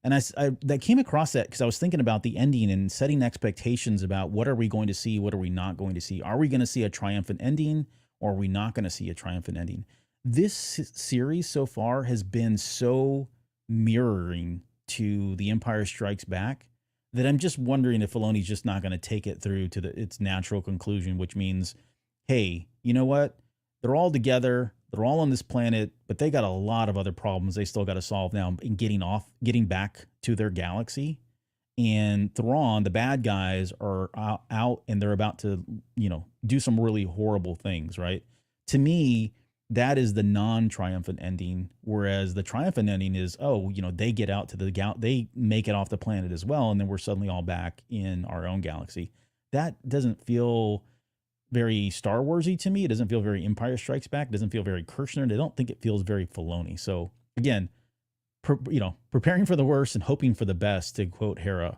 And I came across that because I was thinking about the ending and setting expectations about what are we going to see? What are we not going to see? Are we going to see a triumphant ending, or are we not going to see a triumphant ending? This series so far has been so mirroring to The Empire Strikes Back that I'm just wondering if Filoni's just not going to take it through to its natural conclusion, which means, hey, you know what? They're all together. They're all on this planet, but they got a lot of other problems they still got to solve now in getting back to their galaxy. And Thrawn, the bad guys, are out and they're about to, do some really horrible things, right? To me, that is the non-triumphant ending, whereas the triumphant ending is, they get out to they make it off the planet as well, and then we're suddenly all back in our own galaxy. That doesn't feel very Star Warsy to me. It doesn't feel very Empire Strikes Back. It doesn't feel very Kershner. I don't think it feels very Filoni. So again, preparing for the worst and hoping for the best, to quote Hera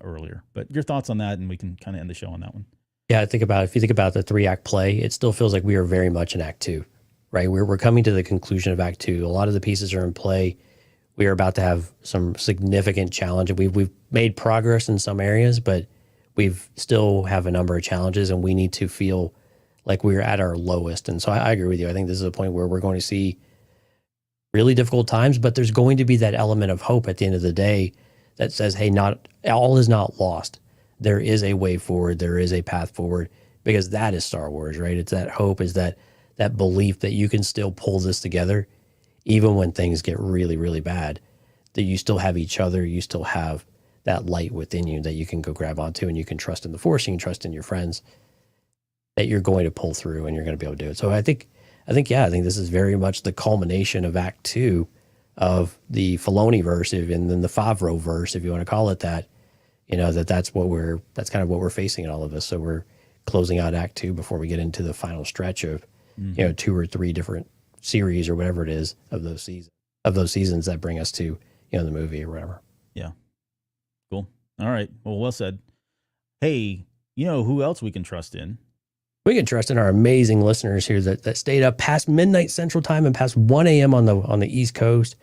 earlier. But your thoughts on that, and we can kind of end the show on that one. Yeah, if you think about the 3-act play, it still feels like we are very much in Act 2, right? We're coming to the conclusion of Act 2. A lot of the pieces are in play. We are about to have some significant challenge. We've made progress in some areas, but we've still have a number of challenges, and we need to feel like we're at our lowest. And so I agree with you. I think this is a point where we're going to see really difficult times, but there's going to be that element of hope at the end of the day that says, hey, not all is not lost. There is a way forward. There is a path forward, because that is Star Wars, right? It's that hope, is that belief that you can still pull this together, even when things get really, really bad, that you still have each other. You still have that light within you that you can go grab onto, and you can trust in the Force, you can trust in your friends, that you're going to pull through and you're going to be able to do it. So I think this is very much the culmination of Act 2 of the Filoni verse, and then the Favreau verse, if you want to call it that. That's kind of what we're facing in all of this. So we're closing out Act 2 before we get into the final stretch of 2 or 3 different series or whatever it is of those seasons that bring us to the movie or whatever. Yeah. Cool. All right. Well said. Hey, who else we can trust in? We can trust in our amazing listeners here that stayed up past midnight Central Time and past 1 a.m. on the East Coast.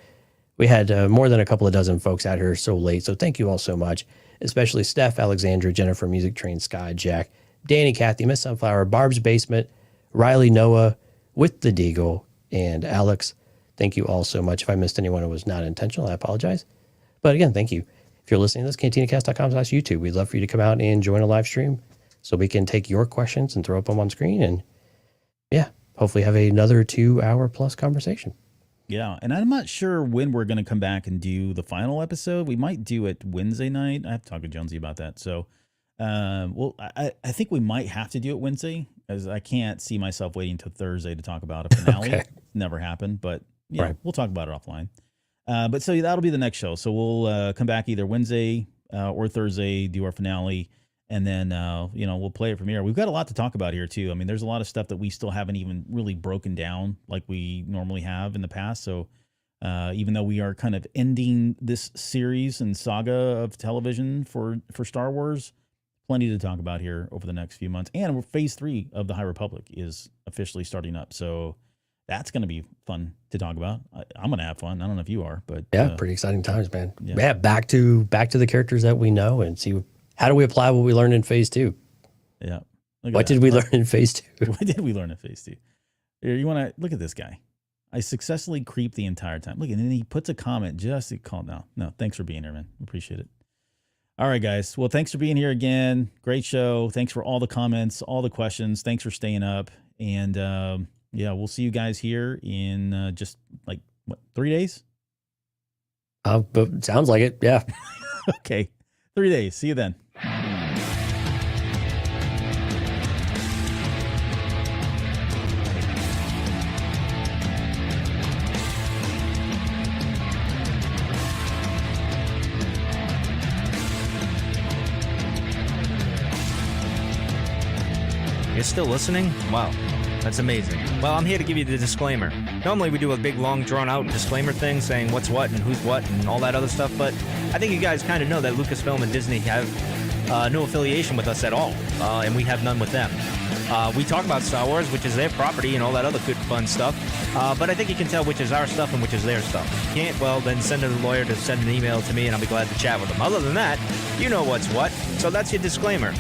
We had more than a couple of dozen folks out here so late, so thank you all so much, especially Steph, Alexandra, Jennifer, Music Train, Sky, Jack, Danny, Kathy, Miss Sunflower, Barb's Basement, Riley, Noah, With the Deagle, and Alex. Thank you all so much. If I missed anyone, it was not intentional. I apologize. But again, thank you. If you're listening to this, cantinacast.com/YouTube, we'd love for you to come out and join a live stream so we can take your questions and throw up them on screen, and hopefully have another 2-hour plus conversation. Yeah, and I'm not sure when we're going to come back and do the final episode. We might do it Wednesday night. I have to talk to Jonesy about that. So, I think we might have to do it Wednesday, as I can't see myself waiting till Thursday to talk about a finale. Okay. Never happened, but Right. We'll talk about it offline. But so that'll be the next show. So we'll come back either Wednesday or Thursday, do our finale, and then we'll play it from here. We've got a lot to talk about here too. I mean, there's a lot of stuff that we still haven't even really broken down like we normally have in the past. So Even though we are kind of ending this series and saga of television for Star Wars, plenty to talk about here over the next few months. And phase 3 of the High Republic is officially starting up. So that's going to be fun to talk about. I'm going to have fun. I don't know if you are, but yeah, pretty exciting times, man. Yeah, back to the characters that we know and see how do we apply what we learned in phase 2. Yeah. What did we learn in phase 2? What did we learn in phase 2? Here, you want to look at this guy? I successfully creeped the entire time. Look, and then he puts a comment just to calm down. No, thanks for being here, man. Appreciate it. All right, guys. Well, thanks for being here again. Great show. Thanks for all the comments, all the questions. Thanks for staying up. And yeah, we'll see you guys here in just like, what, 3 days? But sounds like it. Yeah. Okay. 3 days. See you then. You're still listening? Wow, that's amazing. Well, I'm here to give you the disclaimer. Normally we do a big, long, drawn-out disclaimer thing saying what's what and who's what and all that other stuff, but I think you guys kind of know that Lucasfilm and Disney have no affiliation with us at all, and we have none with them. We talk about Star Wars, which is their property, and all that other good, fun stuff, but I think you can tell which is our stuff and which is their stuff. If you can't, well, then send a lawyer to send an email to me, and I'll be glad to chat with them. Other than that, you know what's what, so that's your disclaimer.